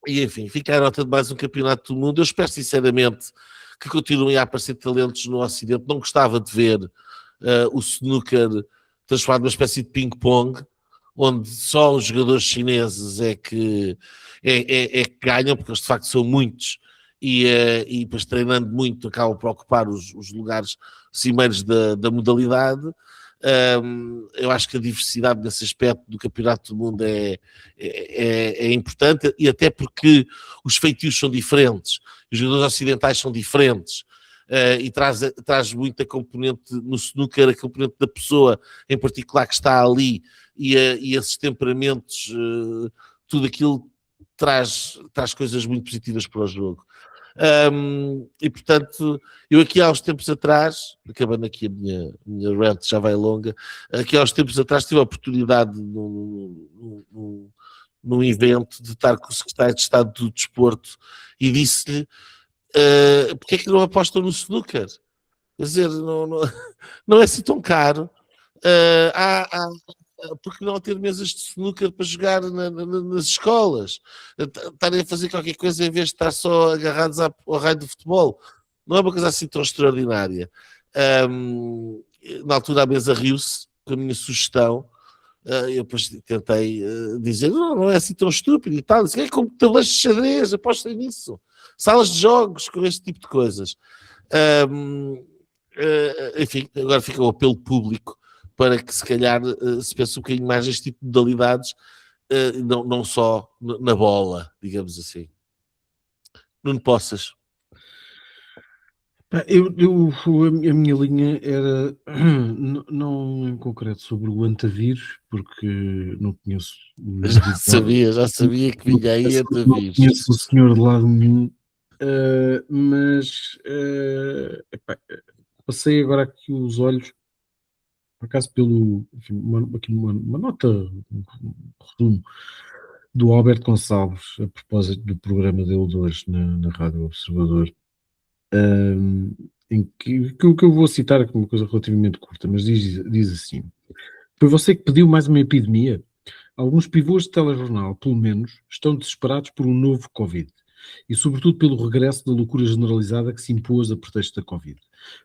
Speaker 1: E enfim, fica a nota de mais um campeonato do mundo. Eu espero sinceramente que continuem a aparecer talentos no Ocidente. Não gostava de ver o snooker transformado numa espécie de ping-pong, onde só os jogadores chineses é que ganham, porque eles de facto são muitos, e depois treinando muito acabam por ocupar os lugares cimeiros da modalidade. Eu acho que a diversidade nesse aspecto do Campeonato do Mundo é importante, e até porque os feitios são diferentes, os jogadores ocidentais são diferentes, e traz muita componente no snooker, a componente da pessoa em particular que está ali, e esses temperamentos, tudo aquilo traz coisas muito positivas para o jogo. E portanto, eu aqui há uns tempos atrás, acabando aqui a minha rant, já vai longa, aqui há uns tempos atrás tive a oportunidade num evento de estar com o secretário de Estado do Desporto e disse-lhe porque é que não apostam no snooker? Quer dizer, não é assim tão caro. porque não ter mesas de snooker para jogar nas escolas? Estarem a fazer qualquer coisa em vez de estar só agarrados ao raio do futebol? Não é uma coisa assim tão extraordinária. Na altura a mesa riu-se com a minha sugestão. Eu depois tentei dizer, não é assim tão estúpido e tal. É como tabuleiros de xadrez, apostem nisso. Salas de jogos com este tipo de coisas. Enfim, agora fica o apelo público para que se calhar se pense um bocadinho mais neste tipo de modalidades, não só na bola, digamos assim. Nuno Poças.
Speaker 3: A minha linha era não em concreto sobre o antavírus, porque não conheço o
Speaker 1: Já sabia que vinha aí antavírus.
Speaker 3: Não conheço o senhor de lado nenhum, mas passei agora aqui os olhos, por acaso pelo enfim, uma nota, um resumo do Alberto Gonçalves a propósito do programa dele de hoje na Rádio Observador. Em que eu vou citar como uma coisa relativamente curta, mas diz assim: foi você que pediu mais uma epidemia? Alguns pivôs de telejornal, pelo menos, estão desesperados por um novo Covid e, sobretudo, pelo regresso da loucura generalizada que se impôs a pretexto da Covid.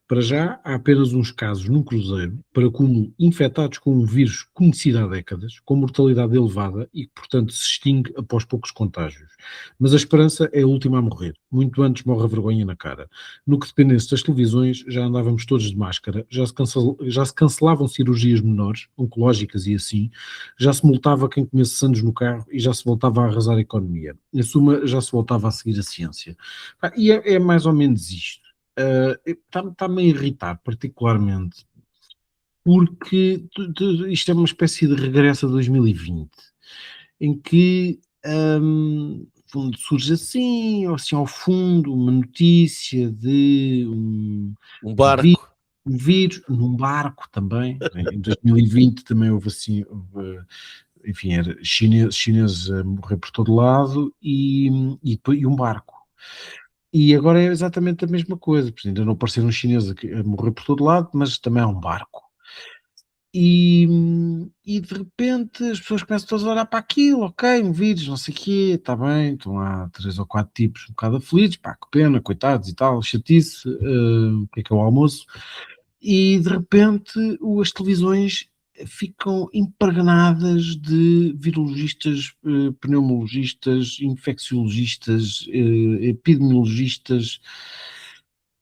Speaker 3: Para já, há apenas uns casos no Cruzeiro, para cúmulo infectados com um vírus conhecido há décadas, com mortalidade elevada e que, portanto, se extingue após poucos contágios. Mas a esperança é a última a morrer. Muito antes morre a vergonha na cara. No que dependesse das televisões, já andávamos todos de máscara, já se cancelavam cirurgias menores, oncológicas e assim, já se multava quem comesse sandes no carro e já se voltava a arrasar a economia. Em suma, já se voltava a seguir a ciência. E é mais ou menos isto. Está-me a irritar particularmente porque isto é uma espécie de regresso a 2020 em que surge assim ao fundo uma notícia de um
Speaker 1: barco,
Speaker 3: um vírus num barco também. Em 2020 também houve assim, enfim, era chineses a morrer por todo lado e um barco. E agora é exatamente a mesma coisa, porque ainda não apareceram chineses a morrer por todo lado, mas também há um barco. E de repente as pessoas começam todas a olhar para aquilo, ok, um vírus, não sei o quê, está bem, estão lá 3 ou 4 tipos um bocado aflitos, pá, que pena, coitados e tal, chatice, o que é o almoço? E de repente as televisões ficam impregnadas de virologistas, pneumologistas, infecciologistas, epidemiologistas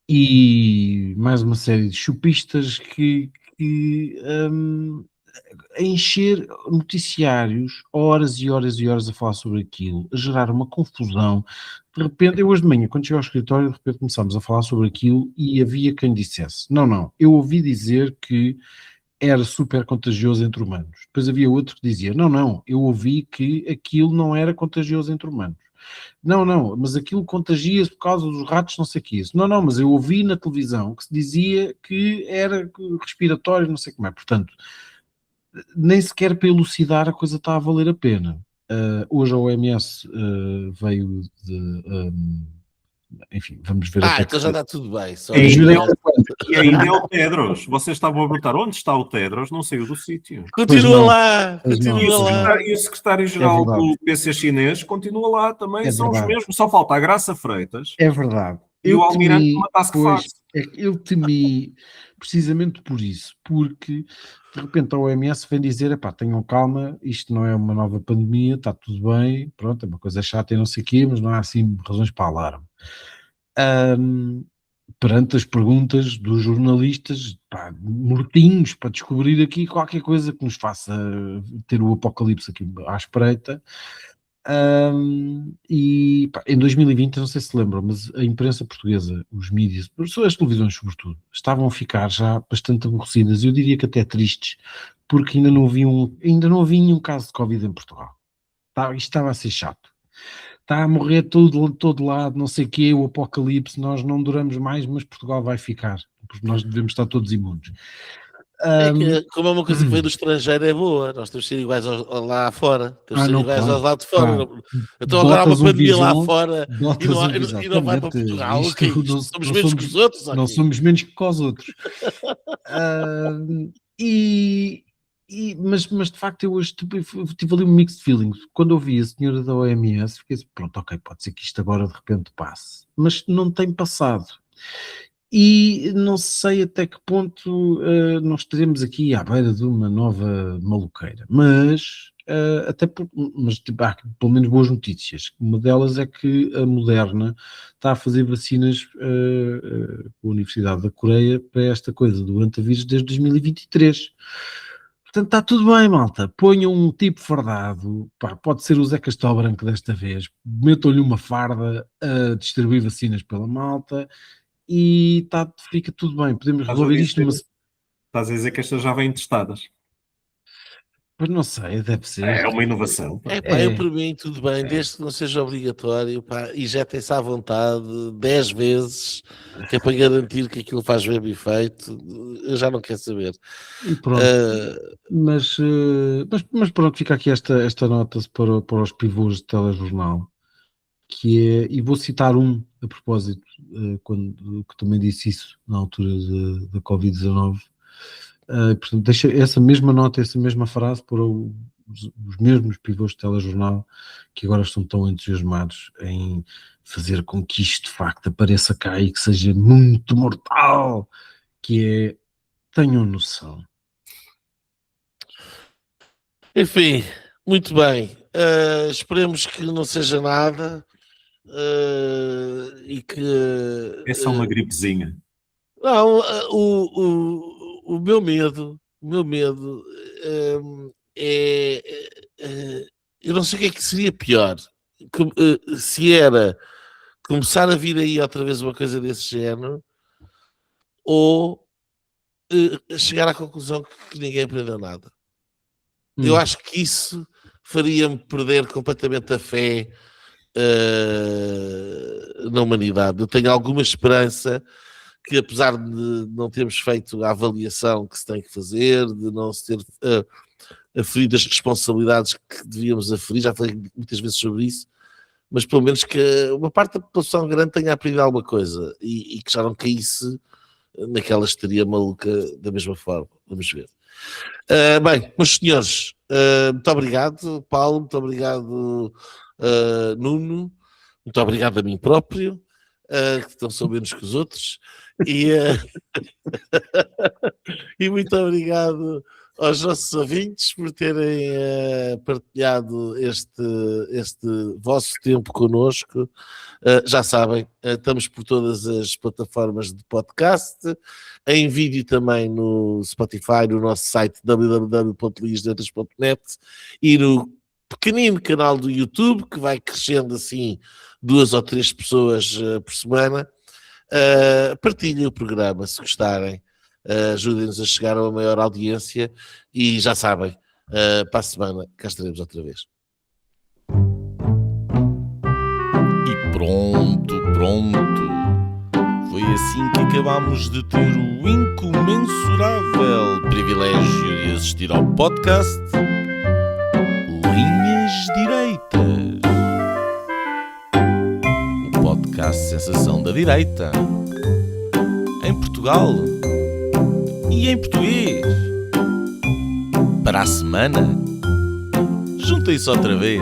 Speaker 3: e mais uma série de chupistas que a encher noticiários, horas e horas e horas a falar sobre aquilo, a gerar uma confusão. De repente, eu hoje de manhã, quando cheguei ao escritório, de repente começámos a falar sobre aquilo e havia quem dissesse, não, eu ouvi dizer que era super contagioso entre humanos. Depois havia outro que dizia, não, eu ouvi que aquilo não era contagioso entre humanos. Não, mas aquilo contagia-se por causa dos ratos, não sei o que isso. Não, mas eu ouvi na televisão que se dizia que era respiratório, não sei como é. Portanto, nem sequer para elucidar a coisa está a valer a pena. Hoje a OMS veio de... enfim, vamos ver até
Speaker 1: então já está tudo bem.
Speaker 2: E ainda é o Tedros. Vocês estavam a perguntar onde está o Tedros, não saiu do sítio.
Speaker 1: Continua lá.
Speaker 2: E o secretário-geral do PC chinês continua lá também, são os mesmos, só falta a Graça Freitas.
Speaker 3: É verdade.
Speaker 2: E o Almirante numa task force.
Speaker 3: Eu temi precisamente por isso, porque de repente a OMS vem dizer, tenham calma, isto não é uma nova pandemia, está tudo bem, pronto, é uma coisa chata e não sei o quê, mas não há assim razões para alarme. Perante as perguntas dos jornalistas, mortinhos, para descobrir aqui qualquer coisa que nos faça ter o apocalipse aqui à espreita. E em 2020, não sei se lembram, mas a imprensa portuguesa, os mídias, as televisões sobretudo, estavam a ficar já bastante aborrecidas, eu diria que até tristes, porque ainda não havia nenhum caso de Covid em Portugal. Isto estava a ser chato. Está a morrer todo lado, não sei o quê, o apocalipse, nós não duramos mais, mas Portugal vai ficar, porque nós devemos estar todos imunes.
Speaker 1: Como é uma coisa que veio do estrangeiro, é boa. Nós temos de ser iguais lá fora. Temos de ser iguais aos lá de fora.
Speaker 3: Claro.
Speaker 1: Então agora há uma pandemia lá fora
Speaker 3: e
Speaker 1: não vai para Portugal. Somos menos que os outros.
Speaker 3: Não somos menos que os outros. Mas de facto eu hoje tive ali um mixed feelings. Quando ouvi a senhora da OMS, fiquei assim, pronto, ok, pode ser que isto agora de repente passe. Mas não tem passado. E não sei até que ponto nós estaremos aqui à beira de uma nova maluqueira. Mas, tipo, há pelo menos boas notícias. Uma delas é que a Moderna está a fazer vacinas com a Universidade da Coreia para esta coisa do antavírus desde 2023. Portanto, está tudo bem, malta. Ponham um tipo fardado, pá, pode ser o Zé Castelo Branco desta vez, metam-lhe uma farda a distribuir vacinas pela malta e fica tudo bem. Podemos
Speaker 2: Estás a
Speaker 3: resolver isto numa.
Speaker 2: dizer, estás a dizer que estas já vêm testadas.
Speaker 3: Pois não sei, deve ser.
Speaker 2: É uma inovação. Pá.
Speaker 1: Pá, eu por mim tudo bem, desde que não seja obrigatório, pá, injetem-se à vontade 10 vezes, que é para garantir que aquilo faz bem efeito, eu já não quero saber.
Speaker 3: E pronto. Mas pronto, fica aqui esta nota para os pivôs de telejornal, que é, e vou citar a propósito, que também disse isso na altura da Covid-19. Portanto, deixa essa mesma nota, essa mesma frase para os mesmos pivôs de telejornal que agora estão tão entusiasmados em fazer com que isto de facto apareça cá e que seja muito mortal, que é, tenham noção.
Speaker 1: Enfim, muito bem, esperemos que não seja nada e que...
Speaker 2: É só uma gripezinha.
Speaker 1: Não, o meu medo eu não sei o que é que seria pior, se era começar a vir aí outra vez uma coisa desse género ou chegar à conclusão que ninguém aprendeu nada. Eu acho que isso faria-me perder completamente a fé na humanidade. Eu tenho alguma esperança que, apesar de não termos feito a avaliação que se tem que fazer, de não se ter aferido as responsabilidades que devíamos aferir, já falei muitas vezes sobre isso, mas pelo menos que uma parte da população grande tenha aprendido alguma coisa e que já não caísse naquela histeria maluca da mesma forma. Vamos ver. Bem, meus senhores, muito obrigado, Paulo, muito obrigado, Nuno, muito obrigado a mim próprio, que estão só menos que os outros, e muito obrigado aos nossos ouvintes por terem partilhado este vosso tempo connosco. Já sabem, estamos por todas as plataformas de podcast, em vídeo também no Spotify, no nosso site www.liasletras.net e no pequenino canal do YouTube, que vai crescendo assim 2 ou 3 pessoas por semana. Partilhem o programa se gostarem, ajudem-nos a chegar a uma maior audiência e já sabem, para a semana cá estaremos outra vez.
Speaker 4: E pronto. Foi assim que acabámos de ter o incomensurável privilégio de assistir ao podcast Linhas Direitas. O podcast sensação da direita. Em Portugal e em português. Para a semana, juntem-se outra vez.